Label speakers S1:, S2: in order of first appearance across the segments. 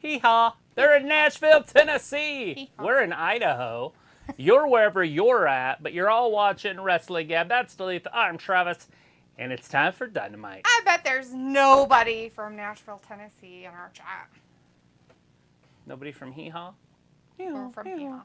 S1: Hee-haw. They're in Nashville, Tennessee.
S2: Hee-haw.
S1: We're in Idaho. You're wherever you're at, but you're all watching Wrestling Gab. That's Delete. I'm Travis, and it's time for Dynamite.
S2: I bet there's nobody from Nashville, Tennessee in our chat.
S1: Nobody from Hee-haw?
S2: Or from Hee-haw.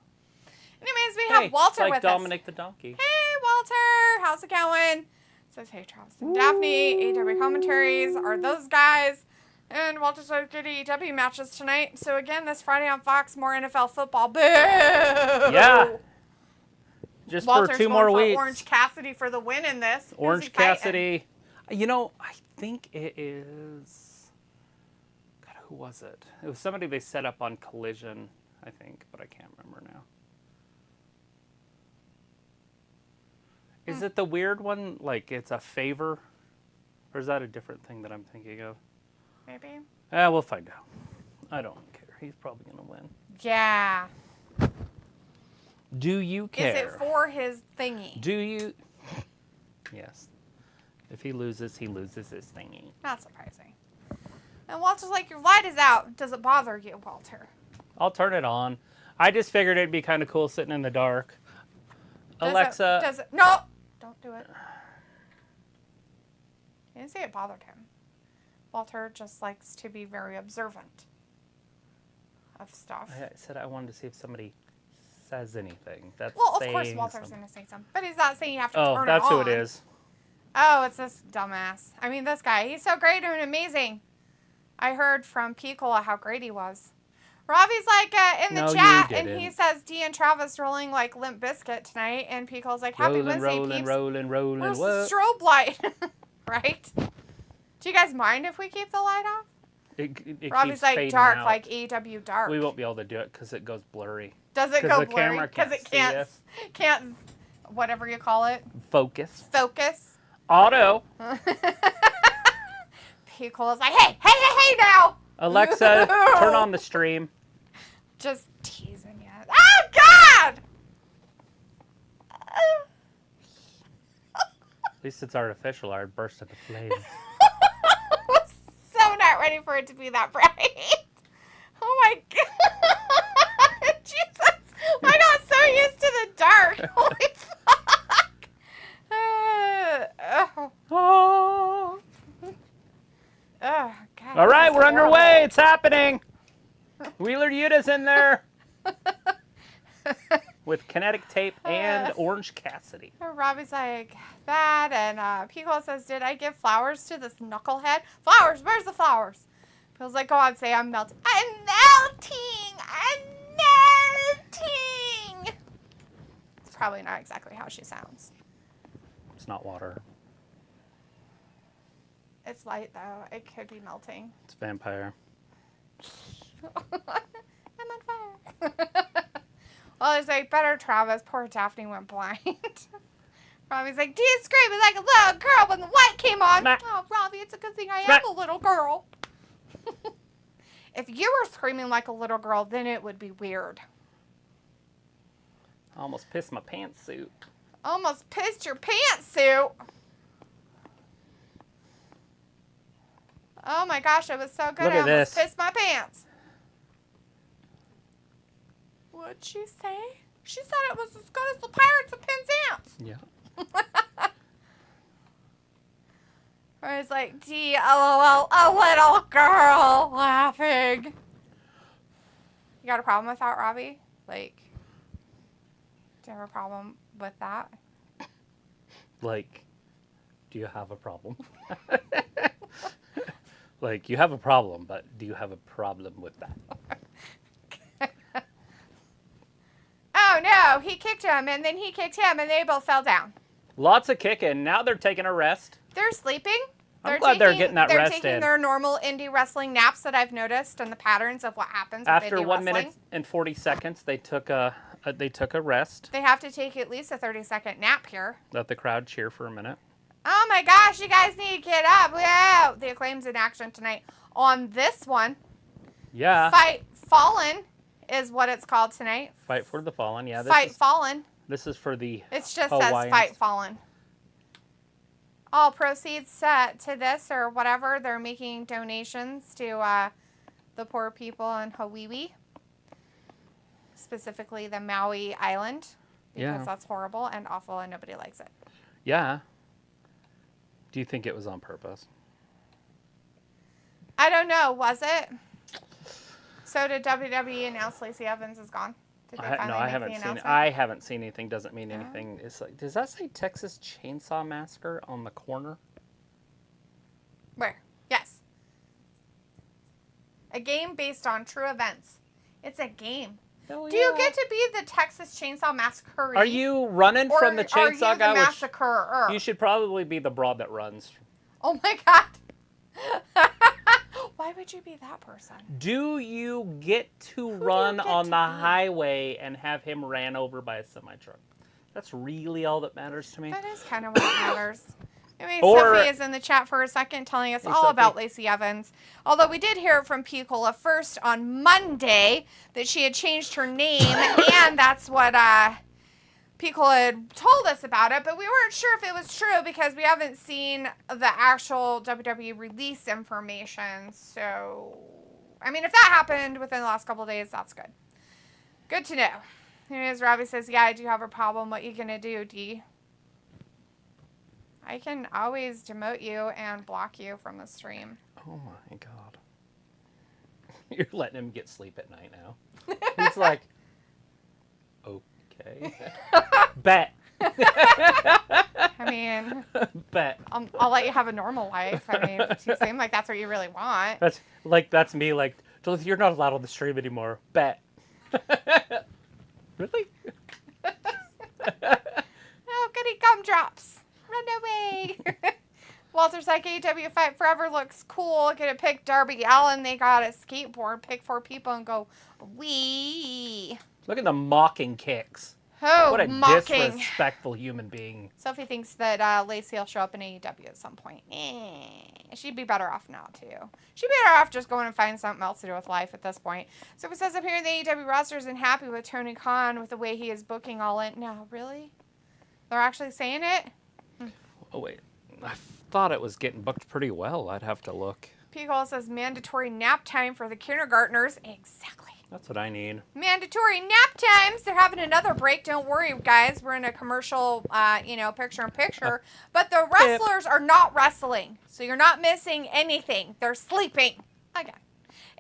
S2: Anyways, we have Walter
S1: like
S2: with
S1: Dominic the Donkey.
S2: Hey, Walter. How's it going? Says, hey, Travis and Daphne. AEW commentaries are those guys. And Walter says, good AEW matches tonight. So, again, this Friday on Fox, more NFL football. Boo!
S1: Yeah. Just
S2: Walter's
S1: for 2 more weeks.
S2: Orange Kassidy for the win in this.
S1: Orange Kassidy. You know, I think it is... God, who was it? It was somebody they set up on Collision, I think, but I can't remember now. Is it the weird one? Like, it's a favor? Or is that a different thing that I'm thinking of?
S2: Maybe.
S1: We'll find out. I don't care. He's probably going to win.
S2: Yeah.
S1: Do you care?
S2: Is it for his thingy?
S1: Do you? Yes. If he loses his thingy.
S2: Not surprising. And Walter's like, your light is out. Does it bother you, Walter?
S1: I'll turn it on. I just figured it'd be kind of cool sitting in the dark. Alexa.
S2: No! Don't do it. He didn't say it bothered him. Walter just likes to be very observant of stuff.
S1: I said I wanted to see if somebody says anything. That's
S2: well, of course Walter's going to say something. But he's not saying you have to turn it on.
S1: Oh, that's who it is.
S2: Oh, it's this dumbass. I mean, this guy. He's so great and amazing. I heard from Piccola how great he was. Robbie's like in the chat, and he says D and Travis rolling like Limp Bizkit tonight, and Piccola's like, happy Wednesday, peeps.
S1: Rolling.
S2: Where's
S1: What?
S2: the strobe light? Right? Do you guys mind if we keep the light off?
S1: It
S2: Robbie's
S1: keeps
S2: like
S1: fading
S2: dark,
S1: out.
S2: like AEW dark.
S1: We won't be able to do it because it goes blurry.
S2: Does it go
S1: the
S2: blurry?
S1: camera
S2: Because it
S1: can't
S2: can't, whatever you call it.
S1: Focus.
S2: Auto. Piccola's like, hey now!
S1: Alexa, turn on the stream.
S2: Just teasing you. Oh, God!
S1: At least it's artificial. I'd burst into flames.
S2: So not ready for it to be that bright. Oh, my God. Jesus. I got so used to the dark. Holy fuck.
S1: Oh.
S2: Oh, God.
S1: All right, we're underway. It's happening. Wheeler Yuta's in there with kinetic tape and Orange Kassidy.
S2: Robbie's like, that, and Piccolo says, did I give flowers to this knucklehead? Flowers? Where's the flowers? Piccolo's like, go on, say I'm melting. I'm melting! It's probably not exactly how she sounds.
S1: It's not water.
S2: It's light, though. It could be melting.
S1: It's vampire.
S2: I'm on fire. Well, it's like, better Travis. Poor Daphne went blind. Robbie's like, do you screaming like a little girl when the light came on?
S1: Smack.
S2: Oh, Robbie, it's a good thing I
S1: Smack.
S2: am a little girl. If you were screaming like a little girl, then it would be weird.
S1: I almost pissed my pantsuit.
S2: Almost pissed your pantsuit. Oh my gosh, it was so good.
S1: Look
S2: I
S1: at
S2: almost
S1: this.
S2: pissed my pants. What'd she say? She said it was as good as the Pirates of Penzance.
S1: Yeah.
S2: Or it's like, D, LOL, a little girl laughing. You got a problem with that, Robbie? Like, do you have a problem with that?
S1: Like, do you have a problem? Like, you have a problem, but do you have a problem with that?
S2: Oh, no, he kicked him, and then he kicked him, and they both fell down.
S1: Lots of kicking. Now they're taking a rest.
S2: They're sleeping.
S1: I'm glad they're getting that rest in.
S2: They're taking their normal indie wrestling naps that I've noticed and the patterns of what happens with
S1: After
S2: indie
S1: 1
S2: wrestling.
S1: minute and 40 seconds, they took a rest.
S2: They have to take at least a 30-second nap here.
S1: Let the crowd cheer for a minute.
S2: Oh my gosh, you guys need to get up. Wow. The Acclaim's in action tonight. On this one,
S1: Yeah.
S2: Fight Fallen is what it's called tonight.
S1: Fight for the Fallen. Yeah.
S2: Fallen.
S1: This is for the
S2: It just
S1: Hawaiians.
S2: says Fight Fallen. All proceeds set to this or whatever. They're making donations to the poor people in Hawaii, specifically the Maui Island, because that's horrible and awful and nobody likes it.
S1: Yeah. Do you think it was on purpose?
S2: I don't know. Was it? So did WWE announce Lacey Evans is gone? Did they finally
S1: I
S2: make
S1: haven't
S2: the
S1: seen it.
S2: announcement?
S1: I haven't seen anything. Doesn't mean anything. It's like, does that say Texas Chainsaw Massacre on the corner?
S2: Where? Yes. A game based on true events. It's a game.
S1: Hell
S2: Do you get to be the Texas Chainsaw Massacre?
S1: Are you running from the chainsaw guy?
S2: Or are you the massacrer?
S1: You should probably be the broad that runs.
S2: Oh my God. Why would you be that person?
S1: Do you get to run on the highway and have him ran over by a semi-truck? That's really all that matters to me.
S2: That is kind of what matters. I mean, Sophie is in the chat for a second telling us all about Lacey Evans. Although we did hear from Piccola first on Monday that she had changed her name, and that's what Piccola had told us about it, but we weren't sure if it was true because we haven't seen the actual WWE release information. So, I mean, if that happened within the last couple of days, that's good. Good to know. Anyways, Robbie says, yeah, I do have a problem. What you gonna do, D? I can always demote you and block you from the stream.
S1: Oh my God. You're letting him get sleep at night now. He's like, okay. Bet.
S2: I mean,
S1: bet.
S2: I'll let you have a normal life. I mean, you seem like that's what you really want.
S1: That's me. Like, Joel, you're not allowed on the stream anymore. Bet. Really?
S2: Oh, goody gumdrops. Run away. Walter's like, AEW Fight Forever looks cool. Gonna pick Darby Allin. They got a skateboard. Pick 4 people and go, wee.
S1: Look at the mocking kicks.
S2: Oh,
S1: what a
S2: mocking.
S1: disrespectful human being.
S2: Sophie thinks that Lacey will show up in AEW at some point. She'd be better off now, too. She'd be better off just going and finding something else to do with life at this point. So it says up here, the AEW roster isn't happy with Tony Khan with the way he is booking Allin. No, really? They're actually saying it?
S1: Oh, wait. I thought it was getting booked pretty well. I'd have to look.
S2: Pico says mandatory nap time for the kindergartners. Exactly.
S1: That's what I need.
S2: Mandatory nap times. They're having another break. Don't worry, guys. We're in a commercial, picture-in-picture. But the wrestlers are not wrestling. So you're not missing anything. They're sleeping. Again.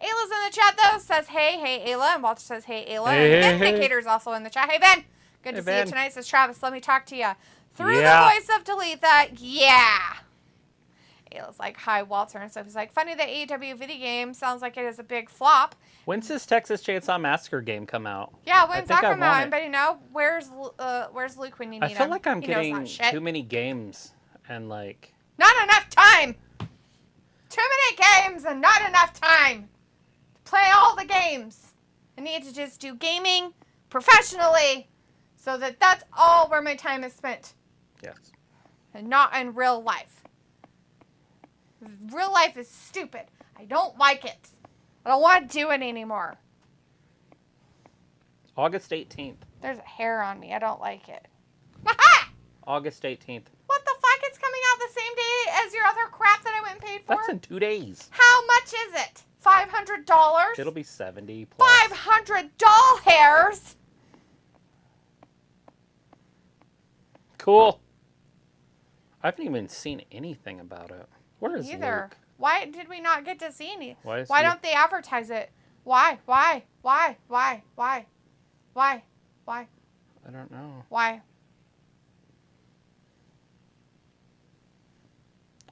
S2: Ayla's in the chat, though. Says, hey, Ayla. And Walter says, hey, Ayla. And Vindicator's also in the chat. Hey, Ben. Good to see you tonight. Says Travis, let me talk to you. Through the voice of Talitha, yeah. Ayla's like, hi, Walter. And so he's like, funny that AEW video game sounds like it is a big flop.
S1: When's this Texas Chainsaw Massacre game come out?
S2: Yeah, when's that come out? Anybody know? Where's Luke when you need him?
S1: I feel like I'm getting too many games and like...
S2: Not enough time! Too many games and not enough time to play all the games. I need to just do gaming professionally so that that's all where my time is spent.
S1: Yes.
S2: And not in real life. Real life is stupid. I don't like it. I don't want to do it anymore.
S1: August 18th.
S2: There's a hair on me. I don't like it.
S1: August 18th.
S2: What the fuck? It's coming out the same day as your other crap that I went and paid for?
S1: That's in 2 days.
S2: How much is it? $500?
S1: It'll be 70 plus.
S2: $500 doll hairs?
S1: Cool. I haven't even seen anything about it. Where is Luke?
S2: Why did we not get to see any?
S1: Why
S2: don't they advertise it? Why?
S1: I don't know.
S2: Why?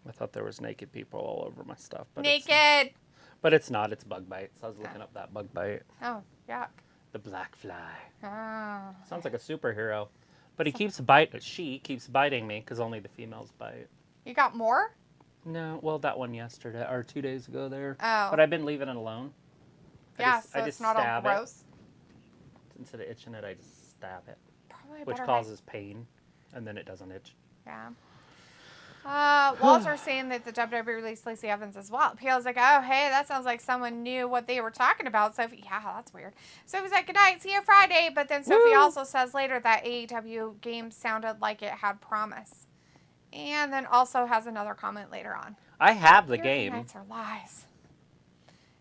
S1: I thought there was naked people all over my stuff. But
S2: Naked!
S1: But it's not. It's bug bites. I was looking up that bug bite.
S2: Oh, yuck.
S1: The black fly.
S2: Oh.
S1: Sounds like a superhero. But she keeps biting me because only the females bite.
S2: You got more?
S1: No, well, that one yesterday, or 2 days ago there.
S2: Oh.
S1: But I've been leaving it alone.
S2: Yeah, so it's not all gross?
S1: Instead of itching it, I just stab it.
S2: Probably
S1: which causes pain, and then it doesn't itch.
S2: Yeah. Walter's saying that the WWE released Lacey Evans as well. Peel's like, oh, hey, that sounds like someone knew what they were talking about. Sophie, yeah, that's weird. Sophie's like, good night, see you Friday. But then Sophie also says later that AEW game sounded like it had promise. And then also has another comment later on.
S1: I have the game.
S2: Nights are lies.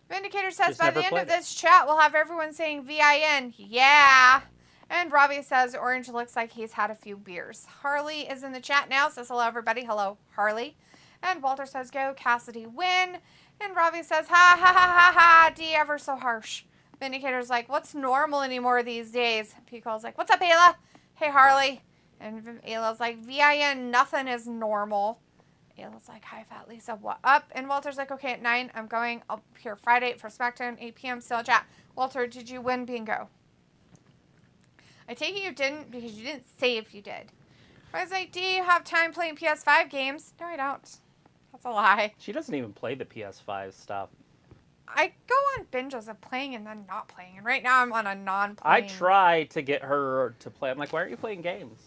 S2: Vindicator says, by the end of this chat, we'll have everyone saying VIN. Yeah. And Robbie says, Orange looks like he's had a few beers. Harley is in the chat now. Says hello, everybody. Hello, Harley. And Walter says, go, Kassidy, win. And Robbie says, ha, ha, ha, ha, ha. D ever so harsh. Vindicator's like, what's normal anymore these days? Pico's like, what's up, Ayla? Hey, Harley. And Ayla's like, VIN, nothing is normal. Ayla's like, hi, Fat Lisa, what up? And Walter's like, okay, at 9, I'm going up here Friday for SmackDown, 8 p.m. Still chat. Walter, did you win bingo? I take it you didn't because you didn't say if you did. I was like, do you have time playing PS5 games? No, I don't. That's a lie.
S1: She doesn't even play the PS5 stuff.
S2: I go on binges of playing and then not playing. And right now I'm on a non-playing.
S1: I try to get her to play. I'm like, why aren't you playing games?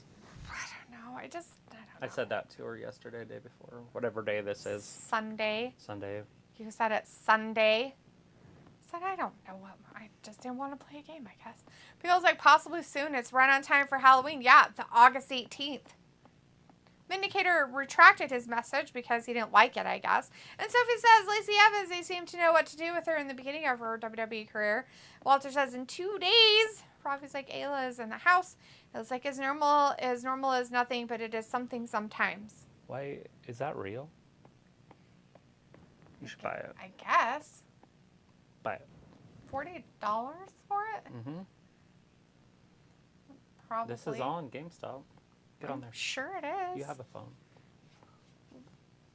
S2: I don't know. I don't know.
S1: I said that to her yesterday, day before, whatever day this is.
S2: Sunday. You said it's Sunday. I said, I don't know what. I just didn't want to play a game, I guess. Feels like possibly soon. It's right on time for Halloween. Yeah, the August 18th. Vindicator retracted his message because he didn't like it, I guess. And Sophie says, Lacey Evans, they seem to know what to do with her in the beginning of her WWE career. Walter says, in 2 days. Robbie's like, Ayla is in the house. It's like as normal as nothing, but it is something sometimes.
S1: Why is that real? You should buy it.
S2: I guess.
S1: Buy it.
S2: $40 for it?
S1: Mm-hmm.
S2: Probably.
S1: This is on GameStop. Get on there.
S2: Sure it is.
S1: You have a phone.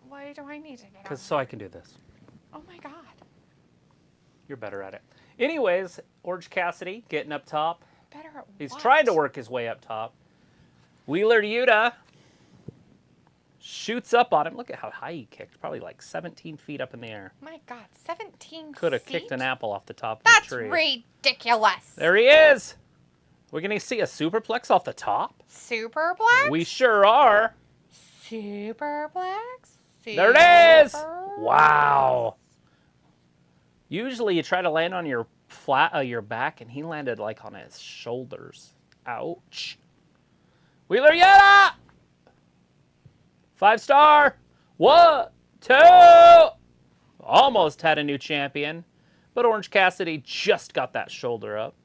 S2: Why do I need to get on?
S1: Because so I can do this.
S2: Oh my God.
S1: You're better at it. Anyways, Orange Kassidy getting up top.
S2: Better at
S1: He's
S2: what?
S1: trying to work his way up top. Wheeler Yuta shoots up on him. Look at how high he kicked. Probably like 17 feet up in the air.
S2: My God, 17
S1: Could have
S2: feet?
S1: kicked an apple off the top of
S2: That's
S1: the tree.
S2: ridiculous.
S1: There he is. We're going to see a superplex off the top?
S2: Superplex?
S1: We sure are.
S2: Superplex?
S1: There it is. Wow. Usually you try to land on your your back, and he landed like on his shoulders. Ouch. Wheeler Yuta! 5-star. 1, 2. Almost had a new champion, but Orange Kassidy just got that shoulder up.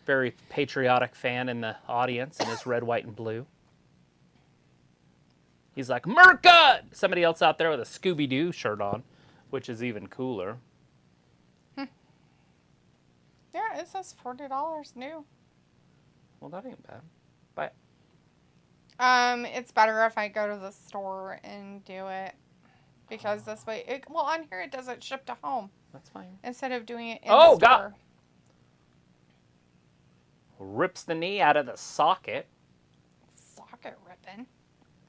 S1: Very patriotic fan in the audience in his red, white, and blue. He's like, Marko! Somebody else out there with a Scooby-Doo shirt on, which is even cooler.
S2: Yeah, it says $40 new.
S1: Well, that ain't bad. Buy it.
S2: It's better if I go to the store and do it. Because this way, well, on here it doesn't ship to home.
S1: That's fine.
S2: Instead of doing it in
S1: store.
S2: God.
S1: Rips the knee out of the socket.
S2: Socket ripping.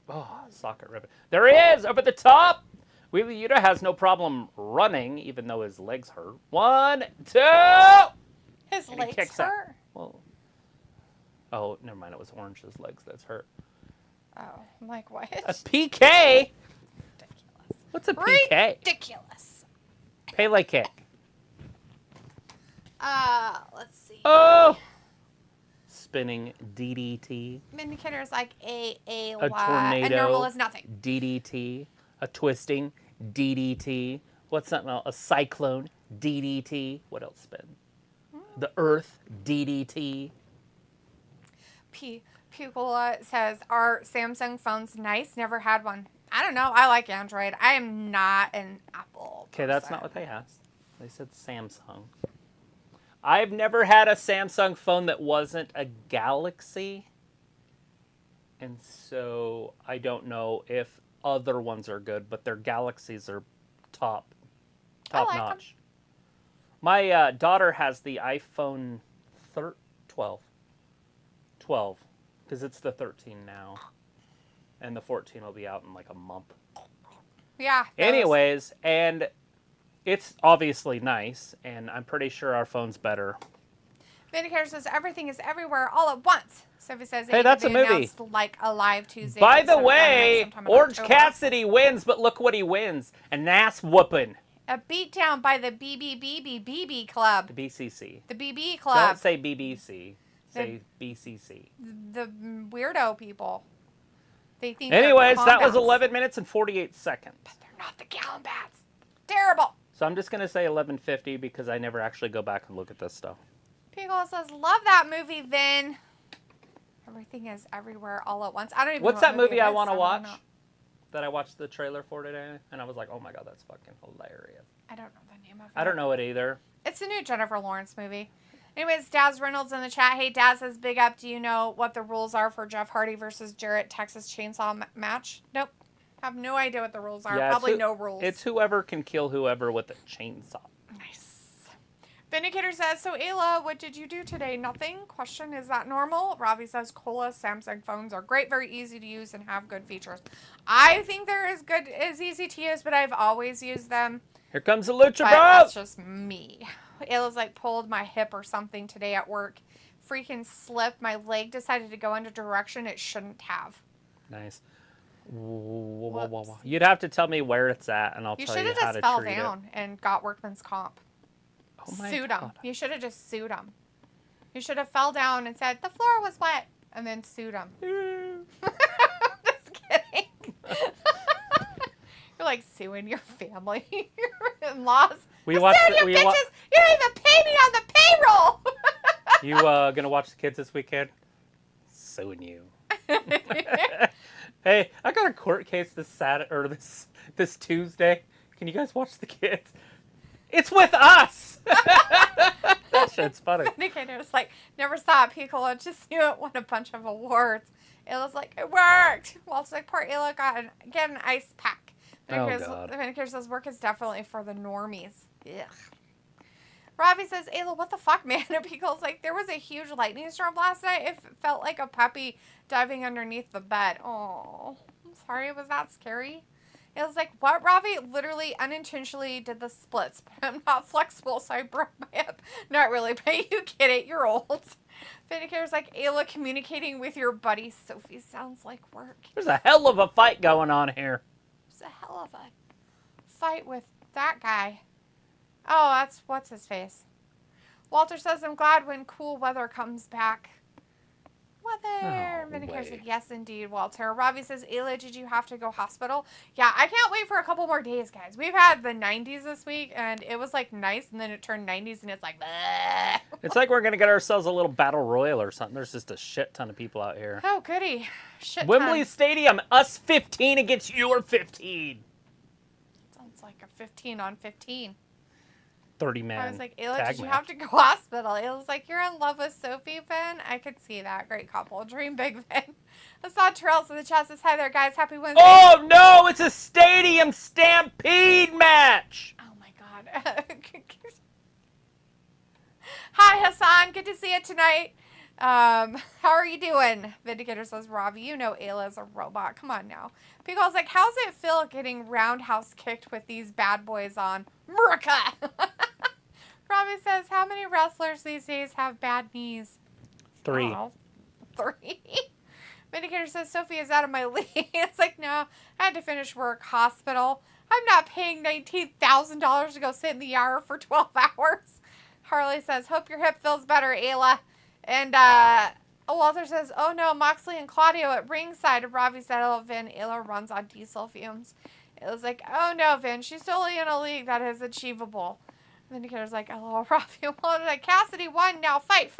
S1: Oh, socket ripping. There he is, up at the top. Wheeler Yuta has no problem running, even though his legs hurt. 1, 2.
S2: His
S1: and
S2: legs hurt?
S1: Well, oh, never mind. It was Orange's legs that's hurt.
S2: Oh, I'm like, what?
S1: A PK?
S2: Ridiculous.
S1: What's a PK?
S2: Ridiculous.
S1: Pele kick.
S2: Let's see.
S1: Oh! Spinning DDT.
S2: Vindicator is like a
S1: tornado.
S2: and normal is nothing.
S1: DDT. A twisting DDT. What's something else? A cyclone DDT. What else spin? The earth DDT.
S2: Pugula says, are Samsung phones nice? Never had one. I don't know. I like Android. I am not an Apple
S1: Okay, that's not what they asked. They said Samsung. I've never had a Samsung phone that wasn't a Galaxy. And so I don't know if other ones are good, but their Galaxies are top notch. Them. My daughter has the iPhone 12. 12, because it's the 13 now. And the 14 will be out in like a month.
S2: Yeah.
S1: Anyways, and it's obviously nice, and I'm pretty sure our phone's better.
S2: Vindicator says everything is everywhere all at once. Sophie says,
S1: hey, that's a movie.
S2: Like a live Tuesday.
S1: By the way, Orange Kassidy wins, but look what he wins. An ass whooping.
S2: A beatdown by the BB Club.
S1: The BCC.
S2: The BB Club.
S1: Don't say BBC. Say BCC.
S2: The weirdo people. They think.
S1: Anyways, that was 11 minutes and 48 seconds.
S2: But they're not the Gallon Bats. Terrible.
S1: So I'm just going to say 1150 because I never actually go back and look at this stuff.
S2: Pickle says, love that movie, Vin. Everything is everywhere all at once. I don't even know
S1: What's that movie I want to
S2: so
S1: watch? That I watched the trailer for today, and I was like, oh my god, that's fucking hilarious.
S2: I don't know the name of it.
S1: I don't know it either.
S2: It's a new Jennifer Lawrence movie. Anyways, Daz Reynolds in the chat. Hey, Daz says, big up. Do you know what the rules are for Jeff Hardy versus Jarrett Texas Chainsaw match? Nope. Have no idea what the rules are. Yeah, probably no rules.
S1: It's whoever can kill whoever with a chainsaw.
S2: Nice. Vindicator says, so Ayla, what did you do today? Nothing. Question, is that normal? Ravi says, Cola Samsung phones are great, very easy to use, and have good features. I think they're as easy to use, but I've always used them.
S1: Here comes the Lucha Bros!
S2: That's just me. Ayla's like pulled my hip or something today at work. Freaking slipped. My leg decided to go in a direction it shouldn't have.
S1: Nice. You'd have to tell me where it's at, and I'll tell you how to treat it. You should have just fell down
S2: and got workman's comp. Sued him. You should have just sued him. You should have fell down and said, the floor was wet, and then sued him. Just kidding. You're like suing your family, your in-laws. You don't even pay me on the payroll.
S1: You gonna watch the kids this weekend? Suing you. Hey, I got a court case this Saturday or this Tuesday. Can you guys watch the kids? It's with us. That shit's funny.
S2: Indicator was like, never saw it, Piccolo. Just knew it won a bunch of awards. Illa's like, it worked. Walt's like, poor Illa get an ice pack. Vindicator says, work is definitely for the normies. Ugh. Robbie says, Ayla, what the fuck, man? And Pickle's like, there was a huge lightning storm last night. It felt like a puppy diving underneath the bed. Oh, I'm sorry. Was that scary? It was like, what, Robbie? Literally, unintentionally did the splits. But I'm not flexible, so I broke my hip. Not really, but you get it. You're old. Vindicator's like, Ayla, communicating with your buddy Sophie sounds like work.
S1: There's a hell of a fight going on here.
S2: There's a hell of a fight with that guy. Oh, what's his face? Walter says, I'm glad when cool weather comes back. Weather. Vindicator said, yes, indeed, Walter. Robbie says, Ayla, did you have to go hospital? Yeah, I can't wait for a couple more days, guys. We've had the 90s this week, and it was, like, nice, and then it turned 90s, and it's like, bleh.
S1: It's like we're going to get ourselves a little battle royal or something. There's just a shit ton of people out here.
S2: Oh, goody. Shit
S1: Wembley
S2: ton.
S1: Stadium, us 15 against your 15.
S2: Sounds like a 15 on 15.
S1: 30 man.
S2: I was like, Ayla, did you have to go hospital? Ayla's like, you're in love with Sophie, Finn? I could see that. Great couple. Dream big, Finn. I saw Terrell's in the chat. Says, hi there, guys. Happy Wednesday.
S1: Oh, no. It's a stadium stampede match.
S2: Oh, my God. Hi, Hassan. Good to see you tonight. How are you doing? Vindicator says, Robbie, you know Ayla's a robot. Come on now. Pickle's like, how's it feel getting roundhouse kicked with these bad boys on? Marko! Robbie says, how many wrestlers these days have bad knees?
S1: 3.
S2: Oh, 3. Vindicator says, Sophie is out of my league. It's like, no, I had to finish work. Hospital. I'm not paying $19,000 to go sit in the ER for 12 hours. Harley says, hope your hip feels better, Ayla. And Walter says, oh no, Moxley and Claudio at ringside. Robbie said, oh, Vin, Ayla runs on diesel fumes. It was like, oh no, Vin, she's totally in a league that is achievable. Vindicator's like, hello, Robbie. Well, Kassidy won, now fight.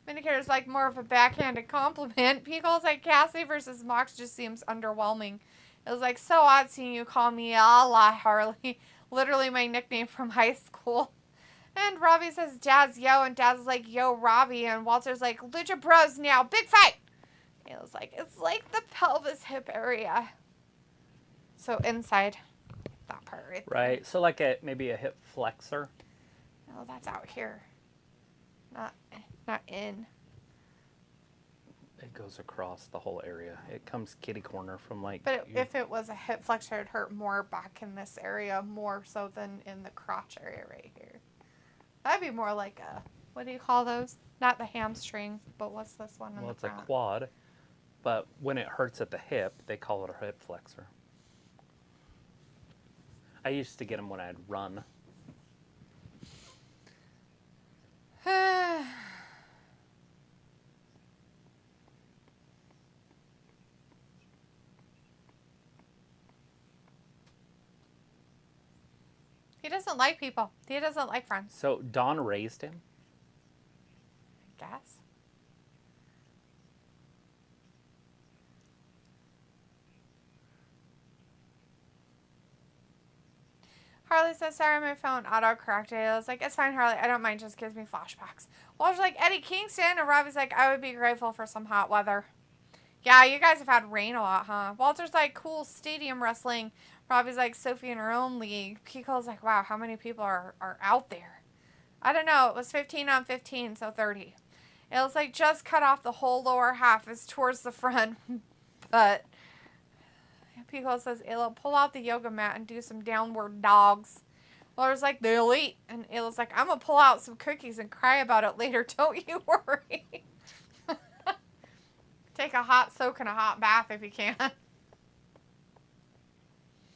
S2: Vindicator's like more of a backhanded compliment. Pickle's like, Kassidy versus Mox just seems underwhelming. It was like, so odd seeing you call me Allah, Harley. Literally my nickname from high school. And Robbie says, Daz, yo. And Daz is like, yo, Robbie. And Walter's like, Lucha Bros now. Big fight. It was like, it's like the pelvis hip area. So inside that part right there.
S1: Right. So like maybe a hip flexor.
S2: No, that's out here. Not in.
S1: It goes across the whole area. It comes kitty corner from like...
S2: But if it was a hip flexor, it'd hurt more back in this area, more so than in the crotch area right here. That'd be more like a, what do you call those? Not the hamstring, but what's this one?
S1: Well, it's a quad, but when it hurts at the hip, they call it a hip flexor. I used to get them when I'd run.
S2: He doesn't like people. He doesn't like friends.
S1: So Dawn raised him?
S2: I guess. Harley says, sorry, my phone auto-corrected. I was like, it's fine, Harley. I don't mind. Just gives me flashbacks. Walter's like, Eddie Kingston. And Robbie's like, I would be grateful for some hot weather. Yeah, you guys have had rain a lot, huh? Walter's like, cool stadium wrestling. Robbie's like, Sophie in her own league. Pico's like, wow, how many people are out there? I don't know. It was 15 on 15, so 30. It was like just cut off the whole lower half is towards the front. But Pico says, Ayla, pull out the yoga mat and do some downward dogs. Laura's like, the elite. And Ayla's like, I'm going to pull out some cookies and cry about it later. Don't you worry. Take a hot soak and a hot bath if you can.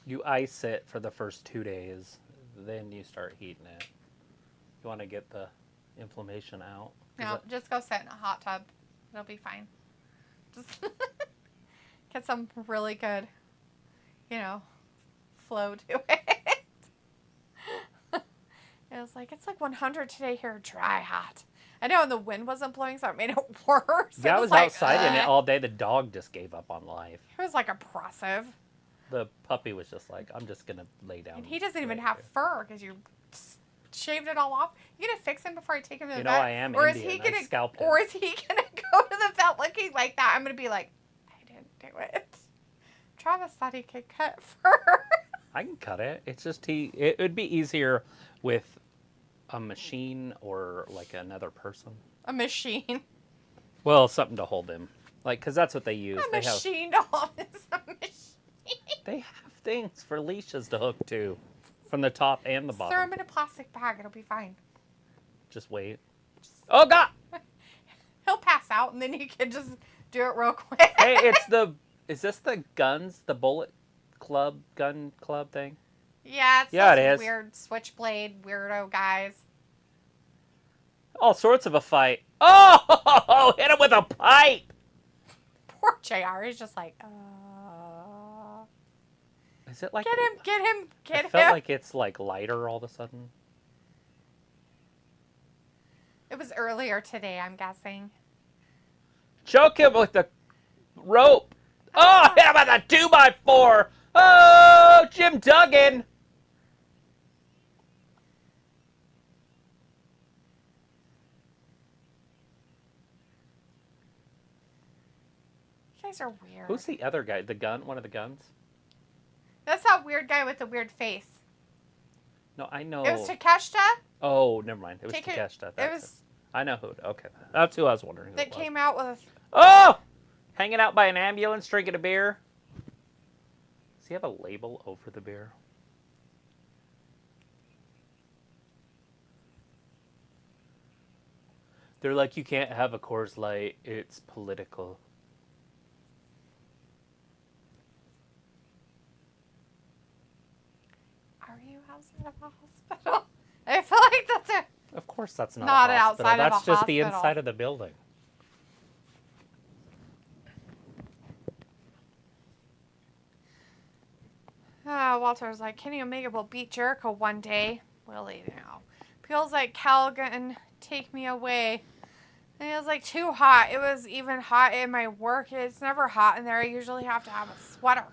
S1: You ice it for the first 2 days. Then you start heating it. You want to get the inflammation out.
S2: No, just go sit in a hot tub. It'll be fine. Just get some really good, flow to it. It was like, it's like 100 today here, dry hot. I know, and the wind wasn't blowing, so it made it worse.
S1: Yeah, I was like, outside in it all day. The dog just gave up on life.
S2: It was like oppressive.
S1: The puppy was just like, I'm just going to lay down.
S2: And he doesn't even have fur because you shaved it all off. You gonna fix him before I take him to the vet?
S1: I am
S2: or
S1: Indian.
S2: Is he gonna
S1: scalped him.
S2: Or is he gonna go to the vet looking like that? I'm gonna be like, I didn't do it. Travis thought he could cut fur.
S1: I can cut it. It's just it would be easier with a machine or like another person.
S2: A machine.
S1: Well, something to hold him. Like, because that's what they use.
S2: A machine to hold is a machine.
S1: They have things for leashes to hook to. From the top and the bottom.
S2: Throw him in a plastic bag. It'll be fine.
S1: Just wait. Oh, God!
S2: He'll pass out, and then you can just do it real quick.
S1: Hey, is this the guns, the bullet club, gun club thing?
S2: Yeah, it's
S1: it is.
S2: Weird switchblade weirdo guys.
S1: All sorts of a fight. Oh, hit him with a pipe!
S2: Poor JR. He's just like,
S1: Is it like...
S2: Get him.
S1: I felt like it's like lighter all of a sudden.
S2: It was earlier today, I'm guessing.
S1: Choke him with the rope. Oh, hit him with a 2x4. Oh, Jim Duggan.
S2: You guys are weird.
S1: Who's the other guy? The gun? One of the guns?
S2: That's that weird guy with the weird face.
S1: No, I know.
S2: It was Takeshita?
S1: Oh, never mind. It was Takeshita.
S2: It was...
S1: I know who. Okay. That's who I was wondering.
S2: That came out with a...
S1: Oh! Hanging out by an ambulance, drinking a beer. Does he have a label over the beer? They're like, you can't have a Coors Light. It's political.
S2: Are you outside of a hospital? I feel like that's a...
S1: Of course that's not
S2: Not
S1: a hospital.
S2: outside of a
S1: That's just the
S2: hospital.
S1: inside of the building.
S2: Walter's like, Kenny Omega will beat Jericho one day. Will he now? Feels like Calgon, take me away. And it was like too hot. It was even hot in my work. It's never hot in there. I usually have to have a sweater.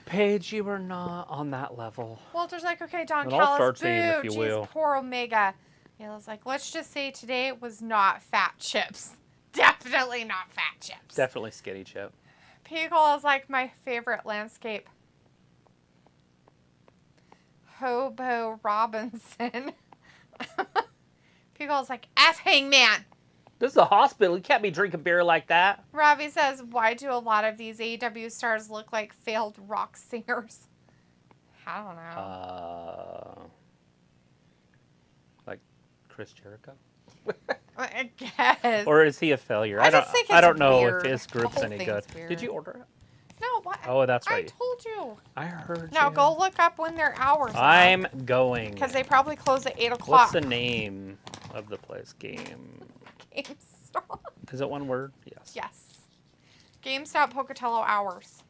S1: Paige, you were not on that level.
S2: Walter's like, okay, Don
S1: And I'll
S2: Callis,
S1: start
S2: boo.
S1: seeing if you will.
S2: Jeez, poor Omega. It was like, let's just say today it was not fat chips. Definitely not fat chips.
S1: Definitely skinny chip.
S2: Pickle is like my favorite landscape. Hobo Robinson. Pickle's like, F Hangman.
S1: This is a hospital. You can't be drinking beer like that.
S2: Robbie says, why do a lot of these AEW stars look like failed rock singers? I don't know.
S1: Like Chris Jericho?
S2: I guess.
S1: Or is he a failure?
S2: I just think
S1: I don't
S2: it's
S1: know
S2: weird.
S1: if his group's
S2: The whole
S1: any
S2: thing's
S1: good.
S2: weird.
S1: Did you order it?
S2: No, what?
S1: Oh, that's right.
S2: I told you.
S1: I heard
S2: Now
S1: you.
S2: go look up when their hours are.
S1: I'm going.
S2: Because they probably close at 8 o'clock.
S1: What's the name of the place?
S2: GameStop.
S1: Is it one word? Yes.
S2: Yes. GameStop Pocatello hours.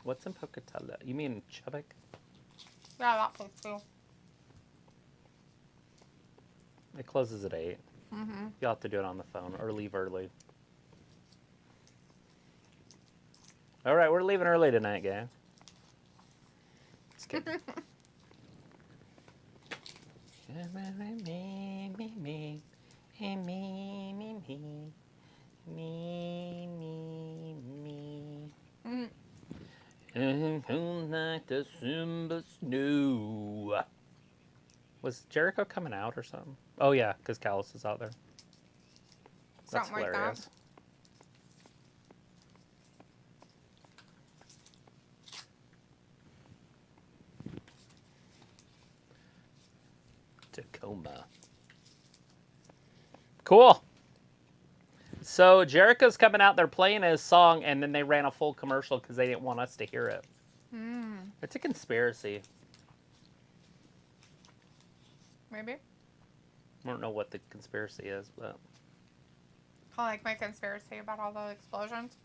S1: What's in Pocatello? You mean Chubbuck?
S2: Yeah, that place too.
S1: It closes at 8.
S2: Mm-hmm.
S1: You'll have to do it on the phone or leave early. All right, we're leaving early tonight, guys. Just kidding. Like the Simba snow. Was Jericho coming out or something? Oh yeah, because Gallows is out there. That's
S2: Something like
S1: hilarious.
S2: that.
S1: Tacoma. Cool. So Jericho's coming out there playing his song, and then they ran a full commercial because they didn't want us to hear it. It's a conspiracy.
S2: Maybe.
S1: I don't know what the conspiracy is, but...
S2: Kind of like my conspiracy about all the explosions.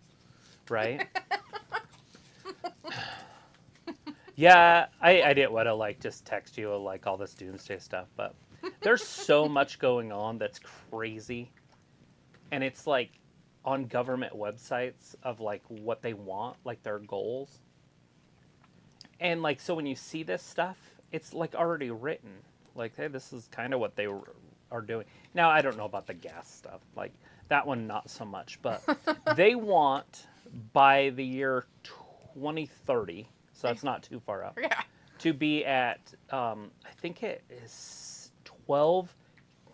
S1: Right? Yeah, I didn't want to, like, just text you, like, all this doomsday stuff, but there's so much going on that's crazy. And it's, like, on government websites of, like, what they want, like, their goals. And, like, so when you see this stuff, it's, like, already written. Like, hey, this is kind of what they are doing. Now, I don't know about the gas stuff. Like, that one, not so much. But they want, by the year 2030, so that's not too far out,
S2: Yeah.
S1: to be at, I think it is 12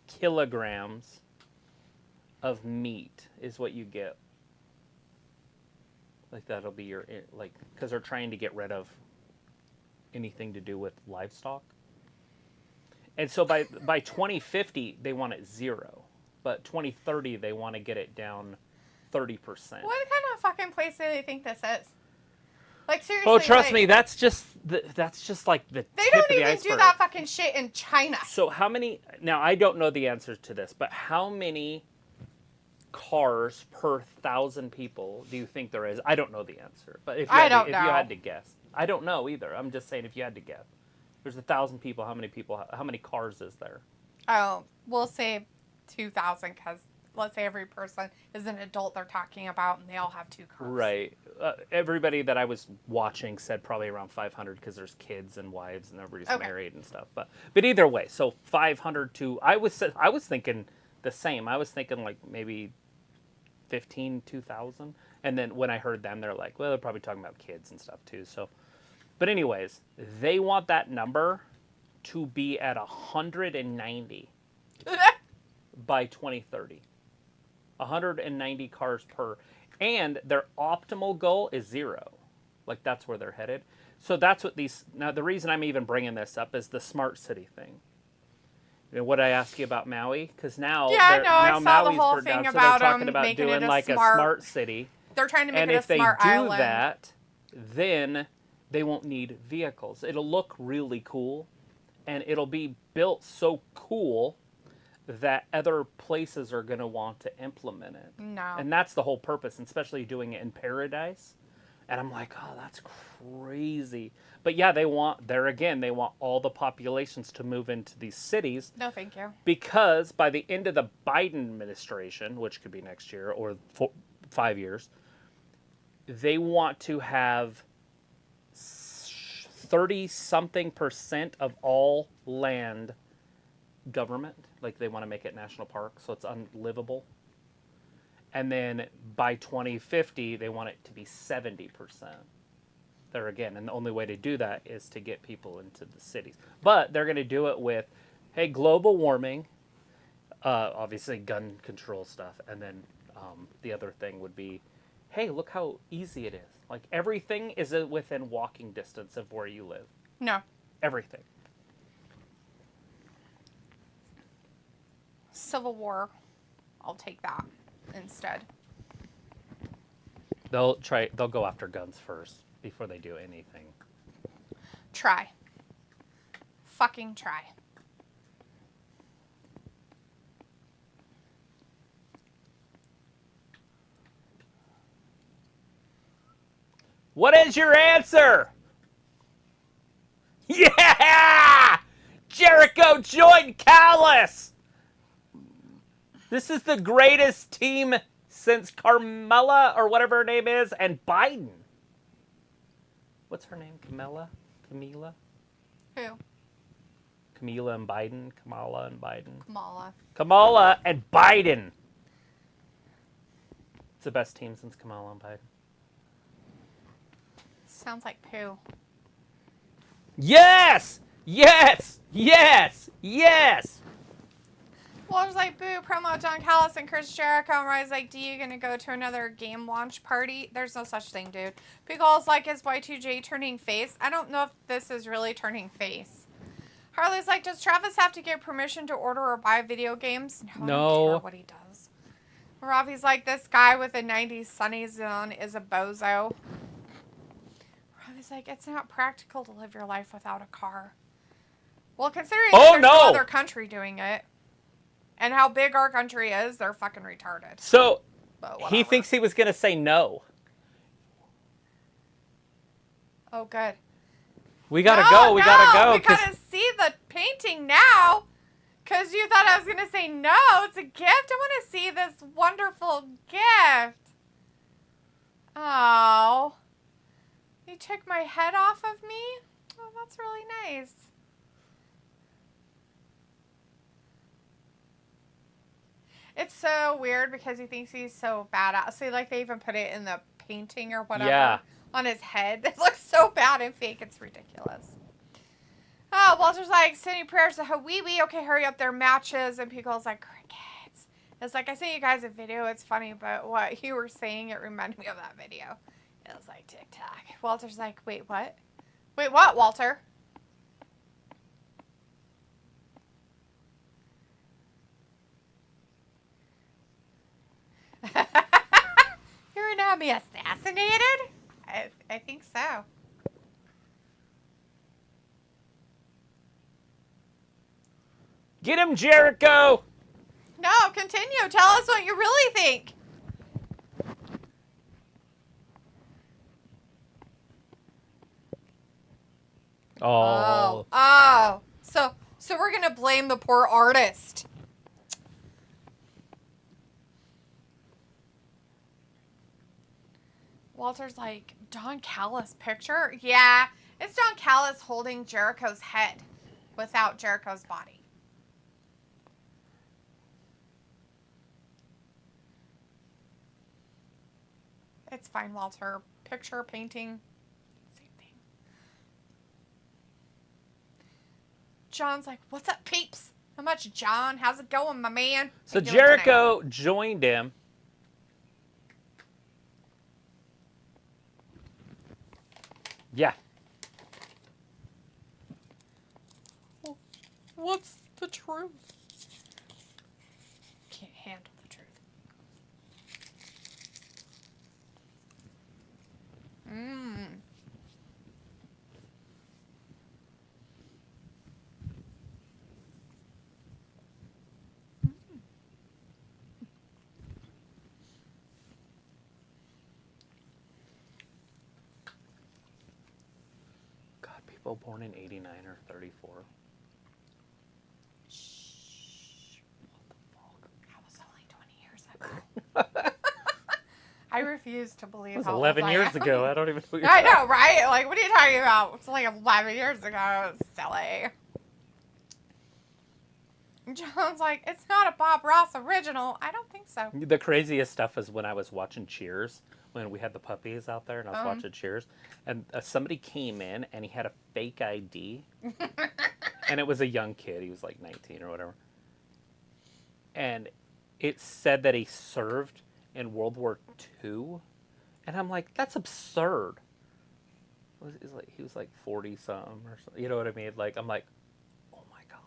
S1: kilograms of meat is what you get. Like, that'll be your, like, because they're trying to get rid of anything to do with livestock. And so by 2050, they want it 0. But 2030, they want to get it down 30%.
S2: What kind of fucking place do they think this is? Like, seriously.
S1: Oh, trust
S2: like,
S1: me, that's just like the
S2: they
S1: tip
S2: don't
S1: of the
S2: even
S1: iceberg.
S2: do that fucking shit in China.
S1: So how many, now I don't know the answer to this, but how many cars per 1,000 people do you think there is? I don't know the answer, but if you if you had to guess. I don't know either. I'm just saying if you had to guess. There's 1,000 people. How many cars is there?
S2: Oh, we'll say 2,000 because let's say every person is an adult they're talking about and they all have 2 cars.
S1: Right. Everybody that I was watching said probably around 500 because there's kids and wives and everybody's married and stuff. But either way, so 500 to I was thinking the same. I was thinking like maybe 2,000. And then when I heard them, they're like, well, they're probably talking about kids and stuff too. So, but anyways, they want that number to be at 190 by 2030. 190 cars per, and their optimal goal is 0. Like that's where they're headed. So that's what these. Now the reason I'm even bringing this up is the smart city thing. You know, what I asked you about Maui, because now
S2: I saw
S1: Maui's
S2: the whole
S1: burned
S2: thing
S1: down,
S2: about
S1: so they're talking about
S2: making
S1: doing
S2: it
S1: like a smart city.
S2: They're trying to make
S1: and
S2: it a
S1: if they
S2: smart
S1: do
S2: island.
S1: that, then they won't need vehicles. It'll look really cool, and it'll be built so cool that other places are going to want to implement it.
S2: No.
S1: And that's the whole purpose, and especially doing it in Paradise. And I'm like, oh, that's crazy. But yeah, they want all the populations to move into these cities.
S2: No, thank you.
S1: Because by the end of the Biden administration, which could be next year or 5 years, they want to have 30-something% of all land government. Like they want to make it national park, so it's unlivable. And then by 2050, they want it to be 70%. There again, and the only way to do that is to get people into the cities. But they're going to do it with, hey, global warming, obviously gun control stuff, and then the other thing would be, hey, look how easy it is. Like everything is within walking distance of where you live.
S2: No.
S1: Everything.
S2: Civil War. I'll take that instead.
S1: They'll go after guns first before they do anything.
S2: Try. Fucking try.
S1: What is your answer? Yeah! Jericho joined Callis! This is the greatest team since Carmella, or whatever her name is, and Biden. What's her name? Camilla?
S2: Who?
S1: Camila and Biden? Kamala and Biden?
S2: Kamala
S1: and Biden. It's the best team since Kamala and Biden.
S2: Sounds like poo.
S1: Yes! Yes! Yes! Yes!
S2: Walter's like, boo, promo Don Callis and Chris Jericho. And Ryan's like, D, you gonna go to another game launch party? There's no such thing, dude. Big Ol's like, is Y2J turning face? I don't know if this is really turning face. Harley's like, does Travis have to get permission to order or buy video games? No. I don't care what he does. Ravi's like, this guy with a 90s sunnies on is a bozo. Ravi's like, it's not practical to live your life without a car. Well, considering there's no other country doing it, and how big our country is, they're fucking retarded.
S1: So, he thinks he was going to say no.
S2: Oh, good.
S1: We got to go. We got to go.
S2: We got to see the painting now. Because you thought I was going to say no. It's a gift. I want to see this wonderful gift. Oh. You took my head off of me? Oh, that's really nice. It's so weird because he thinks he's so badass. So, like, they even put it in the painting or whatever on his head. It looks so bad and fake. It's ridiculous. Oh, Walter's like, sending prayers to Hawiwi. Okay, hurry up. Their matches. And Pico's like, crickets. It's like, I sent you guys a video. It's funny, but what you were saying, it reminded me of that video. It was like TikTok. Walter's like, wait, what? Wait, what, Walter? You're gonna be assassinated? I think so.
S1: Get him, Jericho!
S2: No, continue. Tell us what you really think. Oh. So we're gonna blame the poor artist. Walter's like, Don Callis picture? Yeah, it's Don Callis holding Jericho's head without Jericho's body. It's fine, Walter. Picture, painting, same thing. John's like, what's up, peeps? How much, John? How's it going, my man?
S1: So Jericho joined him. Yeah.
S2: What's the truth? Can't handle the truth.
S1: People born in 89 or 34.
S2: Shh. What the fuck? That was only 20 years ago. I refuse to believe
S1: it was
S2: how
S1: 11
S2: old
S1: years ago. I don't even know.
S2: I know, right? Like, what are you talking about? It's like 11 years ago. Silly. John's like, it's not a Bob Ross original. I don't think so.
S1: The craziest stuff is when I was watching Cheers, when we had the puppies out there, and I was watching Cheers, and somebody came in, and he had a fake ID, and it was a young kid. He was like 19 or whatever. And it said that he served in World War II, and I'm like, that's absurd. He was like 40-something or something. You know what I mean? Like, I'm like, oh my God.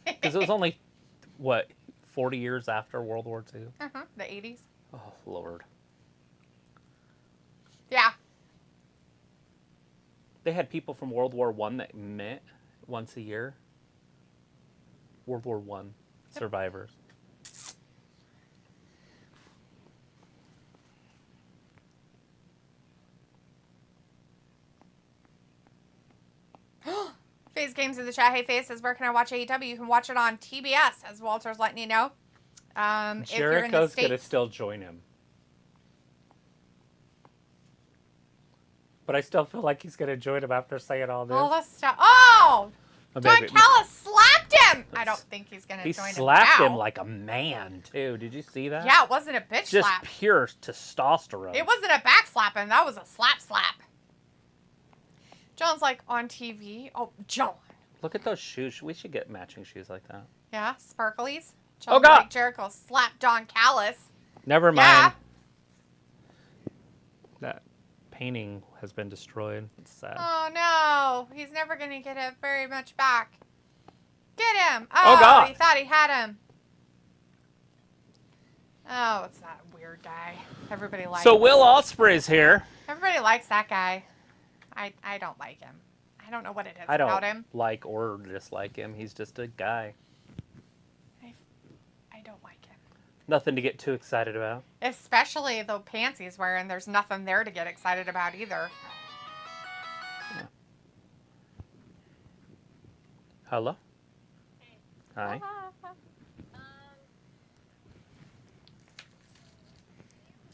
S1: Because it was only, 40 years after World War II?
S2: The 80s.
S1: Oh, Lord.
S2: Yeah.
S1: They had people from World War I that met once a year. World War I survivors.
S2: Face Games in the chat. Hey, Face says, where can I watch AEW? You can watch it on TBS, as Walter's letting you know. If you're in the
S1: Jericho's
S2: States.
S1: going to still join him. But I still feel like he's going to join him after saying all this.
S2: All this stuff. Oh! Don
S1: Baby.
S2: Callis slapped him! I don't think he's going to join him.
S1: He slapped
S2: now.
S1: him like a man, too. Did you see that?
S2: Yeah, it wasn't a bitch
S1: Just
S2: slap.
S1: pure testosterone.
S2: It wasn't a back slapping. That was a slap. John's like, on TV? Oh, John.
S1: Look at those shoes. We should get matching shoes like that.
S2: Yeah, sparklies. John's
S1: Oh, God.
S2: like, Jericho slapped Don Callis.
S1: Never mind.
S2: Yeah.
S1: That painting has been destroyed. It's sad.
S2: Oh, no. He's never going to get it very much back. Get him.
S1: Oh, God.
S2: He thought he had him. Oh, it's that weird guy. Everybody likes
S1: So Will Ospreay's here.
S2: Everybody likes that guy. I don't like him. I don't know what it is
S1: I
S2: about
S1: don't
S2: him.
S1: like or dislike him. He's just a guy.
S2: I don't like him.
S1: Nothing to get too excited about.
S2: Especially the pants he's wearing. There's nothing there to get excited about either.
S1: Yeah. Hello? Hi.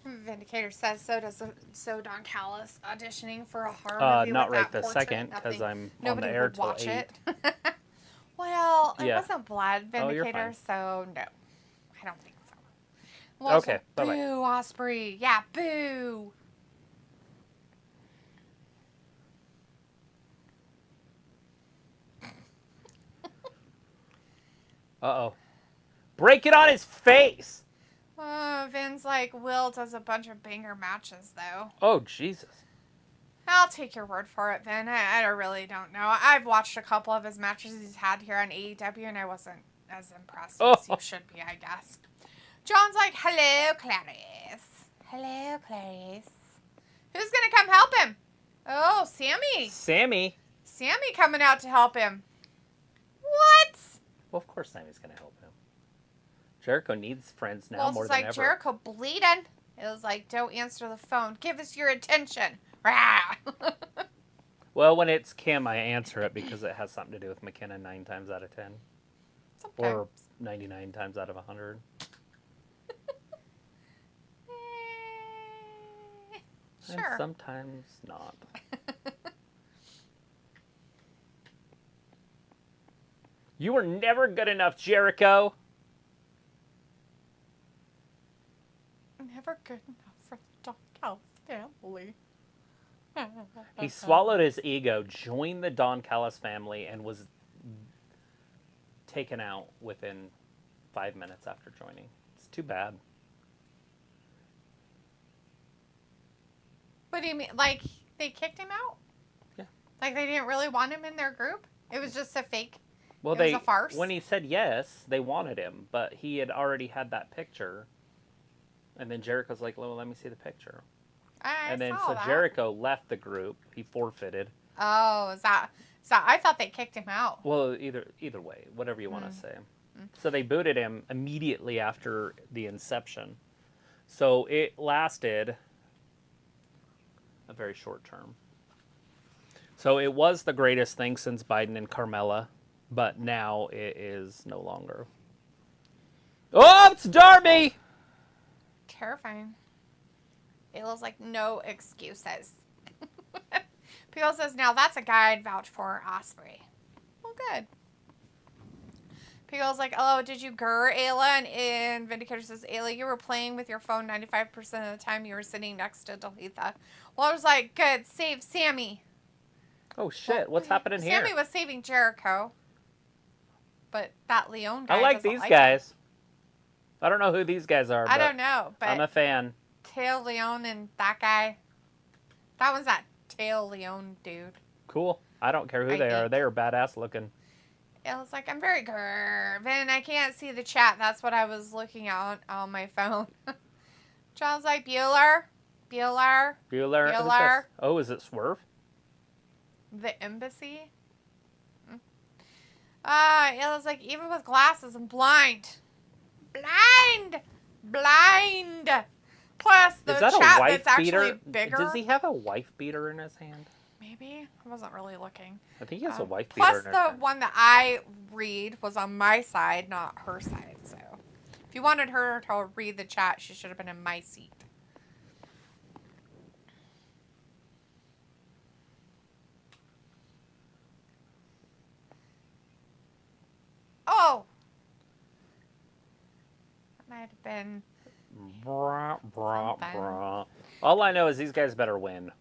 S2: Vindicator says so Don Callis auditioning for a horror movie
S1: not
S2: with
S1: right
S2: that
S1: this
S2: portrait.
S1: second, because I'm on
S2: Nobody
S1: the air
S2: would
S1: till
S2: watch
S1: 8.
S2: it. Well, it
S1: Yeah.
S2: wasn't blood,
S1: Oh, you're
S2: Vindicator,
S1: fine.
S2: so no. I don't think so. Well,
S1: Okay,
S2: so
S1: bye-bye.
S2: Boo, Ospreay. Yeah, boo.
S1: Uh-oh. Break it on his face!
S2: Vin's like, Will does a bunch of banger matches, though.
S1: Oh, Jesus.
S2: I'll take your word for it, Vin. I really don't know. I've watched a couple of his matches he's had here on AEW, and I wasn't as impressed as you should be, I guess. John's like, hello, Clarice. Hello, Clarice. Who's going to come help him? Oh, Sammy. Sammy coming out to help him. What?
S1: Well, of course Sammy's going to help him. Jericho needs friends now more
S2: It's
S1: than
S2: like
S1: ever.
S2: Jericho bleeding. It was like, don't answer the phone. Give us your attention. Rah.
S1: Well, when it's Kim, I answer it because it has something to do with McKenna 9 times out of 10.
S2: Sometimes.
S1: Or 99 times out of 100.
S2: Sure.
S1: And sometimes not. You were never good enough, Jericho.
S2: Never good enough for the Don Callis family.
S1: He swallowed his ego, joined the Don Callis family, and was taken out within 5 minutes after joining. It's too bad.
S2: What do you mean? Like, they kicked him out?
S1: Yeah.
S2: Like, they didn't really want him in their group? It was just a fake?
S1: Well,
S2: it was a farce?
S1: When he said yes, they wanted him, but he had already had that picture. And then Jericho's like, well, let me see the picture. And then so Jericho left the group. He forfeited.
S2: Oh, is that I thought they kicked him out.
S1: Well, either way, whatever you want to say. So they booted him immediately after the inception. So it lasted a very short term. So it was the greatest thing since Biden and Carmella, but now it is no longer. Oh, it's Darby!
S2: Terrifying. It looks like no excuses. People says, now that's a guy I'd vouch for, Ospreay. Well, good. People's like, oh, did you grr, Ayla? And Vindicator says, Ayla, you were playing with your phone 95% of the time you were sitting next to Delitha. Well, I was like, good, save Sammy.
S1: Oh, shit, what's happening here?
S2: Sammy was saving Jericho. But that Leon guy
S1: I like these guys. I don't know who these guys are,
S2: I don't know, but
S1: I'm a fan.
S2: Tail Leon and that guy. That one's that Tail Leon dude.
S1: Cool. I don't care who they are. They are badass looking.
S2: It was like, I'm very grr. And I can't see the chat. That's what I was looking at on my phone. John's like, Bueller.
S1: Oh, is it Swerve?
S2: The embassy? It was like, even with glasses, I'm blind. Blind. Plus, the
S1: is that
S2: chat
S1: a wife
S2: that's
S1: beater?
S2: actually bigger.
S1: Does he have a wife beater in his hand?
S2: Maybe. I wasn't really looking.
S1: I think he has a wife beater
S2: plus,
S1: in his
S2: the
S1: hand.
S2: one that I read was on my side, not her side. So, if you wanted her to read the chat, she should have been in my seat. Oh! That might have been...
S1: Brah, brah, brah. All I know is these guys better win.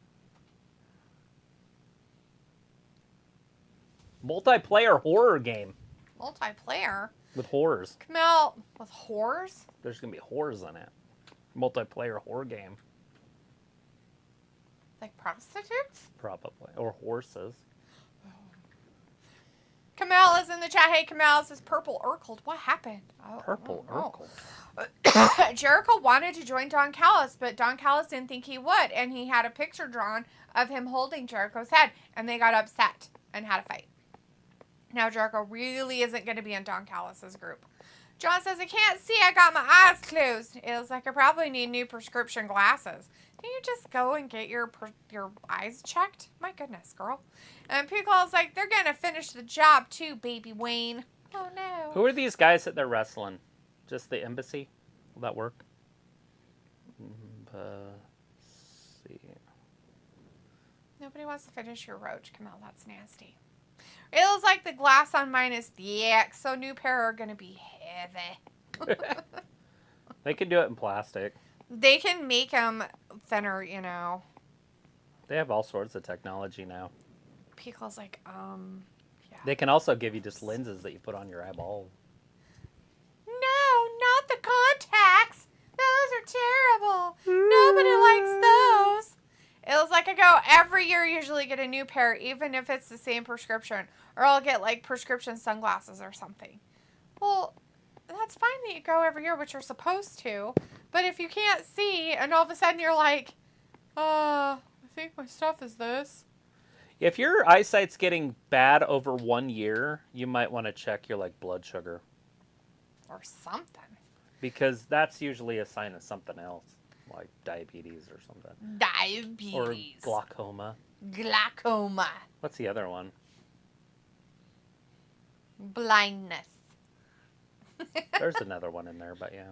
S1: Multiplayer horror game.
S2: Multiplayer?
S1: With horrors.
S2: Camille, with whores?
S1: There's going to be whores in it. Multiplayer horror game.
S2: Like prostitutes?
S1: Probably. Or horses.
S2: Camille is in the chat. Hey, Camille, this is Purple Urkel. What happened?
S1: Purple Urkel.
S2: Jericho wanted to join Don Callis, but Don Callis didn't think he would, and he had a picture drawn of him holding Jericho's head, and they got upset and had a fight. Now Jericho really isn't going to be in Don Callis' group. John says, I can't see. I got my eyes closed. It was like I probably need new prescription glasses. Can you just go and get your eyes checked? My goodness, girl. And Picole's like, they're going to finish the job too, baby Wayne. Oh, no.
S1: Who are these guys that they're wrestling? Just the embassy? Will that work? Embassy.
S2: Nobody wants to finish your roach, Camille. That's nasty. It looks like the glass on mine is thick, so new pair are going to be heavy.
S1: They can do it in plastic.
S2: They can make them thinner, you know.
S1: They have all sorts of technology now.
S2: Picole's like, yeah.
S1: They can also give you just lenses that you put on your eyeball.
S2: No, not the contacts. Those are terrible. Nobody likes those. It was like I go every year, usually get a new pair, even if it's the same prescription. Or I'll get like prescription sunglasses or something. Well, that's fine that you go every year, which you're supposed to. But if you can't see and all of a sudden you're like, I think my stuff is this.
S1: If your eyesight's getting bad over 1 year, you might want to check your like blood sugar.
S2: Or something.
S1: Because that's usually a sign of something else. Like diabetes or something.
S2: Diabetes.
S1: Or glaucoma.
S2: Glaucoma.
S1: What's the other one?
S2: Blindness.
S1: There's another one in there, but yeah.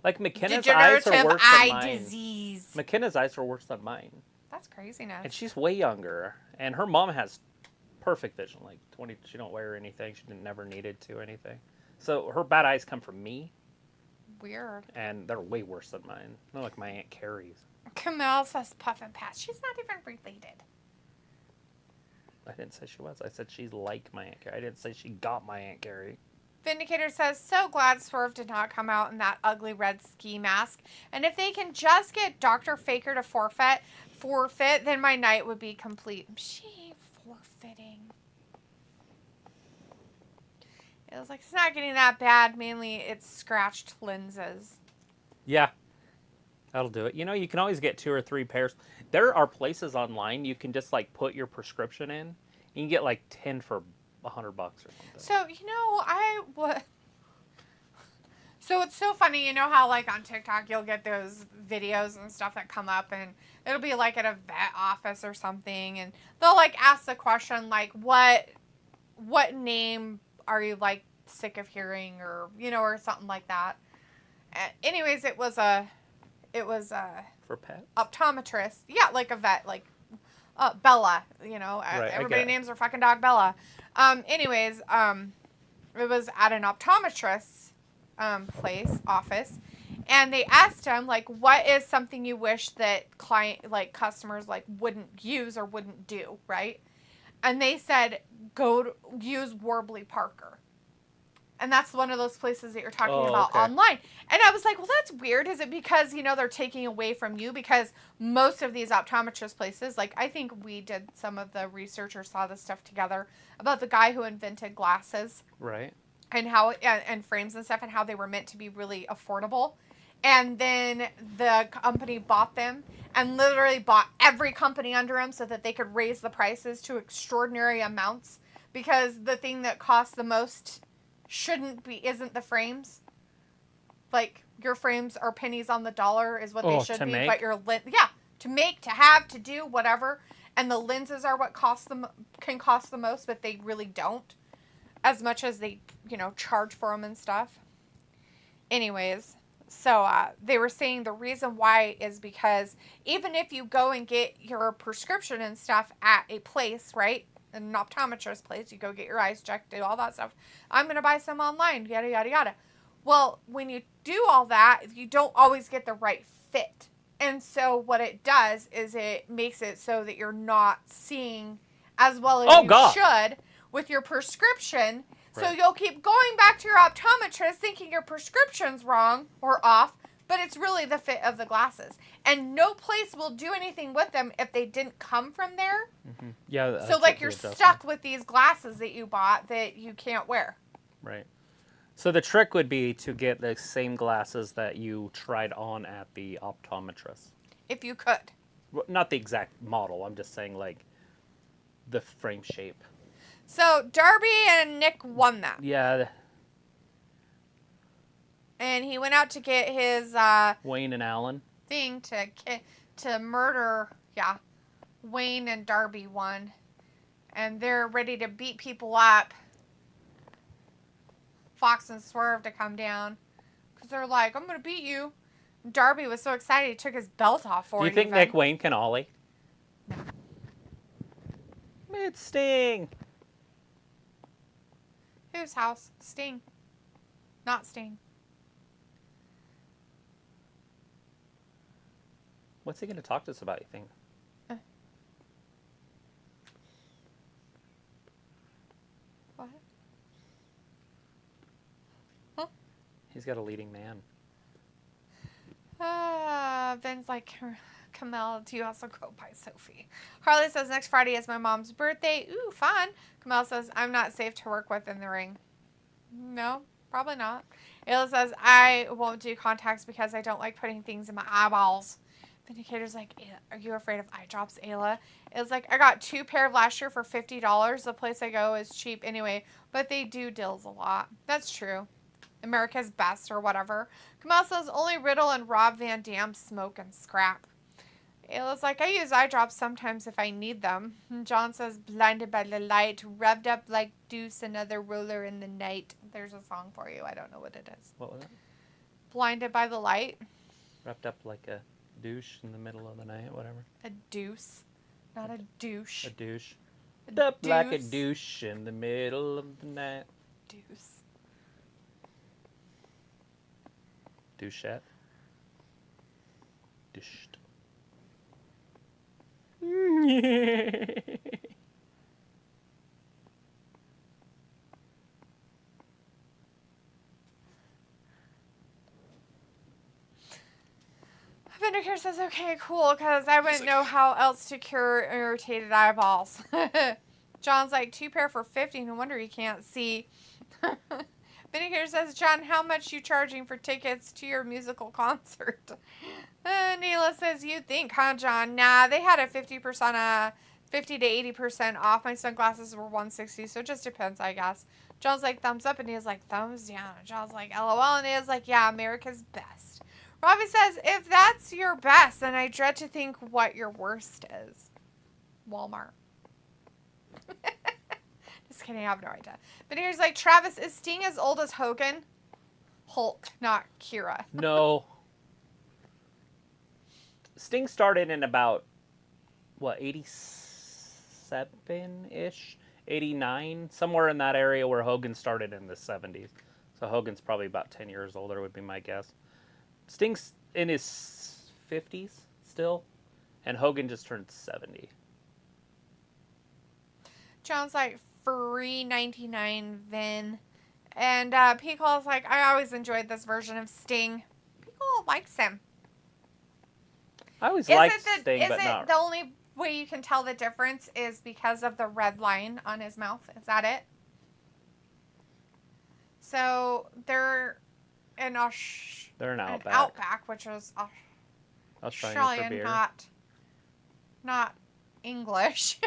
S1: Like McKenna's
S2: Degenerative
S1: eyes are worse
S2: eye
S1: than mine.
S2: disease.
S1: McKenna's eyes are worse than mine.
S2: That's craziness.
S1: And she's way younger. And her mom has perfect vision. Like 20, she don't wear anything. She never needed to or anything. So her bad eyes come from me.
S2: Weird.
S1: And they're way worse than mine. They're like my Aunt Carrie's.
S2: Camille says Puff and Pass. She's not even related.
S1: I didn't say she was. I said she's like my Aunt Carrie. I didn't say she got my Aunt Carrie.
S2: Vindicator says, so glad Swerve did not come out in that ugly red ski mask. And if they can just get Dr. Faker to forfeit, then my night would be complete. She ain't forfeiting. It was like, it's not getting that bad. Mainly, it's scratched lenses.
S1: Yeah. That'll do it. You know, you can always get 2 or 3 pairs. There are places online you can just, like, put your prescription in. You can get, like, 10 for $100 or something.
S2: So, you know, So it's so funny, you know how, like, on TikTok, you'll get those videos and stuff that come up, and it'll be, like, at a vet office or something, and they'll, like, ask the question, like, what name are you, like, sick of hearing, or, you know, or something like that. Anyways, it was
S1: for pets?
S2: Optometrist. Yeah, like a vet, like Bella, you know.
S1: Right,
S2: everybody names their fucking dog Bella. Anyways, it was at an optometrist's office, and they asked him, like, what is something you wish that customers, like, wouldn't use or wouldn't do, right? And they said, use Warby Parker. And that's one of those places that you're talking about online. And I was like, well, that's weird. Is it because, you know, they're taking away from you? Because most of these optometrist places, like, I think we did some of the research or saw this stuff together about the guy who invented glasses.
S1: Right.
S2: And how, and frames and stuff, and how they were meant to be really affordable. And then the company bought them and literally bought every company under them so that they could raise the prices to extraordinary amounts. Because the thing that costs the most isn't the frames. Like, your frames are pennies on the dollar is what they should be.
S1: Make?
S2: But to make, to have, to do, whatever. And the lenses are what can cost the most, but they really don't. As much as they, you know, charge for them and stuff. Anyways, so they were saying the reason why is because even if you go and get your prescription and stuff at a place, right? An optometrist place, you go get your eyes checked, do all that stuff. I'm going to buy some online, yada, yada, yada. Well, when you do all that, you don't always get the right fit. And so what it does is it makes it so that you're not seeing as well as you should with your prescription. Right. So you'll keep going back to your optometrist thinking your prescription's wrong or off, but it's really the fit of the glasses. And no place will do anything with them if they didn't come from there. Mm-hmm. Yeah. So like you're stuck with these glasses that you bought that you can't wear.
S1: Right. So the trick would be to get the same glasses that you tried on at the optometrist.
S2: If you could.
S1: Well, not the exact model. I'm just saying, like, the frame shape.
S2: So Darby and Nick won that.
S1: Yeah.
S2: And he went out to get his...
S1: Wayne and Allin.
S2: Thing to murder... Yeah. Wayne and Darby won. And they're ready to beat people up. Fox and Swerve to come down. Because they're like, I'm going to beat you. Darby was so excited he took his belt off for it.
S1: Do you think Nick Wayne can ollie? No. It's Sting.
S2: Whose house? Sting. Not Sting.
S1: What's he going to talk to us about, you think?
S2: What?
S1: He's got a leading man.
S2: Ben's like, Kamel, do you also go by Sophie? Harley says, next Friday is my mom's birthday. Ooh, fun. Kamel says, I'm not safe to work with in the ring. No, probably not. Ayla says, I won't do contacts because I don't like putting things in my eyeballs. Vindicator's like, are you afraid of eye drops, Ayla? It's like, I got 2 pair last year for $50. The place I go is cheap anyway, but they do deals a lot. That's true. America's Best or whatever. Kamal says only Riddle and Rob Van Dam smoke and scrap. Ayla's like, I use eye drops sometimes if I need them. And John says, blinded by the light, revved up like Deuce, another roller in the night. There's a song for you. I don't know what it is.
S1: What was it?
S2: Blinded by the light.
S1: Wrapped up like a douche in the middle of the night, whatever.
S2: A deuce. Not a douche.
S1: A douche. Wrapped up like a douche in the middle of the night.
S2: Deuce.
S1: Douchette. Douched.
S2: Vindicator says, okay, cool, because I wouldn't know how else to cure irritated eyeballs. John's like, 2 pair for $50. No wonder you can't see. Vindicator says, John, how much you charging for tickets to your musical concert? Neela says, you think, huh, John? Nah, they had a 50% 50 to 80% off. My sunglasses were $160, so it just depends, I guess. John's like, thumbs up, and Neil's like, thumbs down. And John's like, LOL, and Neil's like, yeah, America's Best. Robbie says, if that's your best, then I dread to think what your worst is. Walmart. Just kidding, I have no idea. But here's like, Travis, is Sting as old as Hogan? Hulk, not Kira.
S1: No. Sting started in about, what, 87-ish? 89? Somewhere in that area where Hogan started in the 70s. So Hogan's probably about 10 years older would be my guess. Sting's in his 50s still, and Hogan just turned 70.
S2: John's like, free $99 Vin. And Picole's like, I always enjoyed this version of Sting. Picole likes him.
S1: I always liked Sting, but not.
S2: Is it the only way you can tell the difference is because of the red line on his mouth? Is that it? So they're in Outback, which is Australian, not English.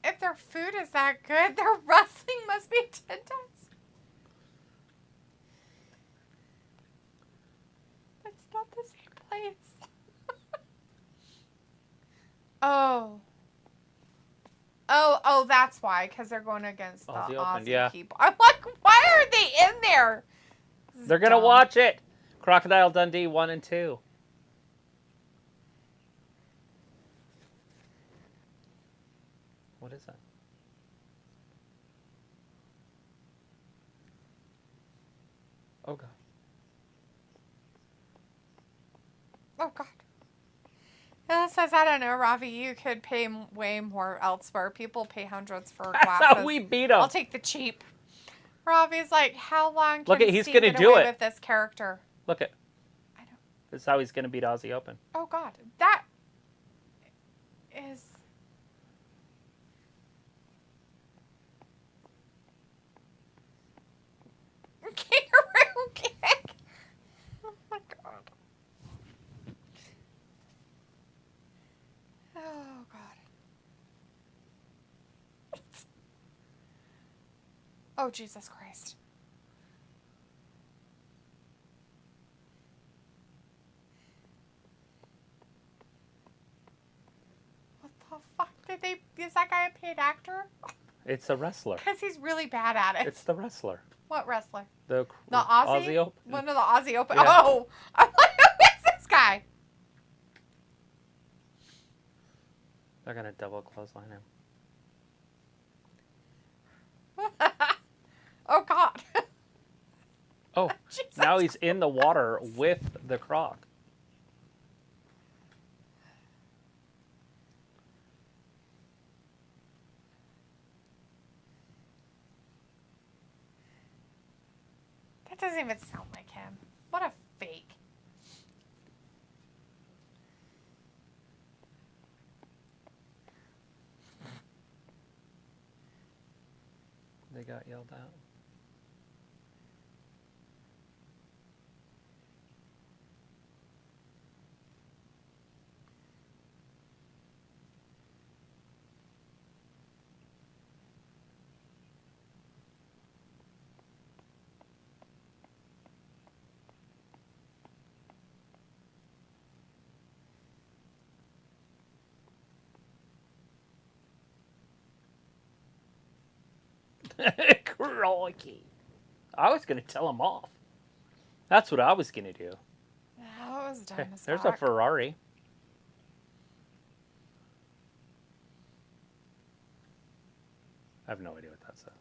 S2: If their food is that good, their wrestling must be 10 times. It's not the same place. Oh, that's why. Because they're going against the Aussie people. I'm like, why are they in there?
S1: They're going to watch it. Crocodile Dundee 1 and 2. What is that? Oh, God.
S2: Oh, God. It says, I don't know, Ravi, you could pay way more elsewhere. People pay hundreds for glasses.
S1: That's how we beat them.
S2: I'll take the cheap. Ravi's like, how long
S1: Can
S2: he's
S1: Sting get away
S2: with this character?
S1: Look at.
S2: I don't.
S1: This is how he's going to beat Aussie Open.
S2: Oh, God. That is... Kangaroo kick. Oh, my God. Oh, God. Oh, Jesus Christ. What the fuck? Is that guy a paid actor?
S1: It's a wrestler.
S2: Because he's really bad at it.
S1: It's the wrestler.
S2: What wrestler?
S1: The
S2: Aussie
S1: Open.
S2: One of the Aussie Open.
S1: Yeah.
S2: Oh, I'm like, who is this guy?
S1: They're going to double clothesline him.
S2: Oh, God.
S1: Oh, now he's in the water with the Croc.
S2: That doesn't even sound like him. What a fake.
S1: They got yelled out. Crikey. I was going to tell him off. That's what I was going to do.
S2: That was dumb as
S1: There's
S2: fuck.
S1: a Ferrari. I have no idea what that says.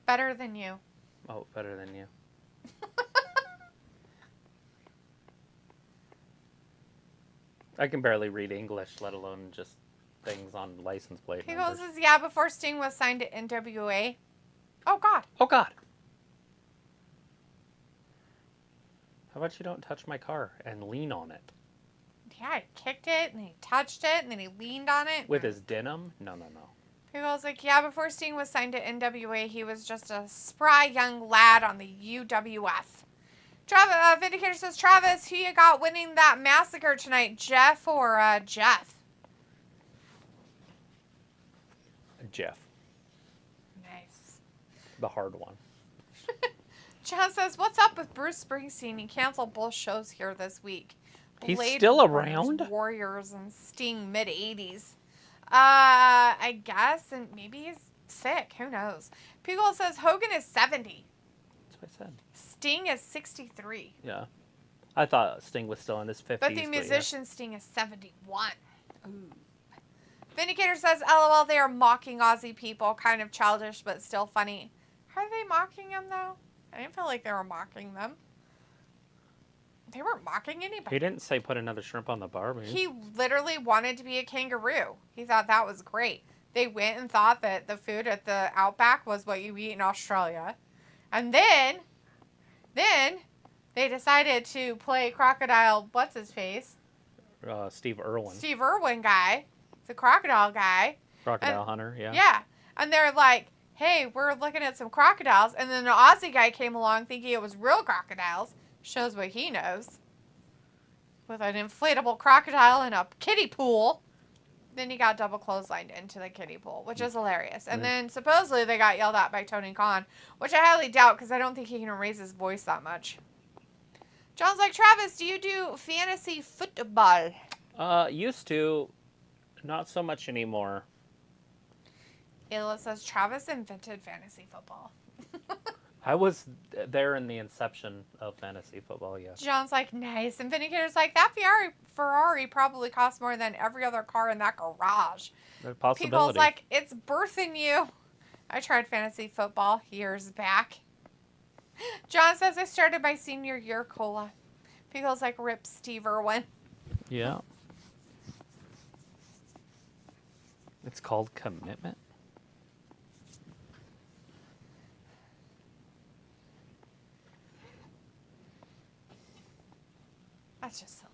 S2: Better than you.
S1: Oh, better than you. I can barely read English, let alone just things on license plate
S2: He
S1: numbers.
S2: goes, yeah, before Sting was signed to NWA. Oh, God.
S1: Oh, God. How about you don't touch my car and lean on it?
S2: Yeah, he kicked it, and he touched it, and then he leaned on it.
S1: With his denim? No, no, no.
S2: He goes, like, yeah, before Sting was signed to NWA, he was just a spry young lad on the UWF. Vindicator says, Travis, who you got winning that massacre tonight, Jeff or Jeff?
S1: Jeff.
S2: Nice.
S1: The hard one.
S2: John says, what's up with Bruce Springsteen? He canceled both shows here this week.
S1: He's still around?
S2: Warriors and Sting mid-80s. I guess, and maybe he's sick. Who knows? Pugel says Hogan is 70.
S1: That's what I said.
S2: Sting is 63.
S1: Yeah. I thought Sting was still in his 50s.
S2: But the musician Sting is 71. Ooh. Vindicator says, LOL, they are mocking Aussie people. Kind of childish, but still funny. Are they mocking him, though? I didn't feel like they were mocking them. They weren't mocking anybody.
S1: He didn't say put another shrimp on the barbie.
S2: He literally wanted to be a kangaroo. He thought that was great. They went and thought that the food at the Outback was what you eat in Australia. And then they decided to play Crocodile, what's his face?
S1: Steve Irwin.
S2: Steve Irwin guy. The crocodile guy.
S1: Crocodile Hunter, yeah.
S2: Yeah. And they're like, hey, we're looking at some crocodiles. And then the Aussie guy came along thinking it was real crocodiles. Shows what he knows. With an inflatable crocodile in a kiddie pool. Then he got double clotheslined into the kiddie pool, which is hilarious. And then supposedly they got yelled at by Tony Khan, which I highly doubt because I don't think he can raise his voice that much. John's like, Travis, do you do fantasy football?
S1: Used to. Not so much anymore.
S2: Ayla says Travis invented fantasy football.
S1: I was there in the inception of fantasy football, yes.
S2: John's like, nice. And Vindicator's like, that Ferrari probably costs more than every other car in that garage.
S1: There's a possibility.
S2: People's like, it's birthing you. I tried fantasy football years back. John says, I started my senior year cola. People's like, rip Steve Irwin.
S1: Yeah. It's called commitment.
S2: That's just silly.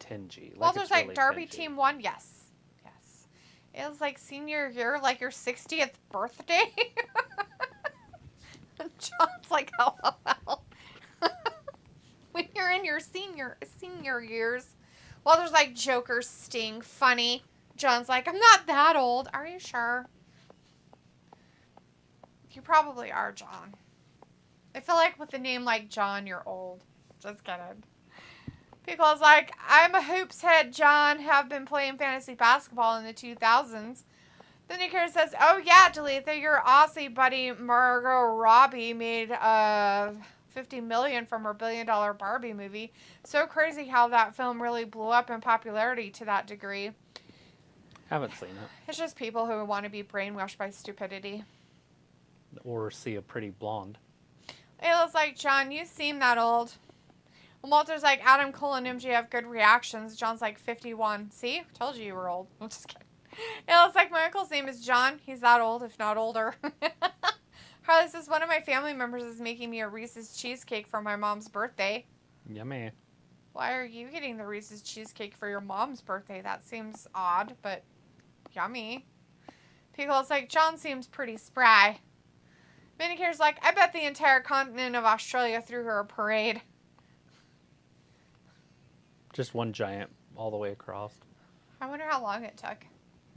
S1: 10G.
S2: Walter's like,
S1: really
S2: Darby
S1: 10G.
S2: team won? Yes. Yes. It was like senior year, like your 60th birthday. John's like, LOL. When you're in your senior years. Walter's like, Joker's sting. Funny. John's like, I'm not that old. Are you sure? You probably are, John. I feel like with a name like John, you're old. Just kidding. People's like, I'm a hoops head, John. Have been playing fantasy basketball in the 2000s. Then Nikita says, oh yeah, Dalitha, your Aussie buddy Margot Robbie made $50 million from her $1 billion Barbie movie. So crazy how that film really blew up in popularity to that degree.
S1: Haven't seen it.
S2: It's just people who want to be brainwashed by stupidity.
S1: Or see a pretty blonde.
S2: Ayla's like, John, you seem that old. And Walter's like, Adam, Cole, and MJ have good reactions. John's like, 51. See? Told you were old. I'm just kidding. Ayla's like, my uncle's name is John. He's that old, if not older. Harley says, one of my family members is making me a Reese's cheesecake for my mom's birthday.
S1: Yummy.
S2: Why are you getting the Reese's cheesecake for your mom's birthday? That seems odd, but yummy. Pickle's like, John seems pretty spry. Vindicator's like, I bet the entire continent of Australia threw her a parade.
S1: Just one giant all the way across.
S2: I wonder how long it took.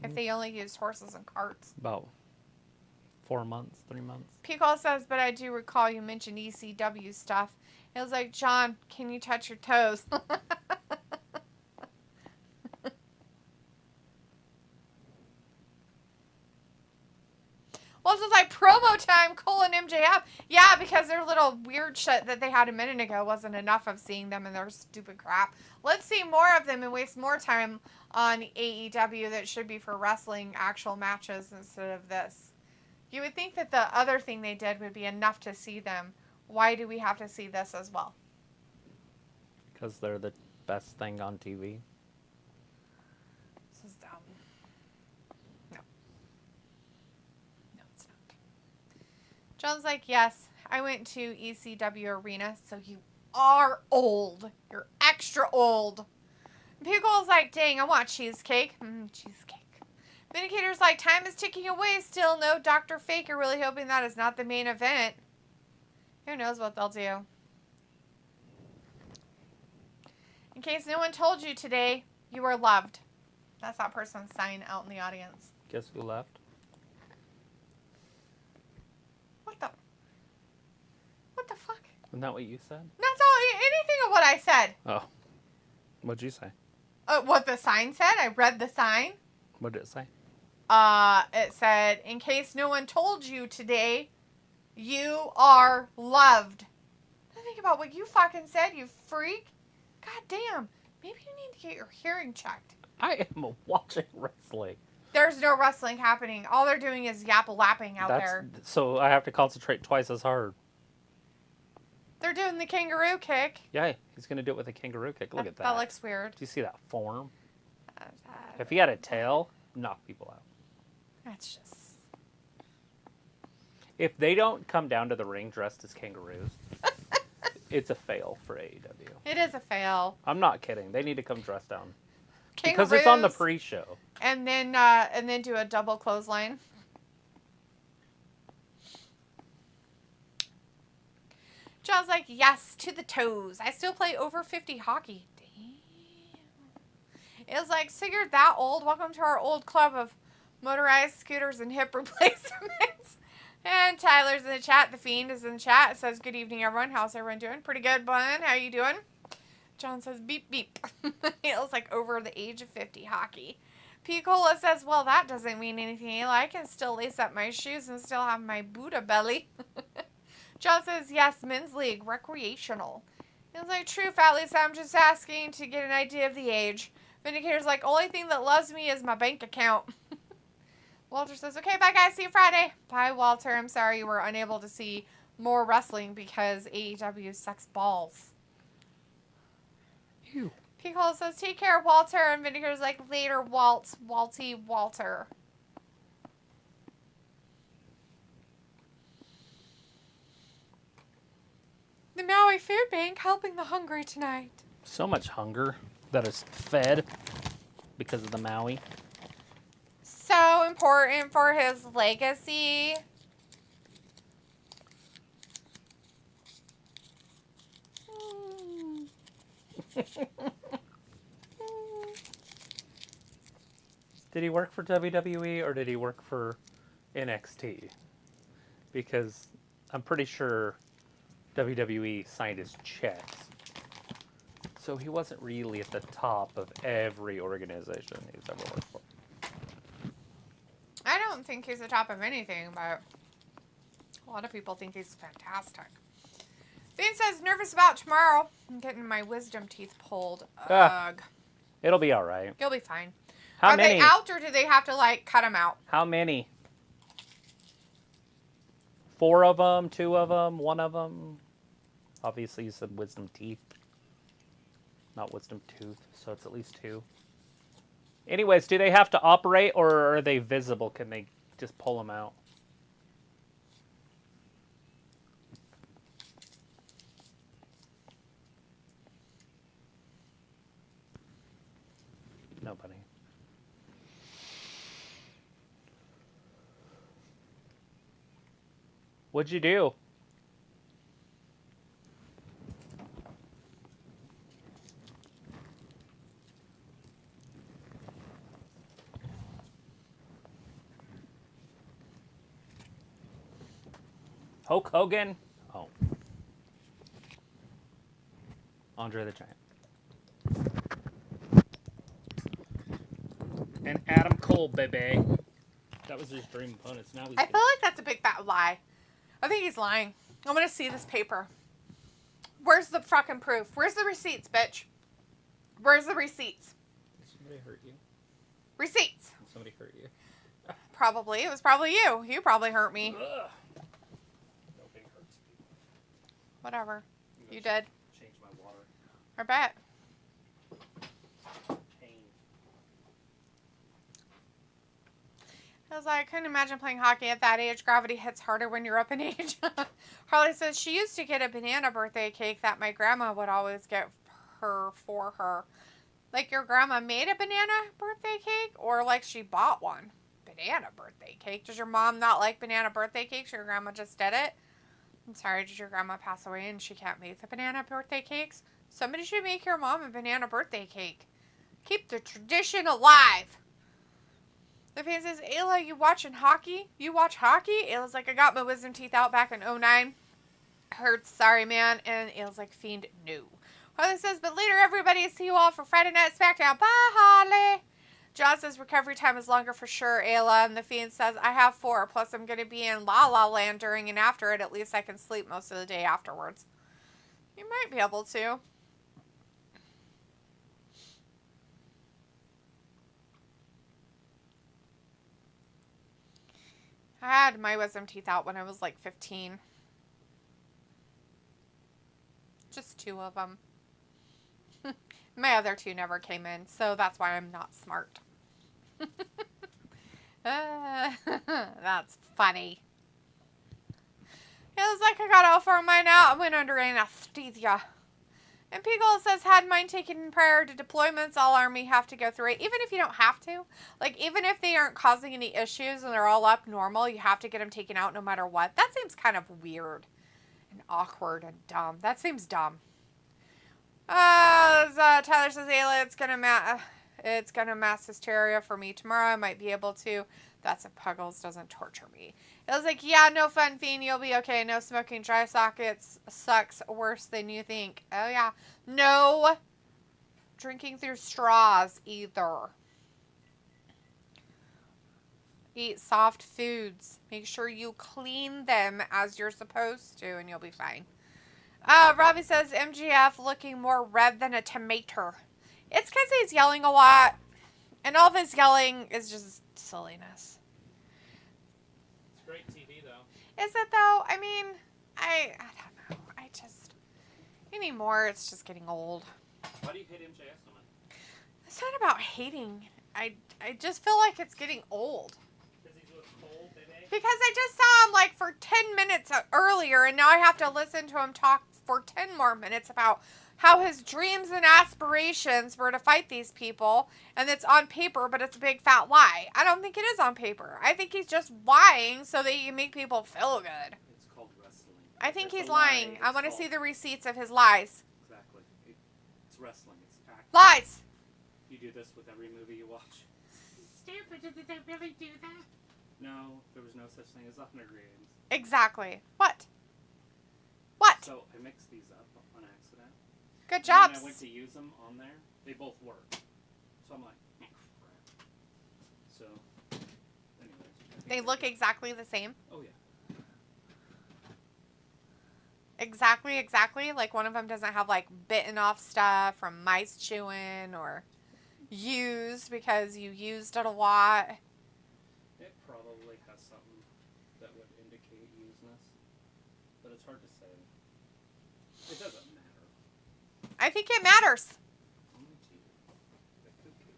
S2: If they only used horses and carts.
S1: About 4 months, 3 months.
S2: Pickle says, but I do recall you mentioned ECW stuff. It was like, John, can you touch your toes? Well, it's just like promo time, Cole and MJF. Yeah, because their little weird shit that they had a minute ago wasn't enough of seeing them and their stupid crap. Let's see more of them and waste more time on AEW that should be for wrestling actual matches instead of this. You would think that the other thing they did would be enough to see them. Why do we have to see this as well?
S1: Because they're the best thing on TV.
S2: This is dumb. No. No, it's not. John's like, yes, I went to ECW Arena, so you are old. You're extra old. Pickle's like, dang, I want cheesecake. Cheesecake. Vindicator's like, time is ticking away. Still no Dr. Faker. Really hoping that is not the main event. Who knows what they'll do. In case no one told you today, you are loved. That's that person's sign out in the audience.
S1: Guess who left?
S2: What the fuck?
S1: Isn't that what you said?
S2: That's all, anything of what I said.
S1: Oh. What'd you say?
S2: What the sign said? I read the sign.
S1: What did it say?
S2: It said, in case no one told you today, you are loved. Think about what you fucking said, you freak. God damn. Maybe you need to get your hearing checked.
S1: I am watching wrestling.
S2: There's no wrestling happening. All they're doing is yap-lapping out there.
S1: So I have to concentrate twice as hard.
S2: They're doing the kangaroo kick.
S1: Yeah, he's going to do it with a kangaroo kick. Look at that.
S2: That looks weird.
S1: Do you see that form? If he had a tail, knock people out.
S2: That's just...
S1: If they don't come down to the ring dressed as kangaroos, it's a fail for AEW.
S2: It is a fail.
S1: I'm not kidding. They need to come dressed down.
S2: Kangaroos,
S1: because it's on the pre-show.
S2: And then do a double clothesline. John's like, yes, to the toes. I still play over 50 hockey. Damn. It was like, so you're that old? Welcome to our old club of motorized scooters and hip replacements. And Tyler's in the chat. The Fiend is in the chat. It says, good evening, everyone. How's everyone doing? Pretty good, bud. How you doing? John says, beep, beep. It was like over the age of 50 hockey. Piccola says, well, that doesn't mean anything, Ayla. I can still lace up my shoes and still have my Buddha belly. John says, yes, men's league, recreational. It's like, true, Fat Lisa, I'm just asking to get an idea of the age. Vindicator's like, only thing that loves me is my bank account. Walter says, okay, bye, guys. See you Friday. Bye, Walter. I'm sorry you were unable to see more wrestling because AEW sucks balls.
S1: Ew.
S2: Piccola says, take care, Walter. And Vindicator's like, later, Walty, Walter. The Maui Food Bank helping the hungry tonight.
S1: So much hunger that is fed because of the Maui.
S2: So important for his legacy.
S1: Did he work for WWE or did he work for NXT? Because I'm pretty sure WWE signed his checks. So he wasn't really at the top of every organization he's ever worked for.
S2: I don't think he's the top of anything, but a lot of people think he's fantastic. Bean says, nervous about tomorrow. I'm getting my wisdom teeth pulled. Ugh.
S1: It'll be all right.
S2: You'll be fine.
S1: How
S2: Are
S1: many?
S2: they out or do they have to, like, cut them out?
S1: How many? 4 of them? 2 of them? 1 of them? Obviously, you said wisdom teeth. Not wisdom tooth, so it's at least 2. Anyways, do they have to operate or are they visible? Can they just pull them out? Nobody. What'd you do? Hulk Hogan? Oh. Andre the Giant. And Adam Cole, baby. That was his dream opponents. Now he's
S2: I feel like that's a big fat lie. I think he's lying. I'm going to see this paper. Where's the fucking proof? Where's the receipts, bitch? Where's the receipts?
S1: Did somebody hurt you?
S2: Receipts.
S1: Did somebody hurt you?
S2: Probably. It was probably you. You probably hurt me.
S1: Ugh. Nobody hurts people.
S2: Whatever. You did.
S1: Change my water.
S2: I bet. I was like, I couldn't imagine playing hockey at that age. Gravity hits harder when you're up in age. Harley says she used to get a banana birthday cake that my grandma would always get her for her. Like your grandma made a banana birthday cake or like she bought one? Banana birthday cake. Does your mom not like banana birthday cakes? Your grandma just did it? I'm sorry, did your grandma pass away and she can't make the banana birthday cakes? Somebody should make your mom a banana birthday cake. Keep the tradition alive. The fan says, Ayla, you watching hockey? You watch hockey? Ayla's like, I got my wisdom teeth out back in 09. Hurts, sorry, man. And Ayla's like, Fiend, no. Harley says, but later, everybody, see you all for Friday Night SmackDown. Bye, Harley. John says, recovery time is longer for sure, Ayla. And the Fiend says, I have 4. Plus, I'm going to be in La La Land during and after it. At least I can sleep most of the day afterwards. You might be able to. I had my wisdom teeth out when I was like 15. Just 2 of them. My other 2 never came in, so that's why I'm not smart. That's funny. It was like I got all 4 of mine out and went under anesthesia. And Pickle says, had mine taken prior to deployments, all Army have to go through it. Even if you don't have to. Like, even if they aren't causing any issues and they're all up normal, you have to get them taken out no matter what. That seems kind of weird and awkward and dumb. That seems dumb. Tyler says, Ayla, it's gonna mass hysteria for me tomorrow. I might be able to. That's if Puggles doesn't torture me. It was like, yeah, no fun, Fiend. You'll be okay. No smoking dry sockets sucks worse than you think. Oh, yeah. No drinking through straws either. Eat soft foods. Make sure you clean them as you're supposed to, and you'll be fine. Robbie says MGF looking more red than a tomato. It's because he's yelling a lot, and all of his yelling is just silliness.
S1: It's great TV, though.
S2: Is it, though? I mean, I don't know. I just... Anymore, it's just getting old.
S1: Why do you hate MJF so much?
S2: It's not about hating. I just feel like it's getting old.
S1: Because he's with Colt, baby?
S2: Because I just saw him, like, for 10 minutes earlier, and now I have to listen to him talk for 10 more minutes about how his dreams and aspirations were to fight these people, and it's on paper, but it's a big fat lie. I don't think it is on paper. I think he's just lying so that he can make people feel good.
S1: It's called wrestling.
S2: I think he's lying. I want to see the receipts of his lies.
S1: Exactly. It's wrestling. It's acting.
S2: Lies!
S1: You do this with every movie you watch.
S3: Stupid, did they really do that?
S1: No, there was no such thing as 100 games.
S2: Exactly. What? What?
S1: So I mixed these up on accident.
S2: Good job.
S1: When I went to use them on there, they both work. So I'm like, crap. So, anyways.
S2: They look exactly the same.
S1: Oh, yeah.
S2: Exactly. Like one of them doesn't have like bitten off stuff from mice chewing or used because you used it a lot.
S1: It probably has something that would indicate useness, but it's hard to say. It doesn't matter.
S2: I think it matters.
S1: Only to you. The cuckoo.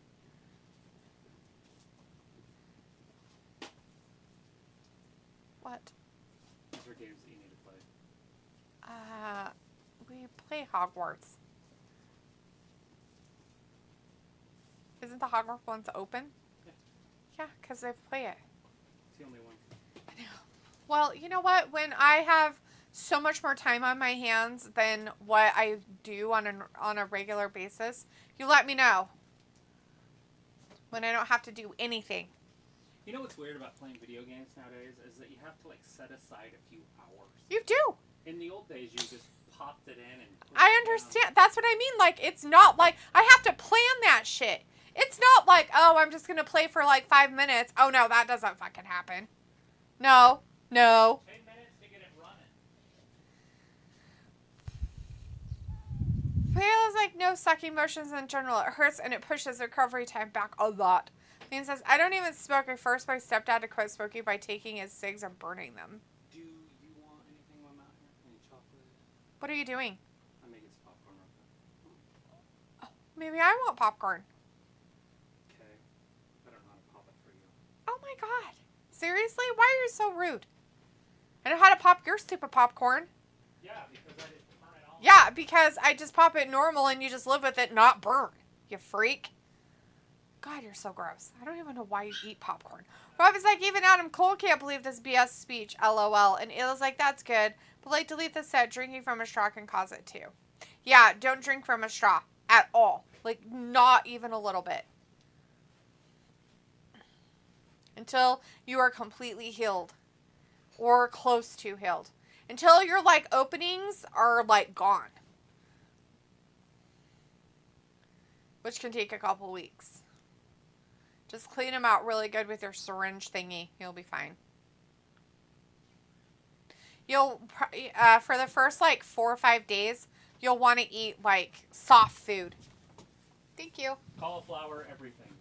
S2: What?
S1: These are games that you need to play.
S2: We play Hogwarts. Isn't the Hogwarts ones open?
S1: Yeah.
S2: Yeah, because they play it.
S1: It's the only one.
S2: I know. Well, you know what? When I have so much more time on my hands than what I do on a regular basis, you let me know. When I don't have to do anything.
S1: You know what's weird about playing video games nowadays is that you have to like set aside a few hours.
S2: You do.
S1: In the old days, you just popped it in and.
S2: I understand. That's what I mean. Like, it's not like I have to plan that shit. It's not like, oh, I'm just going to play for like 5 minutes. Oh, no, that doesn't fucking happen. No.
S1: 10 minutes to get it running.
S2: Feels like no sucking motions in general. It hurts and it pushes recovery time back a lot. Ian says, I don't even smoke. I forced my stepdad to quit smoking by taking his cigs and burning them.
S1: Do you want anything while I'm out here? Any chocolate?
S2: What are you doing?
S1: I'm making some popcorn real quick.
S2: Oh, maybe I want popcorn.
S1: Okay. I don't know how to pop it for you.
S2: Oh my god. Seriously? Why are you so rude? I know how to pop your stupid popcorn.
S1: Yeah, because I didn't turn it on.
S2: Yeah, because I just pop it normal and you just live with it, not burn. You freak. God, you're so gross. I don't even know why you eat popcorn. Robbie's like, even Adam Cole can't believe this BS speech, LOL. And Illa's like, that's good. But like, delete the set. Drinking from a straw can cause it too. Yeah, don't drink from a straw. At all. Like, not even a little bit. Until you are completely healed. Or close to healed. Until your, like, openings are, like, gone. Which can take a couple weeks. Just clean them out really good with your syringe thingy. You'll be fine. You'll, for the first, like, 4 or 5 days, you'll want to eat, like, soft food. Thank you.
S1: Cauliflower, everything.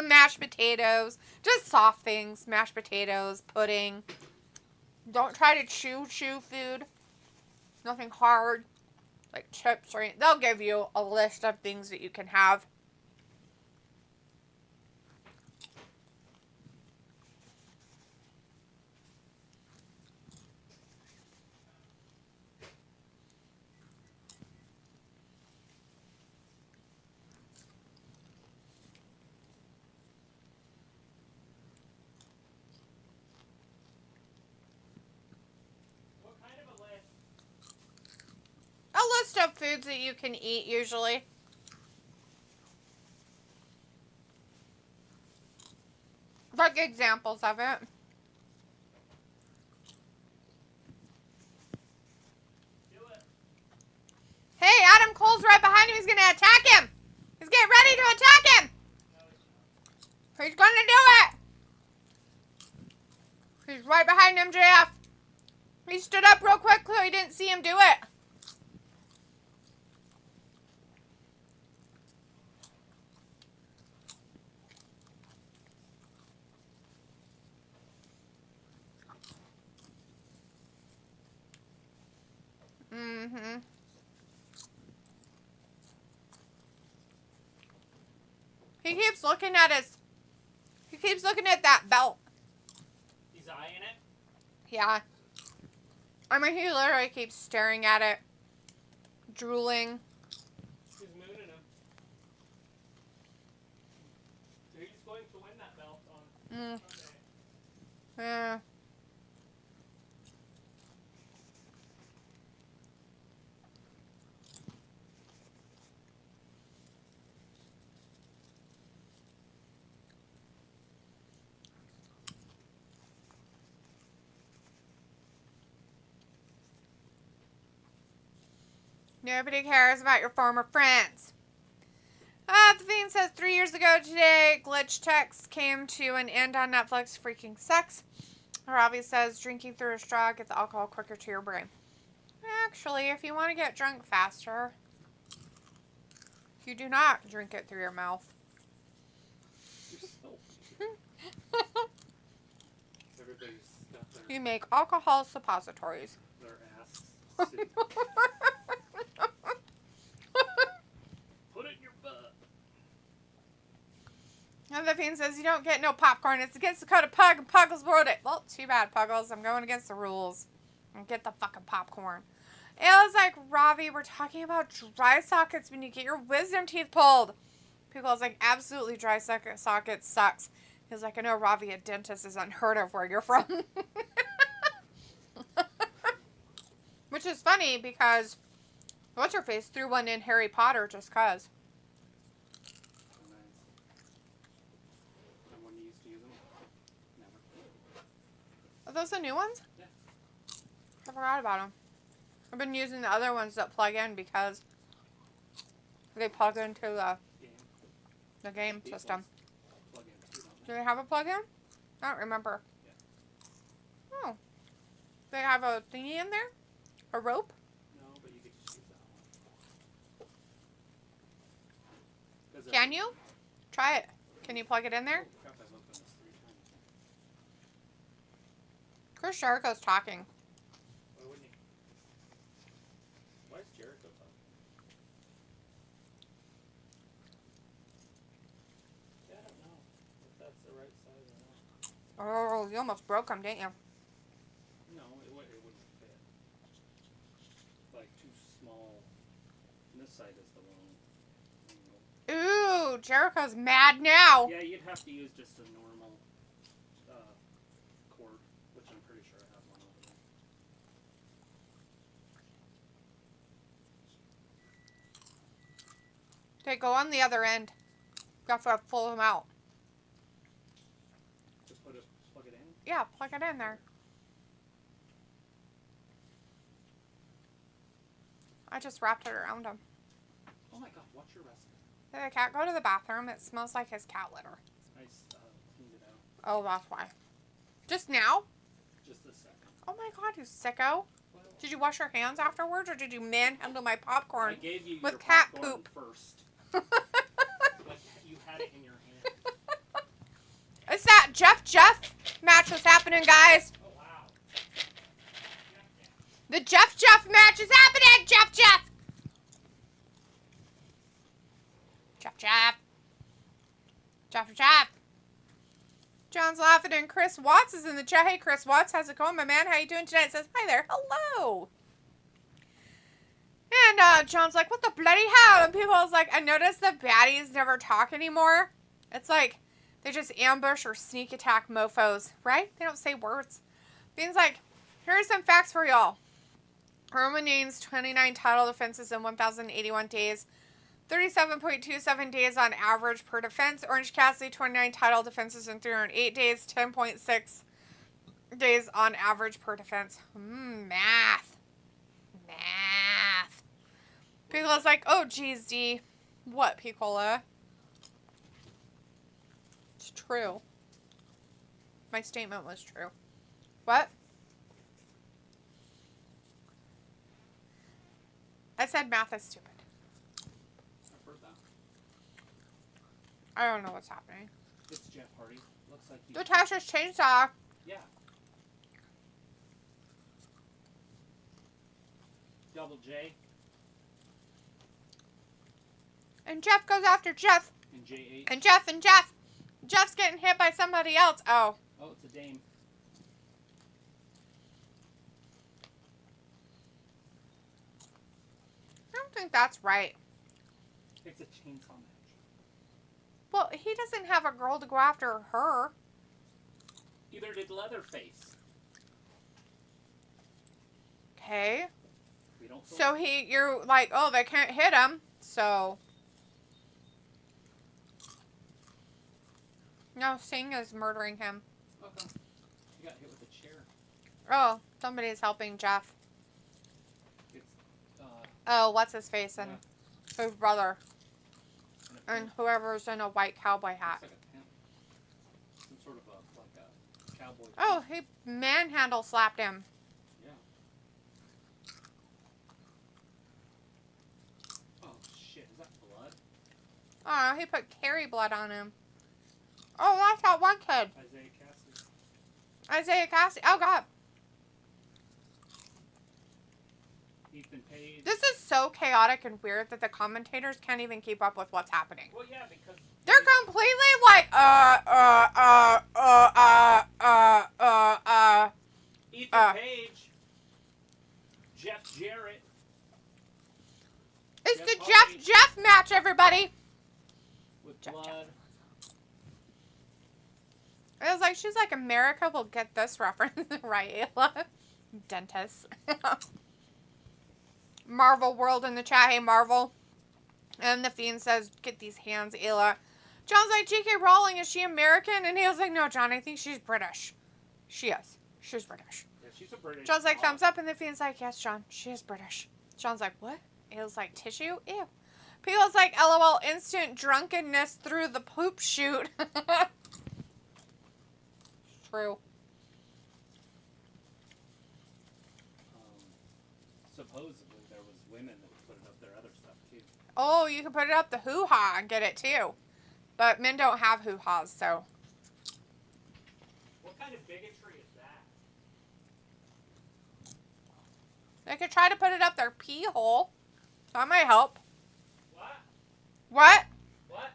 S2: Mashed potatoes. Just soft things. Mashed potatoes, pudding. Don't try to chew food. Nothing hard. Like chips or anything. They'll give you a list of things that you can have. A list of foods that you can eat usually. Like examples of it. Hey, Adam Cole's right behind him. He's going to attack him. He's getting ready to attack him. He's going to do it. He's right behind MJF. He stood up real quick so he didn't see him do it. Mm-hmm. He keeps looking at that belt.
S1: He's eyeing it?
S2: Yeah. I mean, he literally keeps staring at it. Drooling.
S1: He's mooning him. He's going to win that belt on Sunday.
S2: Yeah. Nobody cares about your former friends. The Fiend says 3 years ago today, Glitch Text came to an end on Netflix. Freaking sucks. Robbie says drinking through a straw gets alcohol quicker to your brain. Actually, if you want to get drunk faster, you do not drink it through your mouth. You make alcohol suppositories.
S1: Their ass. Put it in your butt.
S2: And the Fiend says you don't get no popcorn. It's against the code of Pug, and Puggles wrote it. Well, too bad, Puggles. I'm going against the rules. And get the fucking popcorn. It was like, Ravi, we're talking about dry sockets when you get your wisdom teeth pulled. People was like, absolutely, dry sockets sucks. He was like, I know, Ravi, a dentist is unheard of where you're from. Which is funny because what's-her-face threw one in Harry Potter just cause.
S1: When you used to use them? Never.
S2: Are those the new ones?
S1: Yeah.
S2: I forgot about them. I've been using the other ones that plug in because they plug into the game system.
S1: Plug in too, don't
S2: Do they have a plug-in? I don't remember.
S1: Yeah.
S2: Oh. They have a thingy in there? A rope?
S1: No, but you could just use that one.
S2: Can you? Try it. Can you plug it in there?
S1: Crap, I've opened this 3 times.
S2: Chris Jericho's talking.
S1: Why wouldn't he? Why is Jericho talking? Yeah, I don't know if that's the right size or not.
S2: Oh, you almost broke him, didn't you?
S1: No, it wouldn't fit. Like too small. And this side is the wrong angle.
S2: Ooh, Jericho's mad now.
S1: Yeah, you'd have to use just a normal cord, which I'm pretty sure I have one over there.
S2: Okay, go on the other end. Got to pull him out.
S1: Just plug it in?
S2: Yeah, plug it in there. I just wrapped it around him.
S1: Oh my god, watch your wrestling.
S2: Did the cat go to the bathroom? It smells like his cat litter.
S1: I cleaned it out.
S2: Oh, that's why. Just now?
S1: Just a second.
S2: Oh my god, you sicko. Did you wash your hands afterwards, or did you manhandle my popcorn
S1: I gave you
S2: with
S1: your
S2: cat
S1: popcorn
S2: poop?
S1: first. Like you had it in your hand.
S2: It's that Jeff match was happening, guys.
S1: Oh wow.
S2: The Jeff match is happening, Jeff. Jeff. John's laughing and Chris Watts is in the chat. Hey, Chris Watts, how's it going, my man? How you doing tonight? It says, hi there. Hello. And John's like, what the bloody hell? And people was like, I noticed the baddies never talk anymore. It's like they just ambush or sneak attack mofos, right? They don't say words. Bean's like, here are some facts for y'all. Roman Reigns, 29 title defenses in 1,081 days. 37.27 days on average per defense. Orange Cassidy, 29 title defenses in 308 days. 10.6 days on average per defense. Math. Piccolo's like, oh, geez, D. What, Piccolo? It's true. My statement was true. What? I said math is stupid.
S1: I've heard that.
S2: I don't know what's happening.
S1: It's Jeff Hardy. Looks like he's...
S2: The Texas Chainsaw.
S1: Yeah. Double J.
S2: And Jeff goes after Jeff.
S1: And J8.
S2: And Jeff and Jeff. Jeff's getting hit by somebody else. Oh.
S1: Oh, it's a dame.
S2: I don't think that's right.
S1: It's a chainsaw match.
S2: Well, he doesn't have a girl to go after her.
S1: Either did Leatherface.
S2: Okay.
S1: We don't
S2: So you're like, oh, they can't hit him. So. No, Sting is murdering him.
S1: Okay. He got hit with a chair.
S2: Oh, somebody's helping Jeff.
S1: It's,
S2: Oh, what's his face and his brother.
S1: and
S2: And whoever's in a white cowboy hat.
S1: looks like a pimp. Some sort of a cowboy.
S2: Oh, he manhandle slapped him.
S1: Yeah. Oh shit! Is that blood?
S2: Oh, he put Carrie blood on him. Oh, that's that one kid.
S1: Isiah Kassidy.
S2: Isiah Kassidy. Oh, God.
S1: Ethan Page.
S2: This is so chaotic and weird that the commentators can't even keep up with what's happening.
S1: Well, yeah, because
S2: They're completely like,
S1: Ethan Page, Jeff Jarrett.
S2: It's
S1: Jeff
S2: the
S1: Hardy.
S2: Jeff match, everybody.
S1: With
S2: Jeff.
S1: blood.
S2: It was like, she's like, America will get this reference, right, Ayla? Dentist. Marvel World in the chat. Hey, Marvel. And the Fiend says, get these hands, Ayla. John's like, J.K. Rowling, is she American? And he was like, no, John, I think she's British. She is. She's British.
S1: Yeah, she's a British.
S2: John's like, thumbs up. And the Fiend's like, yes, John, she is British. John's like, what? Ayla's like, tissue? Ew. People's like, LOL, instant drunkenness through the poop chute. True.
S1: Supposedly there was women that put it up their other stuff too.
S2: Oh, you can put it up the hoo-ha and get it too. But men don't have hoo-has, so.
S1: What kind of bigotry is that?
S2: They could try to put it up their pee hole. That might help.
S1: What?
S2: What?
S1: What?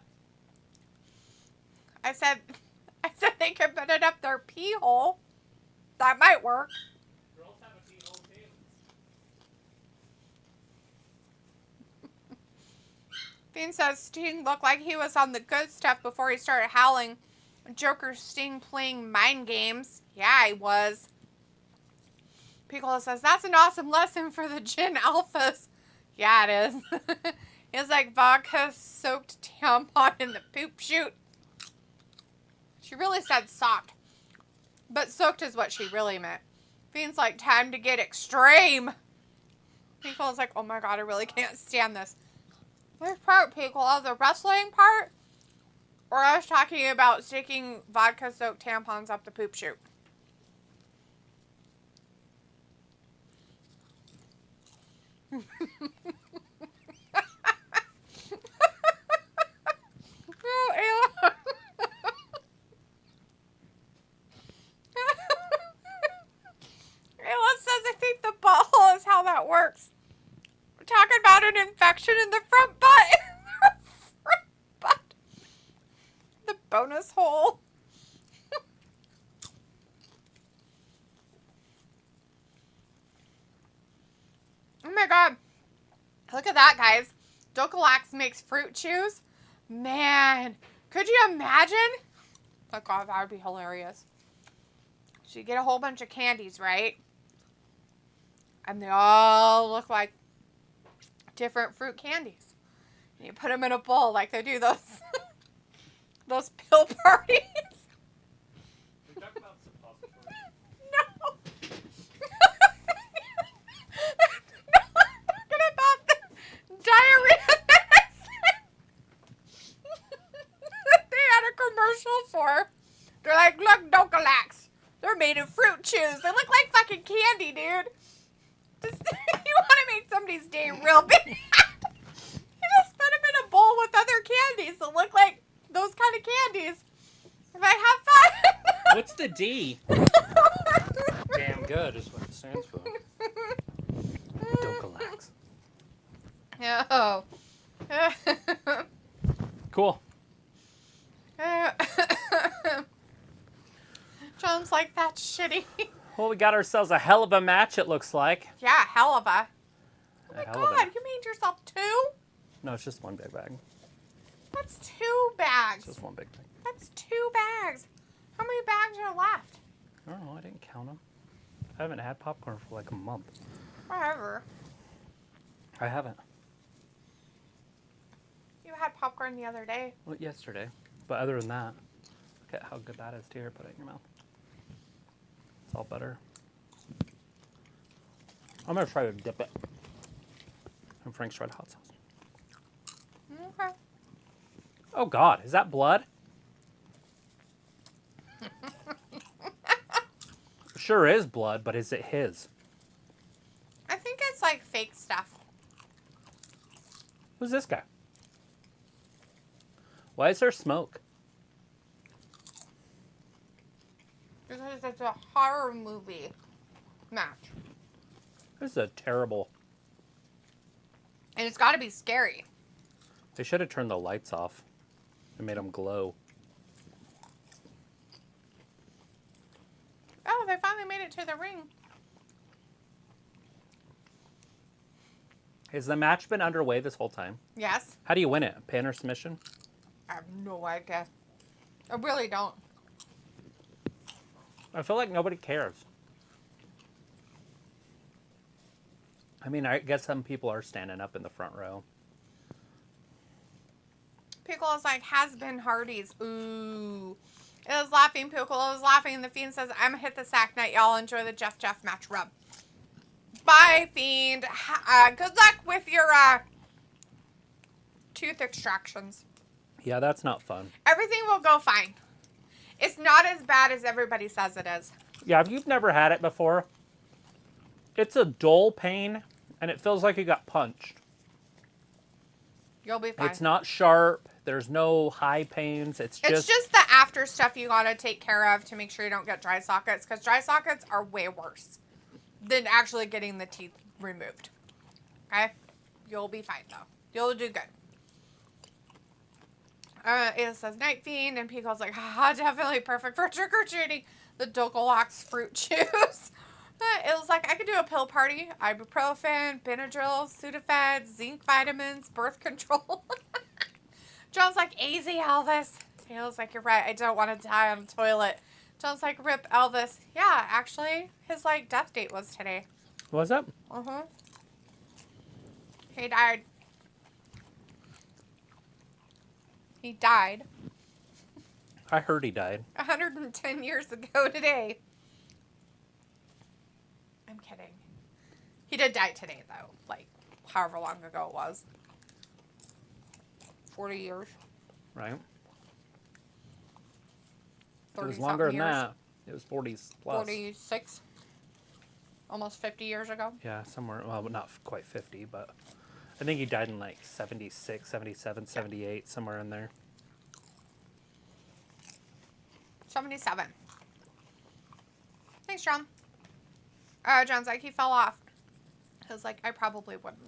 S2: I said they could put it up their pee hole. That might work.
S1: Girls have a pee hole too.
S2: Bean says Sting looked like he was on the good stuff before he started howling. Joker Sting playing mind games. Yeah, he was. Piccolo says, that's an awesome lesson for the Gin Alphas. Yeah, it is. It's like vodka-soaked tampon in the poop chute. She really said socked. But soaked is what she really meant. Fiend's like, time to get extreme. Piccolo's like, oh my god, I really can't stand this. Which part, Piccolo? The wrestling part? Or I was talking about sticking vodka-soaked tampons up the poop chute. Oh, Ayla. Ayla says, I think the butthole is how that works. We're talking about an infection in the front butt. Front butt. The bonus hole. Oh my god. Look at that, guys. Dokalax makes fruit chews. Man, could you imagine? Oh god, that would be hilarious. So you get a whole bunch of candies, right? And they all look like different fruit candies. And you put them in a bowl like they do those those pill parties.
S1: We talk about suppositories.
S2: No. No, I'm talking about the diarrhea that they had a commercial for. They're like, look, Dokalax. They're made of fruit chews. They look like fucking candy, dude. Just, you want to make somebody's day real bad. You just put them in a bowl with other candies that look like those kind of candies. If I have fun.
S1: What's the D?
S4: Damn good is what it stands for.
S1: Dokalax.
S2: Oh.
S1: Cool.
S2: John's like, that's shitty.
S1: Well, we got ourselves a hell of a match, it looks like.
S2: Yeah, hell of a. Oh my
S1: hell of
S2: god,
S1: a-
S2: you made yourself 2?
S1: No, it's just one big bag.
S2: That's 2 bags.
S1: It's just one big bag.
S2: That's 2 bags. How many bags are left?
S1: I don't know, I didn't count them. I haven't had popcorn for like a month.
S2: Whatever.
S1: I haven't.
S2: You had popcorn the other day.
S1: Well, yesterday. But other than that, look at how good that is too. Here, put it in your mouth. It's all butter. I'm going to try to dip it. And Frank's tried hot sauce.
S2: Okay.
S1: Oh, God. Is that blood? Sure is blood, but is it his?
S2: I think it's like fake stuff.
S1: Who's this guy? Why is there smoke?
S2: Because it's a horror movie match.
S1: This is a terrible...
S2: And it's got to be scary.
S1: They should have turned the lights off and made them glow.
S2: Oh, they finally made it to the ring.
S1: Has the match been underway this whole time?
S2: Yes.
S1: How do you win it? Pin or submission?
S2: I have no idea. I really don't.
S1: I feel like nobody cares. I mean, I guess some people are standing up in the front row.
S2: Piccolo's like, has been Hardy's. Ooh. It was laughing. Piccolo was laughing. And the Fiend says, I'm going to hit the sack net. Y'all enjoy the Jeff match rub. Bye, Fiend. Good luck with your tooth extractions.
S1: Yeah, that's not fun.
S2: Everything will go fine. It's not as bad as everybody says it is.
S1: Yeah, if you've never had it before, it's a dull pain, and it feels like you got punched.
S2: You'll be fine.
S1: It's not sharp. There's no high pains. It's just
S2: the after stuff you gotta take care of to make sure you don't get dry sockets, because dry sockets are way worse than actually getting the teeth removed. Okay? You'll be fine, though. You'll do good. It says Night Fiend, and Pico's like, haha, definitely perfect for trick-or-treating. The Dokalax fruit juice. It was like, I could do a pill party. Ibuprofen, Benadryl, Sudafed, zinc vitamins, birth control. John's like, easy, Elvis. He was like, you're right. I don't want to die on the toilet. John's like, rip Elvis. Yeah, actually, his, like, death date was today.
S1: What's up?
S2: Uh-huh. He died. He died
S1: I heard he died.
S2: 110 years ago today. I'm kidding. He did die today, though. Like, however long ago it was. 40 years.
S1: Right? It
S2: 30
S1: was longer than
S2: years.
S1: that. It was 40s plus.
S2: 46. Almost 50 years ago.
S1: Yeah, somewhere. Well, not quite 50, but I think he died in like 76, 77, 78, somewhere in there.
S2: 77. Thanks, John. John's like, he fell off. I was like, I probably wouldn't.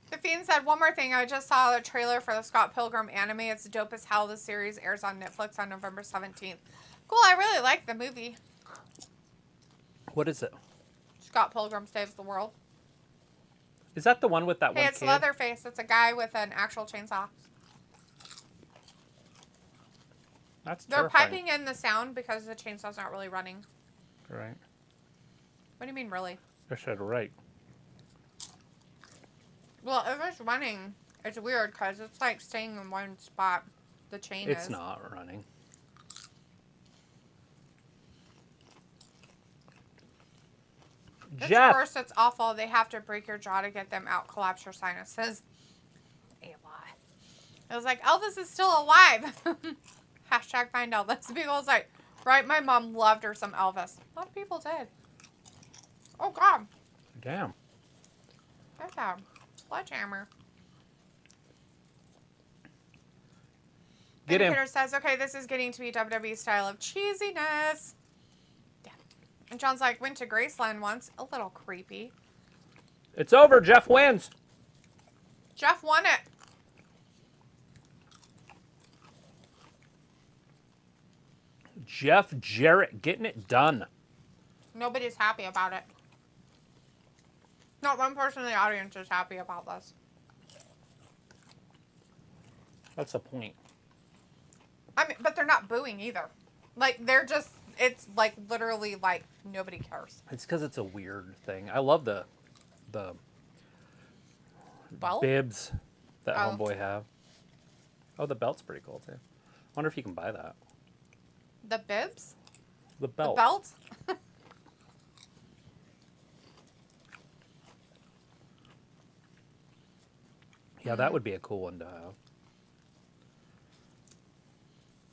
S2: The Fiend said, one more thing. I just saw the trailer for the Scott Pilgrim anime. It's dope as hell. The series airs on Netflix on November 17th. Cool. I really like the movie.
S1: What is it?
S2: Scott Pilgrim Saves the World.
S1: Is that the one with that
S2: Hey,
S1: one
S2: it's
S1: kid?
S2: Leatherface. It's a guy with an actual chainsaw.
S1: That's
S2: They're
S1: terrifying.
S2: piping in the sound because the chainsaw's not really running.
S1: Right.
S2: What do you mean, really?
S1: I said right.
S2: Well, if it's running, it's weird because it's like staying in one spot. The chain is.
S1: It's not running.
S2: It's
S1: Jeff.
S2: worse. It's awful. They have to break your jaw to get them out. Collapse your sinuses. A lie. It was like, Elvis is still alive. Hashtag find Elvis. People was like, Right? My mom loved her some Elvis. A lot of people did. Oh, God.
S1: Damn.
S2: That's a sledgehammer.
S1: Get him.
S2: Indicator says, okay, this is getting to be WWE style of cheesiness. Yeah. And John's like, went to Graceland once. A little creepy.
S1: It's over. Jeff wins.
S2: Jeff won it.
S1: Jeff Jarrett getting it done.
S2: Nobody's happy about it. Not one person in the audience is happy about this.
S1: That's the point.
S2: I mean, but they're not booing either. Like, they're just, it's like literally like nobody cares.
S1: It's because it's a weird thing. I love the
S2: Well,
S1: bibs that
S2: Oh.
S1: Homeboy have. Oh, the belt's pretty cool too. Wonder if you can buy that.
S2: the bibs?
S1: The belt.
S2: The belt?
S1: Yeah, that would be a cool one to have.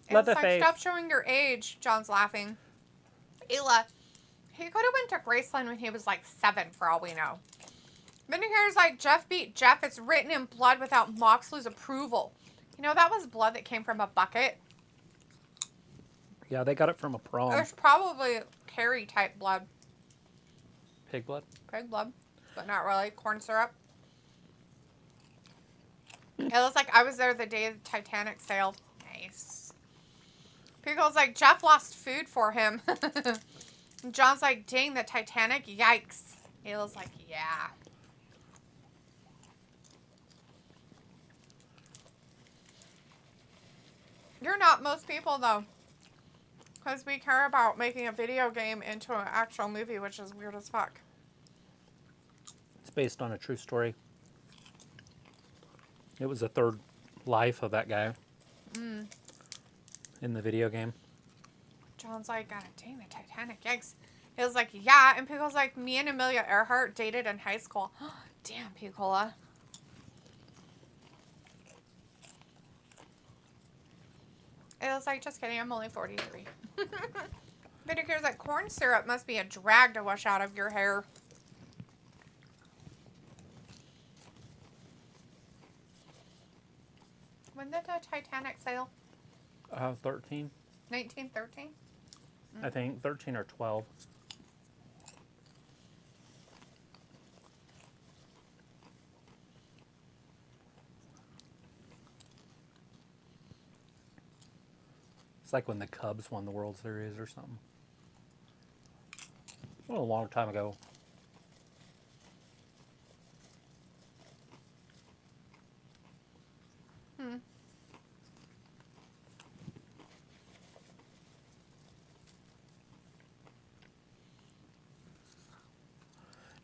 S2: It's like,
S1: Leatherface.
S2: stop showing your age. John's laughing. Ayla, he could have went to Graceland when he was like 7 for all we know. Then he hears like, Jeff beat Jeff. It's written in blood without Moxley's approval. You know, that was blood that came from a bucket.
S1: Yeah, they got it from a prom.
S2: There's probably Carrie type blood.
S1: Pig blood.
S2: Pig blood. But not really. Corn syrup. It looks like I was there the day the Titanic sailed. Nice. Pickle's like, Jeff lost food for him. John's like, dang, the Titanic? Yikes. Ayla's like, yeah. You're not most people, though. Because we care about making a video game into an actual movie, which is weird as fuck.
S1: It's based on a true story. It was the third life of that guy in the video game.
S2: John's like, God dang, the Titanic, yikes. He was like, yeah. And Pickle's like, me and Amelia Earhart dated in high school. Damn, Picola. It was like, just kidding, I'm only 43. Vinegar's like, corn syrup must be a drag to wash out of your hair. When did the Titanic sail?
S1: 13.
S2: 1913?
S1: I think 13 or 12. It's like when the Cubs won the World Series or something. Well, a long time ago.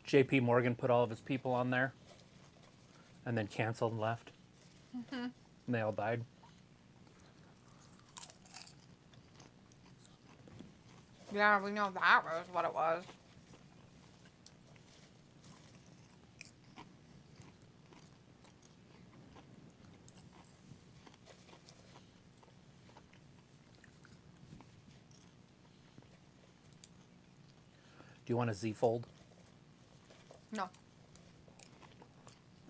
S1: JP Morgan put all of his people on there and then canceled and left. And they all died.
S2: Yeah, we know that was what it was.
S1: Do you want a Z fold?
S2: No.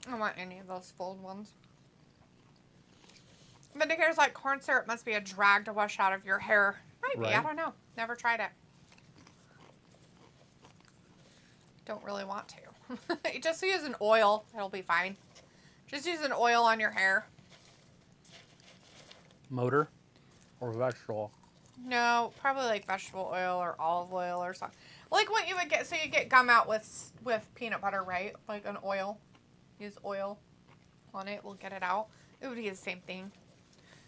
S2: I don't want any of those fold ones. Vindicator's like, corn syrup must be a drag to wash out of your hair. Might be, I
S1: Right.
S2: don't know. Never tried it. Don't really want to. Just use an oil. It'll be fine. Just use an oil on your hair.
S1: Motor or vegetable?
S2: No, probably like vegetable oil or olive oil or something. Like what you would get, so you get gum out with peanut butter, right? Like an oil. Use oil on it. We'll get it out. It would be the same thing.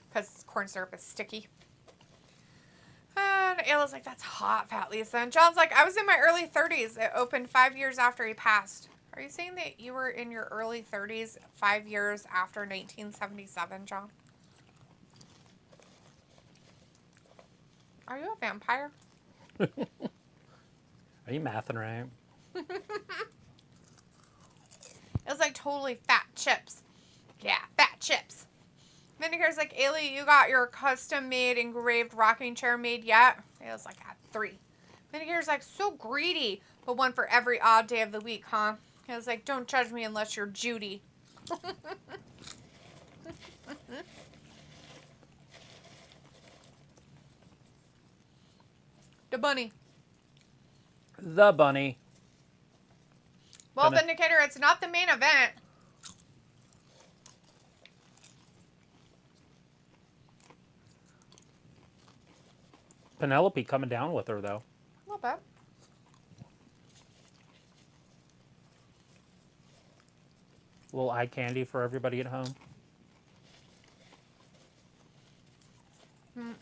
S2: Because corn syrup is sticky. And Ayla's like, that's hot, Fat Lisa. And John's like, I was in my early 30s. It opened 5 years after he passed. Are you saying that you were in your early 30s 5 years after 1977, John? Are you a vampire?
S1: Are you mathing right?
S2: It was like totally fat chips. Yeah, fat chips. Vindicator's like, Ailey, you got your custom-made engraved rocking chair made yet? Ayla's like, I had 3. Vindicator's like, so greedy, but one for every odd day of the week, huh? Ayla's like, don't judge me unless you're Judy. The bunny.
S1: The bunny.
S2: Well, Vindicator, it's not the main event.
S1: Penelope coming down with her, though.
S2: A little bit.
S1: A little eye candy for everybody at home.
S2: Mm-mm.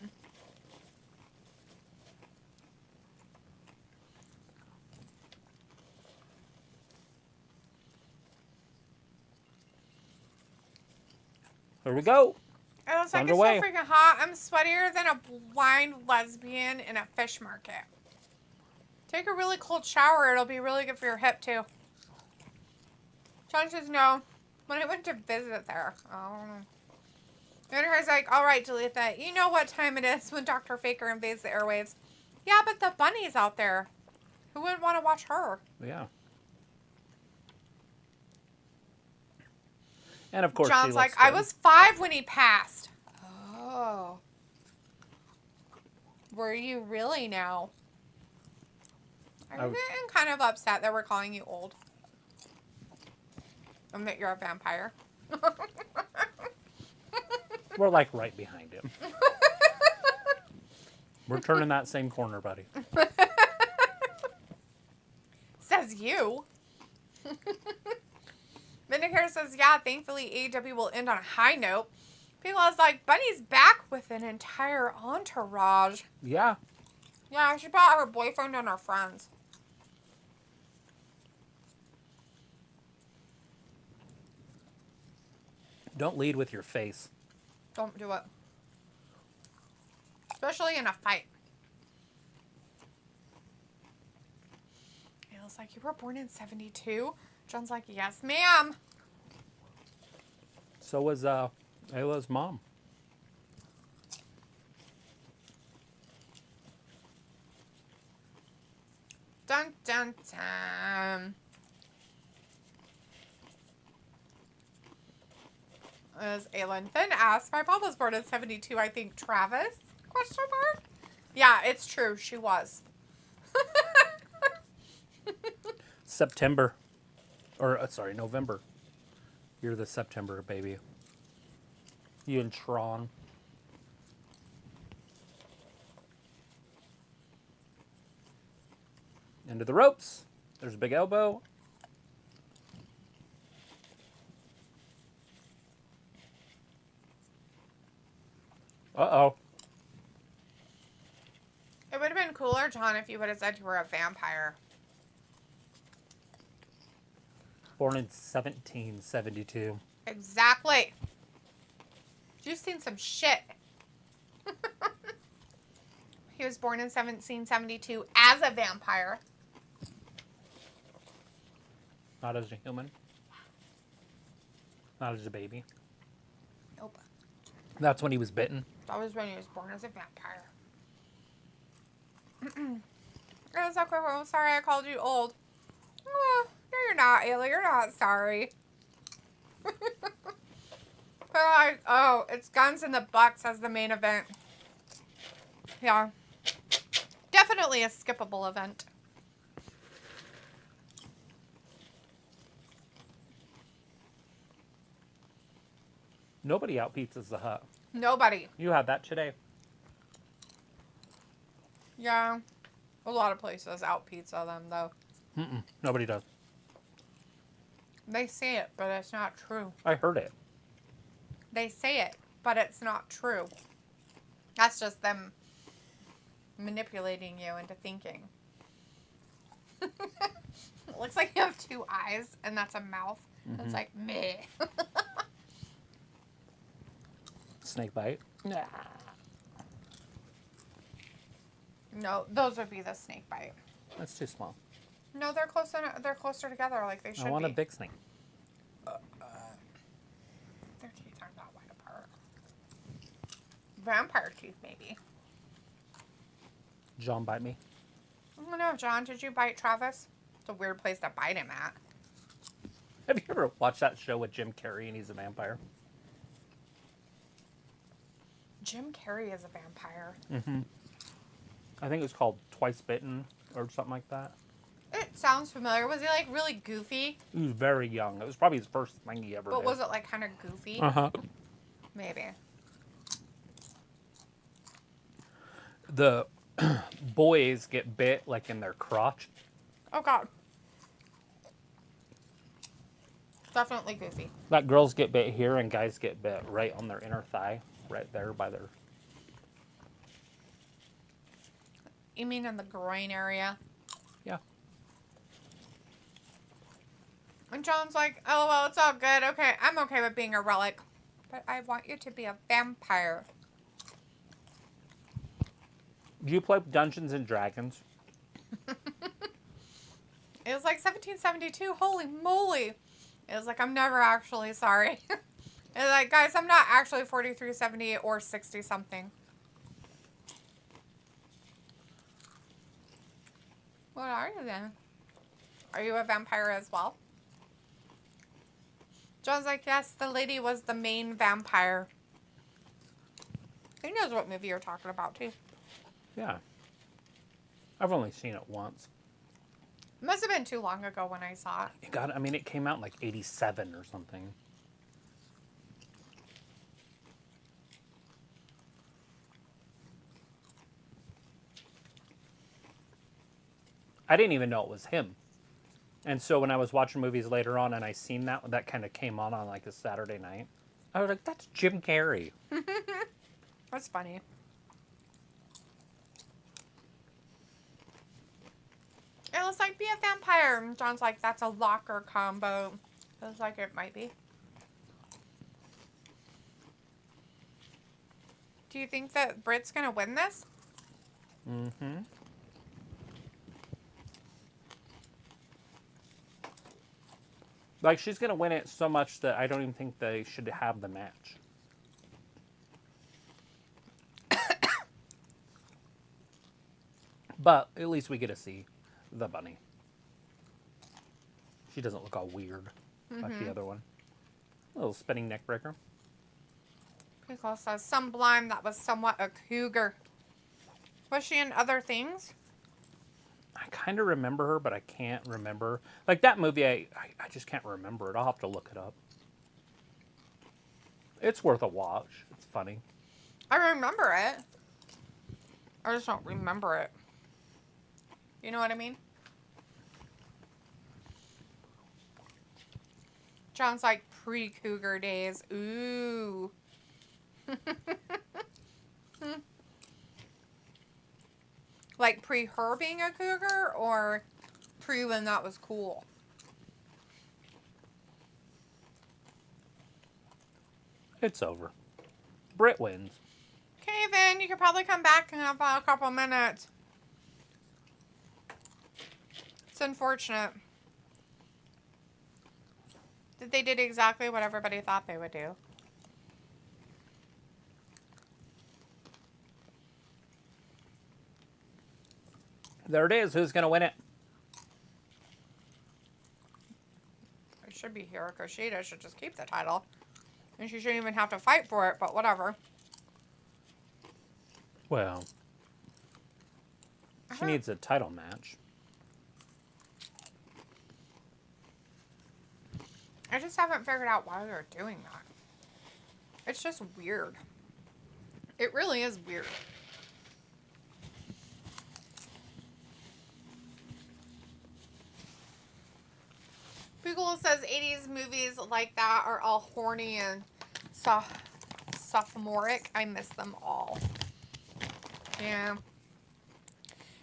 S1: Here we go.
S2: It looks like
S1: Underway.
S2: it's so freaking hot. I'm sweatier than a blind lesbian in a fish market. Take a really cold shower. It'll be really good for your hip, too. John says no. When I went to visit there. Oh. And her's like, all right, delete that. You know what time it is when Dr. Faker invades the airwaves. Yeah, but the bunny's out there. Who wouldn't want to watch her?
S1: Yeah. And of course,
S2: John's like, I was 5 when he passed. Oh. Were you really now? I'm kind of upset that we're calling you old. And that you're a vampire.
S1: We're like right behind him. We're turning that same corner, buddy.
S2: Says you. Vindicator says, yeah, thankfully AEW will end on a high note. Pila's like, Bunny's back with an entire entourage.
S1: Yeah.
S2: Yeah, she brought her boyfriend and her friends.
S1: Don't lead with your face.
S2: Don't do it. Especially in a fight. Pila's like, you were born in 72? John's like, yes, ma'am.
S1: So was Ayla's mom.
S2: Dun, dun, dun. As Allin then asks, my mom was born in 72, I think, Travis? Question mark? Yeah, it's true. She was.
S1: September. Or, sorry, November. You're the September baby. You and Tron. Into the ropes. There's a big elbow. Uh-oh.
S2: It would have been cooler, John, if you would have said you were a vampire.
S1: Born in 1772.
S2: Exactly. You've seen some shit. He was born in 1772 as a vampire.
S1: Not as a human. Not as a baby.
S2: Nope.
S1: That's when he was bitten.
S2: That was when he was born as a vampire. I was like, oh, sorry I called you old. Oh, no, you're not, Ayla. You're not sorry. But like, oh, it's Guns in the Bucks as the main event. Yeah. Definitely a skippable event.
S1: Nobody out pizzas the Hut.
S2: Nobody.
S1: You had that today.
S2: Yeah. A lot of places out pizza them, though.
S1: Mm-mm. Nobody does.
S2: They say it, but it's not true.
S1: I heard it.
S2: They say it, but it's not true. That's just them manipulating you into thinking. It looks like you have 2 eyes, and that's a mouth.
S1: Mm-hmm.
S2: It's like, meh.
S1: Snake bite. Nah.
S2: No, those would be the snake bite.
S1: That's too small.
S2: No, they're closer together like they should be.
S1: I want a big snake.
S2: Their teeth aren't that wide apart. Vampire teeth, maybe.
S1: John bite me?
S2: I don't know, John. Did you bite Travis? It's a weird place to bite him at.
S1: Have you ever watched that show with Jim Carrey and he's a vampire?
S2: Jim Carrey is a vampire.
S1: Mm-hmm. I think it was called Twice Bitten or something like that.
S2: It sounds familiar. Was he like really goofy?
S1: He was very young. It was probably his first thing he ever did.
S2: But was it like kind of goofy?
S1: Uh-huh.
S2: Maybe.
S1: The boys get bit like in their crotch.
S2: Oh, God. Definitely goofy.
S1: Like girls get bit here and guys get bit right on their inner thigh. Right there by their...
S2: You mean in the groin area?
S1: Yeah.
S2: And John's like, oh, well, it's all good. Okay, I'm okay with being a relic. But I want you to be a vampire.
S1: Do you play Dungeons and Dragons?
S2: It was like 1772. Holy moly. It was like, I'm never actually sorry. It's like, guys, I'm not actually 43, 78, or 60-something. What are you then? Are you a vampire as well? John's like, yes, the lady was the main vampire. He knows what movie you're talking about, too.
S1: Yeah. I've only seen it once.
S2: It must have been too long ago when I saw it.
S1: It came out in like 87 or something. I didn't even know it was him. And so when I was watching movies later on and I seen that kind of came on like a Saturday night, I was like, that's Jim Carrey.
S2: That's funny. It was like, be a vampire. And John's like, that's a locker combo. It was like, it might be. Do you think that Britt's going to win this?
S1: Mm-hmm. Like, she's going to win it so much that I don't even think they should have the match. But at least we get to see the bunny. She doesn't look all weird like the other one. A little spinning neck breaker.
S2: Pickle says, some blonde that was somewhat a cougar. Was she in other things?
S1: I kind of remember her, but I can't remember. Like that movie, I just can't remember it. I'll have to look it up. It's worth a watch. It's funny.
S2: I remember it. I just don't remember it. You know what I mean? John's like pre-cougar days. Ooh. Like pre her being a cougar or pre when that was cool?
S1: It's over. Britt wins.
S2: Okay, then you could probably come back in about a couple minutes. It's unfortunate that they did exactly what everybody thought they would do.
S1: There it is. Who's going to win it?
S2: It should be Hikaru Shida. Should just keep the title. And she shouldn't even have to fight for it, but whatever.
S1: Well, she needs a title match.
S2: I just haven't figured out why they're doing that. It's just weird. It really is weird. Google says 80s movies like that are all horny and sophomoric. I miss them all. Yeah.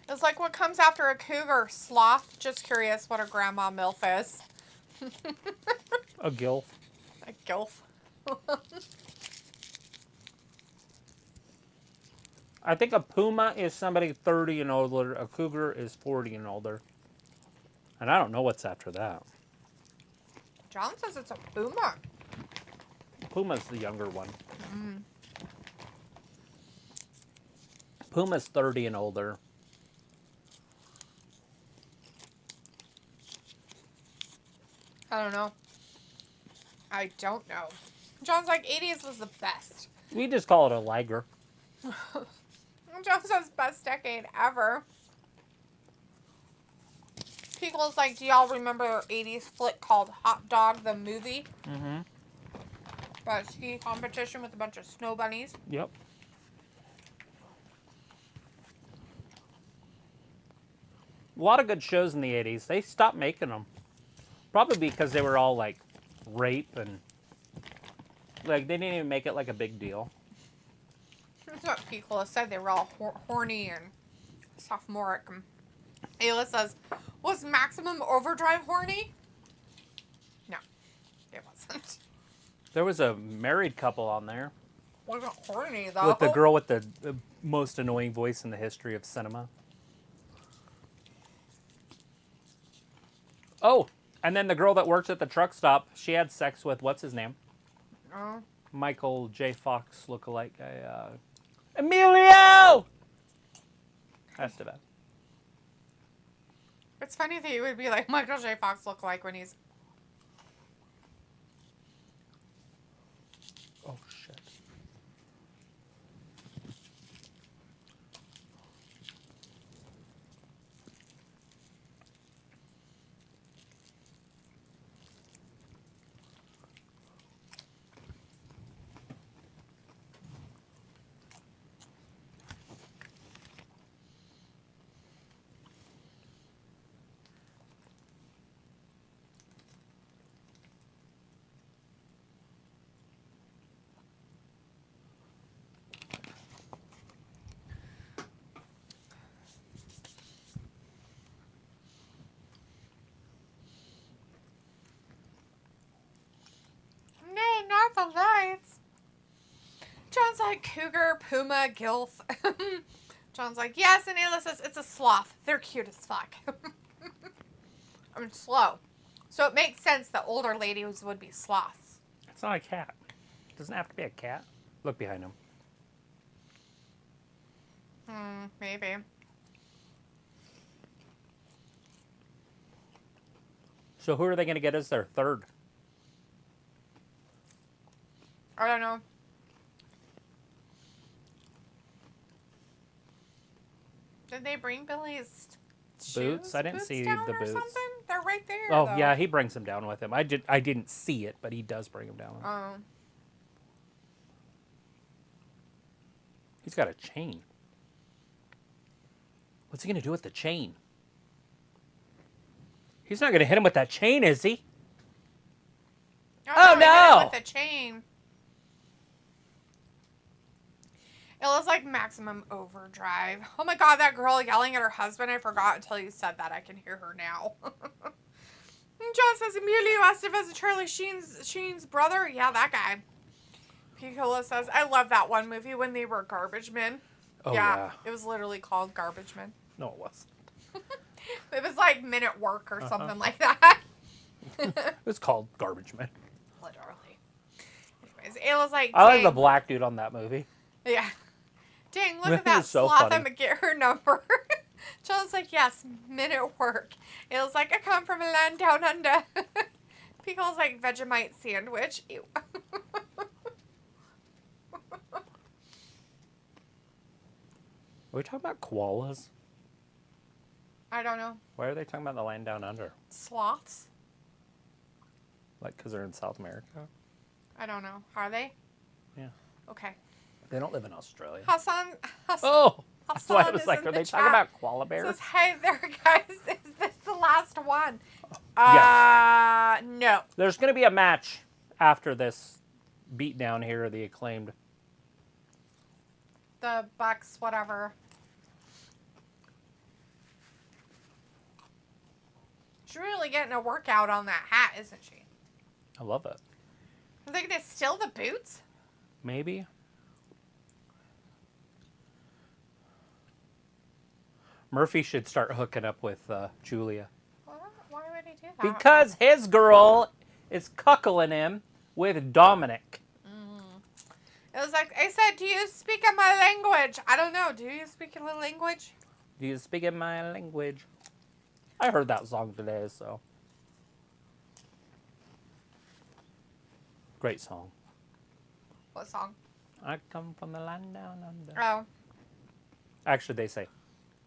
S2: It's like what comes after a cougar? Sloth. Just curious what a grandma MILF is.
S1: A gilf.
S2: A gilf.
S1: I think a puma is somebody 30 and older. A cougar is 40 and older. And I don't know what's after that.
S2: John says it's a puma.
S1: Puma's the younger one. Puma's 30 and older.
S2: I don't know. I don't know. John's like, 80s was the best.
S1: We just call it a lager.
S2: John says best decade ever. Pickle's like, do y'all remember 80s flick called Hot Dog the Movie?
S1: Mm-hmm.
S2: About a ski competition with a bunch of snow bunnies.
S1: Yep. A lot of good shows in the 80s. They stopped making them. Probably because they were all like rape and like they didn't even make it like a big deal.
S2: That's what Pickle said. They were all horny and sophomoric. Ayla says, was Maximum Overdrive horny? No, it wasn't.
S1: There was a married couple on there.
S2: Wasn't horny though.
S1: With the girl with the most annoying voice in the history of cinema. Oh, and then the girl that works at the truck stop, she had sex with, what's his name?
S2: Oh.
S1: Michael J. Fox lookalike guy. Emilio! That's too bad.
S2: It's funny that you would be like Michael J. Fox look like when he's...
S1: Oh, shit.
S2: No, not the lights. John's like, cougar, puma, gilf. John's like, yes, and Ayla says, it's a sloth. They're cute as fuck. I mean, slow. So it makes sense that older ladies would be sloths.
S1: It's not a cat. It doesn't have to be a cat. Look behind him.
S2: Maybe.
S1: So who are they going to get as their third?
S2: I don't know. Did they bring Billy's
S1: Boots? I didn't
S2: boots
S1: see
S2: down
S1: the
S2: or
S1: boots.
S2: Something? They're right there.
S1: Oh,
S2: though.
S1: yeah, he brings them down with him. I didn't see it, but he does bring them down.
S2: Oh.
S1: He's got a chain. What's he going to do with the chain? He's not going to hit him with that chain, is he? Oh,
S2: he hit him
S1: no!
S2: With the chain. It looks like Maximum Overdrive. Oh my god, that girl yelling at her husband. I forgot until you said that. I can hear her now. John says Emilio asked if it's Charlie Sheen's brother. Yeah, that guy. Piccola says, I love that one movie when they were garbage men.
S1: Oh, yeah.
S2: It was literally called Garbage Men.
S1: No, it wasn't.
S2: It was like Men at Work or something like that.
S1: It was called Garbage Man.
S2: Literally. Anyways, Ayla's like,
S1: I like
S2: dang.
S1: the black dude on that movie.
S2: Yeah. Dang, look
S1: That
S2: at that
S1: is so
S2: sloth.
S1: funny.
S2: I'm going to get her number. John's like, yes, Men at Work. Ayla's like, I come from a land down under. Pickle's like, Vegemite sandwich. Ew.
S1: Are we talking about koalas?
S2: I don't know.
S1: Why are they talking about the land down under?
S2: Sloths?
S1: Like, because they're in South America?
S2: I don't know. Are they?
S1: Yeah.
S2: Okay.
S1: They don't live in Australia.
S2: Hassan
S1: Oh! That's why I
S2: Hassan
S1: was
S2: is
S1: like,
S2: in
S1: are
S2: the
S1: they talking
S2: chat.
S1: about koala bears?
S2: Says, hey there, guys. Is this the last one?
S1: Yes.
S2: No.
S1: There's going to be a match after this beatdown here of the Acclaimed.
S2: The Bucks, whatever. She's really getting a workout on that hat, isn't she?
S1: I love it.
S2: Are they going to steal the boots?
S1: Maybe. Murphy should start hooking up with Julia.
S2: Why would he do that?
S1: Because his girl is cuckling him with Dominic.
S2: It was like, I said, do you speak in my language? I don't know. Do you speak in the language?
S1: Do you speak in my language? I heard that song today, so. Great song.
S2: What song?
S1: I come from the land down under.
S2: Oh.
S1: Actually, they say,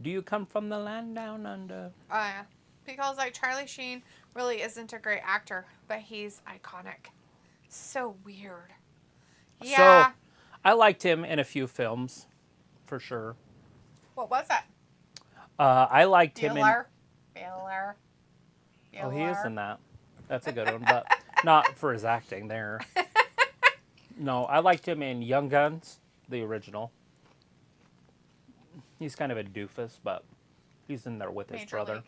S1: do you come from the land down under?
S2: Oh, yeah. Because, like, Charlie Sheen really isn't a great actor, but he's iconic. So weird. Yeah.
S1: So, I liked him in a few films, for sure.
S2: What was it?
S1: I liked him in...
S2: Baylor.
S1: Oh, he is in that. That's a good one, but not for his acting there. No, I liked him in Young Guns, the original. He's kind of a doofus, but he's in there with his
S2: Major
S1: brother.
S2: League.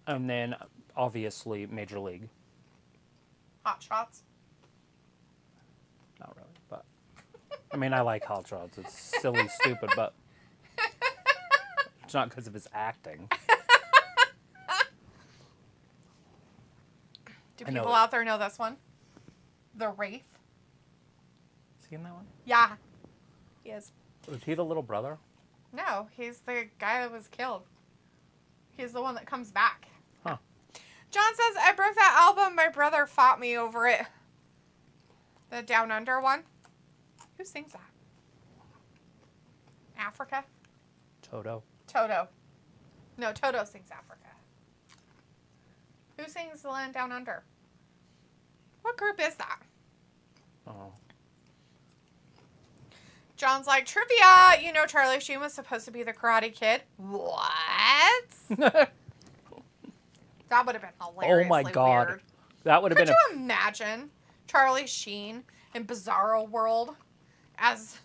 S1: And then, obviously, Major League.
S2: Hot Shots.
S1: Not really, but... I mean, I like Hot Shots. It's silly, stupid, but... It's not because of his acting.
S2: Do people out there know this one? The Wraith.
S1: Is he in that one?
S2: Yeah. He is.
S1: Was he the little brother?
S2: No, he's the guy that was killed. He's the one that comes back.
S1: Huh.
S2: John says, I broke that album. My brother fought me over it. The Down Under one. Who sings that? Africa?
S1: Toto.
S2: Toto. No, Toto sings Africa. Who sings The Land Down Under? What group is that?
S1: Oh.
S2: John's like, trivia! You know Charlie Sheen was supposed to be the Karate Kid. What? That would have been hilariously
S1: Oh my God.
S2: weird.
S1: That would have been
S2: Could you imagine Charlie Sheen in Bizarro World as...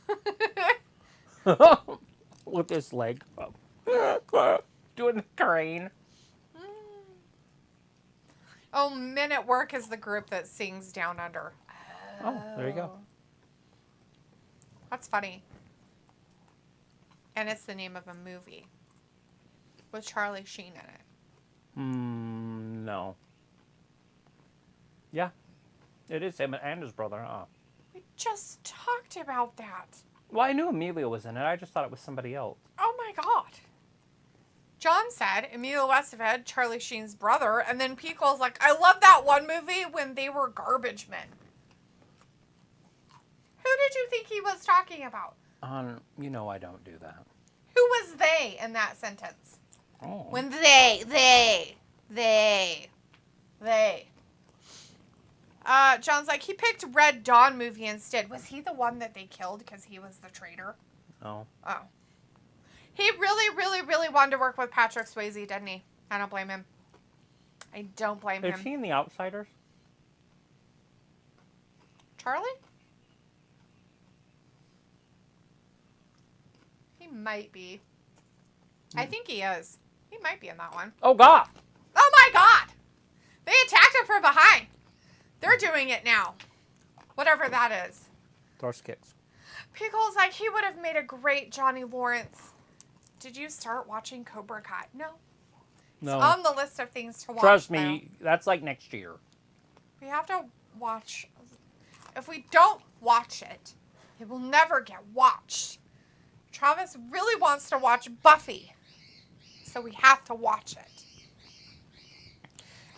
S1: with his leg. Doing the crane.
S2: Oh, Men at Work is the group that sings Down Under.
S1: Oh, there you go.
S2: That's funny. And it's the name of a movie with Charlie Sheen in it.
S1: No. Yeah. It is him and his brother.
S2: We just talked about that.
S1: Well, I knew Emilio was in it. I just thought it was somebody else.
S2: Oh my God. John said Emilio Estevez, Charlie Sheen's brother, and then Pico's like, I love that one movie when they were garbage men. Who did you think he was talking about?
S1: You know I don't do that.
S2: Who was they in that sentence?
S1: Oh.
S2: When they. John's like, he picked Red Dawn movie instead. Was he the one that they killed because he was the traitor?
S1: No.
S2: Oh. He really, really, really wanted to work with Patrick Swayze, didn't he? I don't blame him. I don't blame him.
S1: Is he in The Outsiders?
S2: Charlie? He might be. I think he is. He might be in that one.
S1: Oh, God!
S2: Oh, my God! They attacked him from behind. They're doing it now. Whatever that is.
S1: Throws kicks.
S2: Pickle's like, he would have made a great Johnny Lawrence. Did you start watching Cobra Kai? No.
S1: No.
S2: It's on the list of things to watch.
S1: Trust me, that's like next year.
S2: We have to watch. If we don't watch it, it will never get watched. Travis really wants to watch Buffy, so we have to watch it.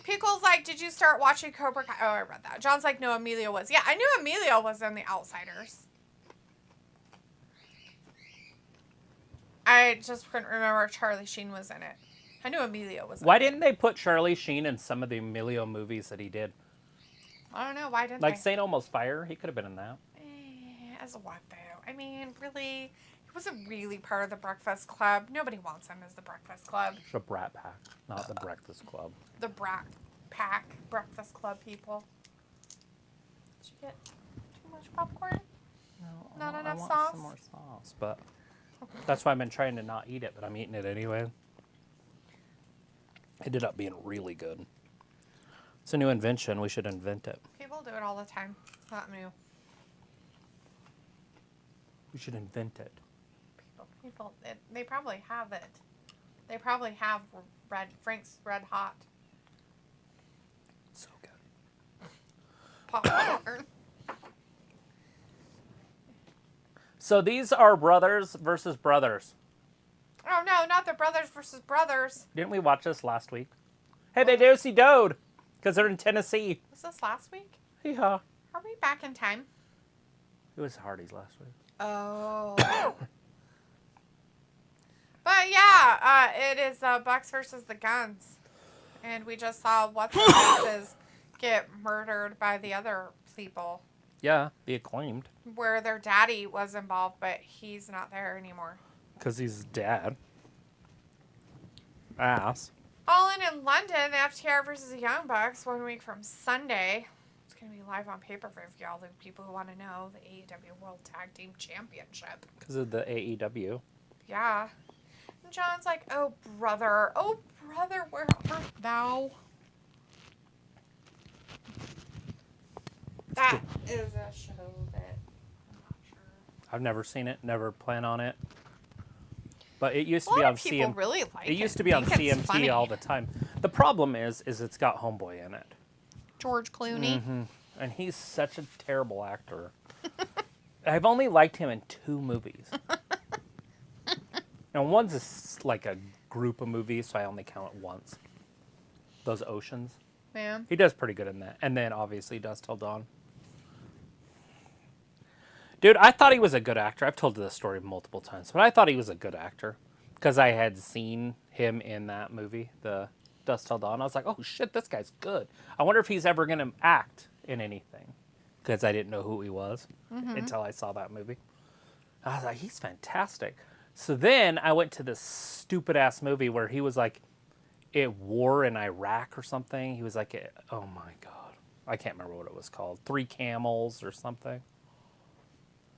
S2: Pickle's like, did you start watching Cobra Kai? Oh, I read that. John's like, no, Emilio was. Yeah, I knew Emilio was in The Outsiders. I just couldn't remember if Charlie Sheen was in it. I knew Emilio was in it.
S1: Why didn't they put Charlie Sheen in some of the Emilio movies that he did?
S2: I don't know. Why didn't
S1: Like
S2: they?
S1: St. Elmo's Fire? He could have been in that.
S2: As what, though? I mean, really? He wasn't really part of the Breakfast Club. Nobody wants him as the Breakfast Club.
S1: It's a Brat Pack, not the Breakfast Club.
S2: The Brat Pack Breakfast Club people. Did you get too much popcorn?
S1: No,
S2: Not
S1: I
S2: enough
S1: want
S2: sauce?
S1: some more sauce, but that's why I've been trying to not eat it, but I'm eating it anyway. It ended up being really good. It's a new invention. We should invent it.
S2: People do it all the time. It's not new.
S1: We should invent it.
S2: They probably have it. They probably have Frank's Red Hot
S1: So good.
S2: popcorn.
S1: So these are brothers versus brothers.
S2: Oh, no, not the brothers versus brothers.
S1: Didn't we watch this last week? Hey, they do-si-doed because they're in Tennessee.
S2: Was this last week?
S1: Yeah.
S2: Are we back in time?
S1: It was Hardy's last week.
S2: Oh. But yeah, it is Bucks versus the Guns. And we just saw what's the faces get murdered by the other people.
S1: Yeah, the Acclaimed.
S2: Where their daddy was involved, but he's not there anymore.
S1: Because he's dad. Ass.
S2: Allin in London, the FTR versus the Young Bucks 1 week from Sunday. It's going to be live on pay-per-view for y'all, the people who want to know, the AEW World Tag Team Championship.
S1: Because of the AEW.
S2: Yeah. And John's like, oh, brother, where art thou? That is a show that I'm not sure.
S1: I've never seen it, never plan on it. But it used to
S2: A
S1: be
S2: lot
S1: on
S2: of people
S1: CMT.
S2: really like
S1: It used to be on
S2: think it's
S1: CMT
S2: funny.
S1: all the time. The problem is it's got Homeboy in it.
S2: George Clooney.
S1: Mm-hmm. And he's such a terrible actor. I've only liked him in 2 movies. And one's like a group of movies, so I only count it once. Those Oceans.
S2: Yeah.
S1: He does pretty good in that. And then obviously Dusk Till Dawn. Dude, I thought he was a good actor. I've told this story multiple times, but I thought he was a good actor because I had seen him in that movie, the Dusk Till Dawn. I was like, oh shit, this guy's good. I wonder if he's ever going to act in anything because I didn't know who he was until I saw that movie. I was like, he's fantastic. So then I went to this stupid ass movie where he was like at war in Iraq or something. He was like, oh my God. I can't remember what it was called. 3 Camels or something.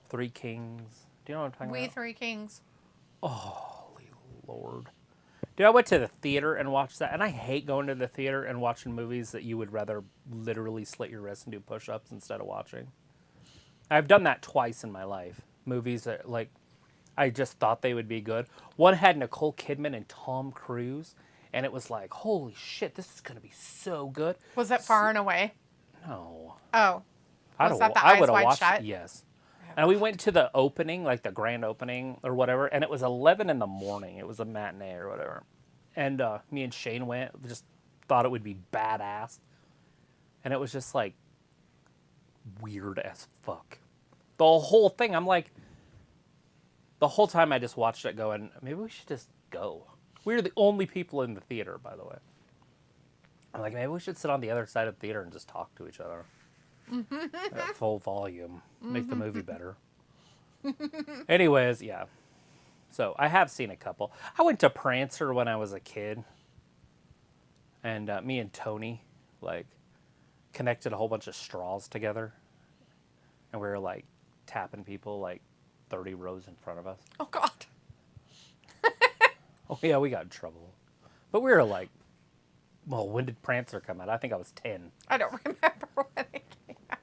S1: 3 Kings. Do you know what I'm talking about?
S2: We Three Kings.
S1: Holy Lord. Dude, I went to the theater and watched that, and I hate going to the theater and watching movies that you would rather literally slit your wrist and do push-ups instead of watching. I've done that twice in my life. Movies that, like, I just thought they would be good. One had Nicole Kidman and Tom Cruise, and it was like, holy shit, this is going to be so good.
S2: Was it Far and Away?
S1: No.
S2: Oh.
S1: I
S2: Was that the Eyes
S1: would've
S2: Wide
S1: watched
S2: Shut?
S1: it, yes. And we went to the opening, like the grand opening or whatever, and it was 11 in the morning. It was a matinee or whatever. And me and Shane went, just thought it would be badass. And it was just like weird as fuck. The whole thing, I'm like, the whole time I just watched it going, maybe we should just go. We were the only people in the theater, by the way. I'm like, maybe we should sit on the other side of the theater and just talk to each other. At full volume. Make the movie better. Anyways, yeah. So, I have seen a couple. I went to Prancer when I was a kid. And me and Tony, like, connected a whole bunch of straws together. And we were, like, tapping people, like, 30 rows in front of us.
S2: Oh, God.
S1: Oh, yeah, we got in trouble. But we were, like, well, when did Prancer come out? I think I was 10.
S2: I don't remember when it came out.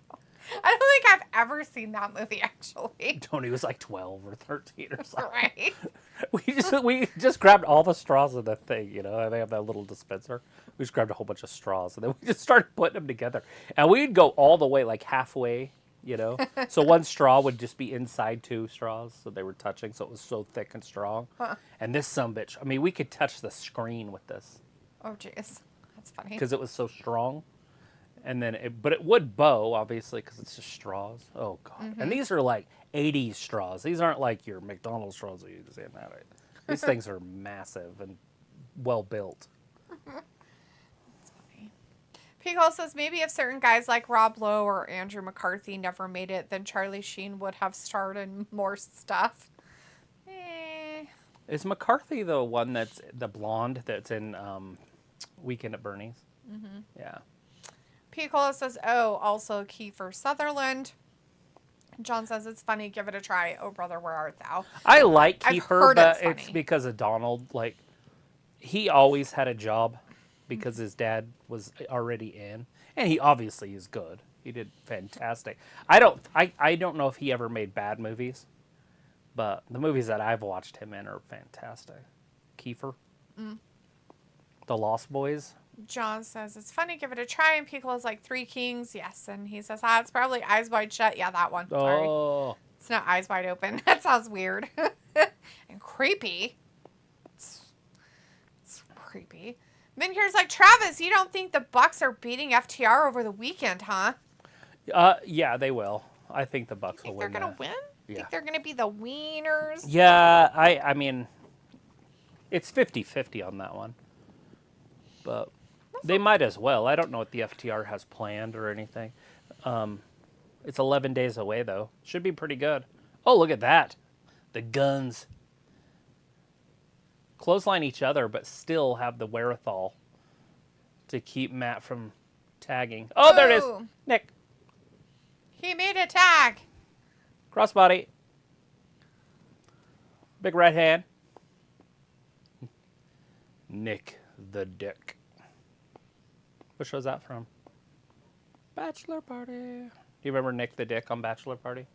S2: I don't think I've ever seen that movie, actually.
S1: Tony was, like, 12 or 13 or something.
S2: Right?
S1: We just grabbed all the straws in the thing, you know. They have that little dispenser. We just grabbed a whole bunch of straws, and then we just started putting them together. And we'd go all the way, like halfway, you know. So one straw would just be inside 2 straws, so they were touching, so it was so thick and strong.
S2: Huh.
S1: And this sumbitch, I mean, we could touch the screen with this
S2: Oh, jeez. That's funny.
S1: because it was so strong. And then, but it would bow, obviously, because it's just straws. Oh, God. And these are like 80s straws. These aren't like your McDonald's straws that you use in that. These things are massive and well built.
S2: That's funny. Pico says maybe if certain guys like Rob Lowe or Andrew McCarthy never made it, then Charlie Sheen would have starred in more stuff.
S1: Is McCarthy the one that's the blonde that's in Weekend at Bernie's? Mm-hmm. Yeah.
S2: Piccolo says, oh, also Kiefer Sutherland. John says, it's funny, give it a try. Oh, brother, where art thou?
S1: I like
S2: I've
S1: Kiefer,
S2: heard
S1: but
S2: it's
S1: it's
S2: funny.
S1: because of Donald. Like, he always had a job because his dad was already in. And he obviously is good. He did fantastic. I don't know if he ever made bad movies, but the movies that I've watched him in are fantastic. Kiefer. The Lost Boys.
S2: John says, it's funny, give it a try. And Piccolo's like, 3 Kings, yes. And he says, it's probably Eyes Wide Shut. Yeah, that one. Sorry.
S1: Oh.
S2: It's not eyes wide open. That sounds weird. And creepy. It's creepy. Then here's like, Travis, you don't think the Bucks are beating FTR over the weekend, huh?
S1: Yeah, they will. I think the Bucks will win.
S2: They're going to win?
S1: Yeah.
S2: Think they're going to be the wieners?
S1: Yeah, I mean, it's 50-50 on that one. But they might as well. I don't know what the FTR has planned or anything. It's 11 days away, though. Should be pretty good. Oh, look at that. The Guns. Clothesline each other, but still have the wherewithal to keep Matt from tagging. Oh, there it is. Nick.
S2: He made a tag.
S1: Crossbody. Big right hand. Nick the Dick. What show's that from? Bachelor Party. Do you remember Nick the Dick on Bachelor Party?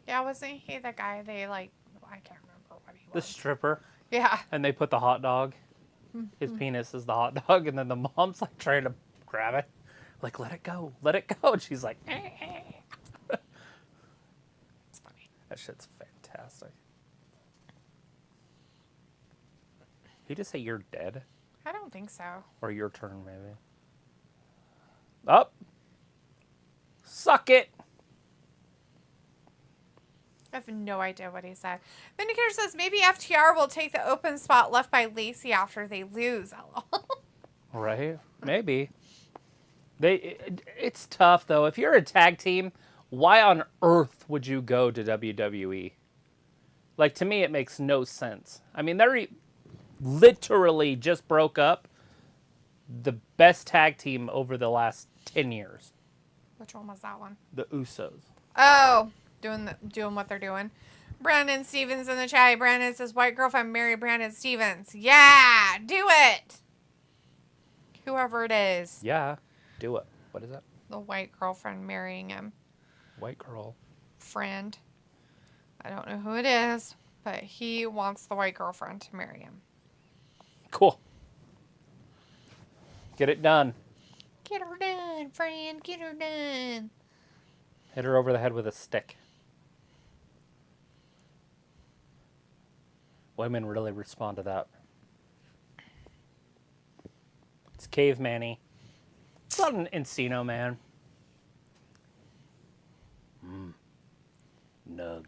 S2: Yeah, wasn't he the guy they like, I can't remember what he was.
S1: The stripper.
S2: Yeah.
S1: And they put the hot dog. His penis is the hot dog, and then the mom's like trying to grab it. Like, let it go. Let it go. And she's like,
S2: It's funny.
S1: that shit's fantastic. He just say you're dead?
S2: I don't think so.
S1: Or your turn, maybe. Up. Suck it.
S2: I have no idea what he said. Vindicator says maybe FTR will take the open spot left by Lacey after they lose.
S1: Right? Maybe. It's tough, though. If you're a tag team, why on earth would you go to WWE? Like, to me, it makes no sense. I mean, they're literally just broke up the best tag team over the last 10 years.
S2: Which one was that one?
S1: The Usos.
S2: Oh, doing what they're doing. Brandon Stevens in the chat. Brandon says, white girlfriend marry Brandon Stevens. Yeah, do it. Whoever it is.
S1: Yeah, do it. What is that?
S2: The white girlfriend marrying him.
S1: White girl.
S2: Friend. I don't know who it is, but he wants the white girlfriend to marry him.
S1: Cool. Get it done.
S2: Get her done, friend. Get her done.
S1: Hit her over the head with a stick. Women really respond to that. It's caveman-y. It's not an Encino Man. Nug.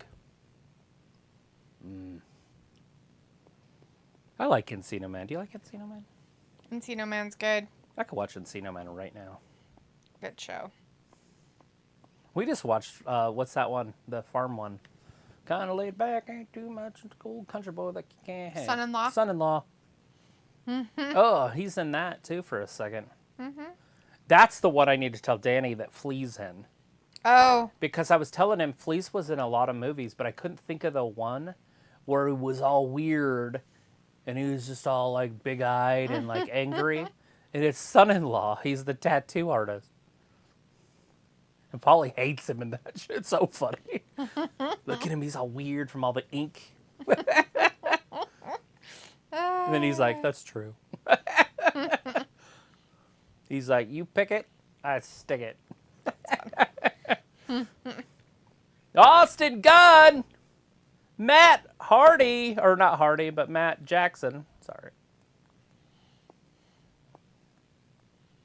S1: I like Encino Man. Do you like Encino Man?
S2: Encino Man's good.
S1: I could watch Encino Man right now.
S2: Good show.
S1: We just watched, what's that one? The farm one. Kind of laid back, ain't too much. Cool country boy that you can't have.
S2: Son-in-law?
S1: Son-in-law. Oh, he's in that, too, for a second. That's the one I need to tell Danny that Flea's in.
S2: Oh.
S1: Because I was telling him Flea's was in a lot of movies, but I couldn't think of the one where he was all weird and he was just all, like, big-eyed and, like, angry. And it's Son-in-Law. He's the tattoo artist. And Paulie hates him in that shit. It's so funny. Look at him. He's all weird from all the ink. And then he's like, that's true. He's like, you pick it, I stick it. Austin Gunn! Matt Hardy, or not Hardy, but Matt Jackson. Sorry.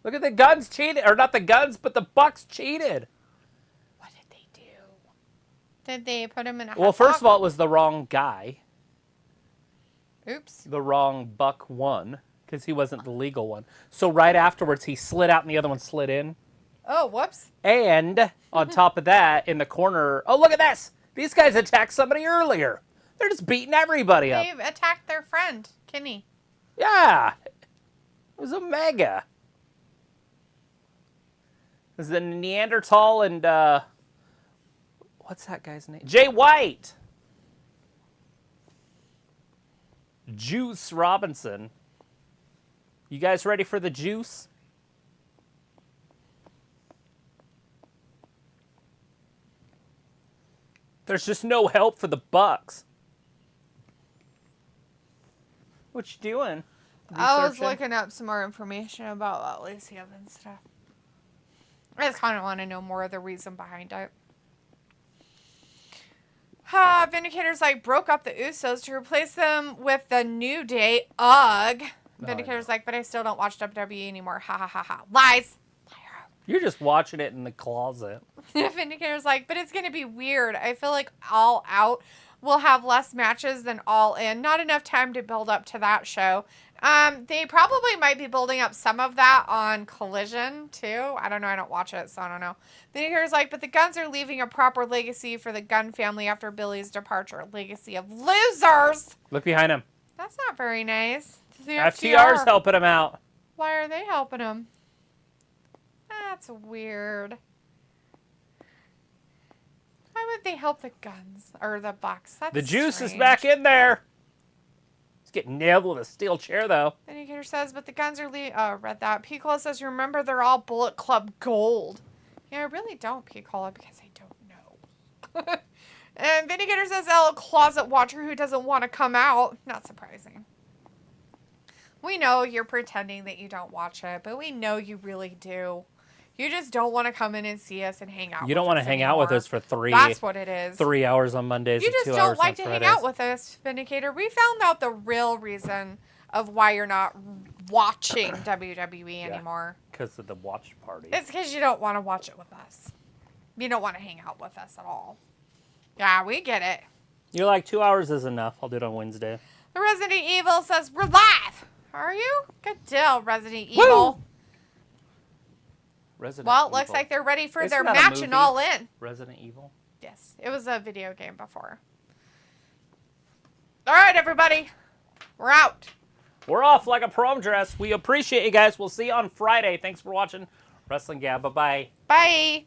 S1: Look at the Guns cheated. Or not the Guns, but the Bucks cheated.
S2: What did they do? Did they put him in a
S1: Well, first of all, it was the wrong guy.
S2: Oops.
S1: The wrong Buck won, because he wasn't the legal one. So right afterwards, he slid out and the other one slid in.
S2: Oh, whoops.
S1: And on top of that, in the corner, oh, look at this. These guys attacked somebody earlier. They're just beating everybody up.
S2: They've attacked their friend, Kenny.
S1: Yeah. It was a mega. It was the Neanderthal and, what's that guy's name? Jay White. Juice Robinson. You guys ready for the juice? There's just no help for the Bucks. What you doing?
S2: I was
S1: Researching?
S2: looking up some more information about Lacey and stuff. I just kind of want to know more of the reason behind it. Vindicator's like, broke up the Usos to replace them with the New Day. Ugh. Vindicator's like, but I still don't watch WWE anymore. Ha ha ha ha. Lies.
S1: You're just watching it in the closet.
S2: Vindicator's like, but it's going to be weird. I feel like All Out will have less matches than All In. Not enough time to build up to that show. They probably might be building up some of that on Collision, too. I don't know. I don't watch it, so I don't know. Vindicator's like, but the Gunns are leaving a proper legacy for the Gunn family after Billy's departure. Legacy of losers!
S1: Look behind him.
S2: That's not very nice. The
S1: FTR's helping him out.
S2: Why are they helping him? That's weird. Why would they help the Gunns or the Bucks? That's
S1: the juice
S2: strange.
S1: is back in there. He's getting nailed with a steel chair, though.
S2: Vindicator says, but the Gunns are read that. Piccolo says, remember, they're all Bullet Club gold. Yeah, I really don't, Piccolo, because I don't know. And Vindicator says, a closet watcher who doesn't want to come out. Not surprising. We know you're pretending that you don't watch it, but we know you really do. You just don't want to come in and see us and hang out with us.
S1: You don't want to hang out with us for
S2: That's what it is.
S1: 3 hours on Mondays
S2: You
S1: and
S2: just
S1: 2
S2: don't
S1: hours
S2: like
S1: on
S2: to
S1: Fridays.
S2: hang out with us, Vindicator. We found out the real reason of why you're not watching WWE anymore.
S1: Because of the watch party.
S2: It's because you don't want to watch it with us. You don't want to hang out with us at all. Yeah, we get it.
S1: You're like, 2 hours is enough. I'll do it on Wednesday.
S2: The Resident Evil says, we're live. Are you? Good deal, Resident Evil. Well, looks like they're ready for their match and All In.
S1: Resident Evil?
S2: Yes, it was a video game before. All right, everybody. We're out.
S1: We're off like a prom dress. We appreciate you guys. We'll see you on Friday. Thanks for watching Wrestling Gab. Bye-bye.
S2: Bye.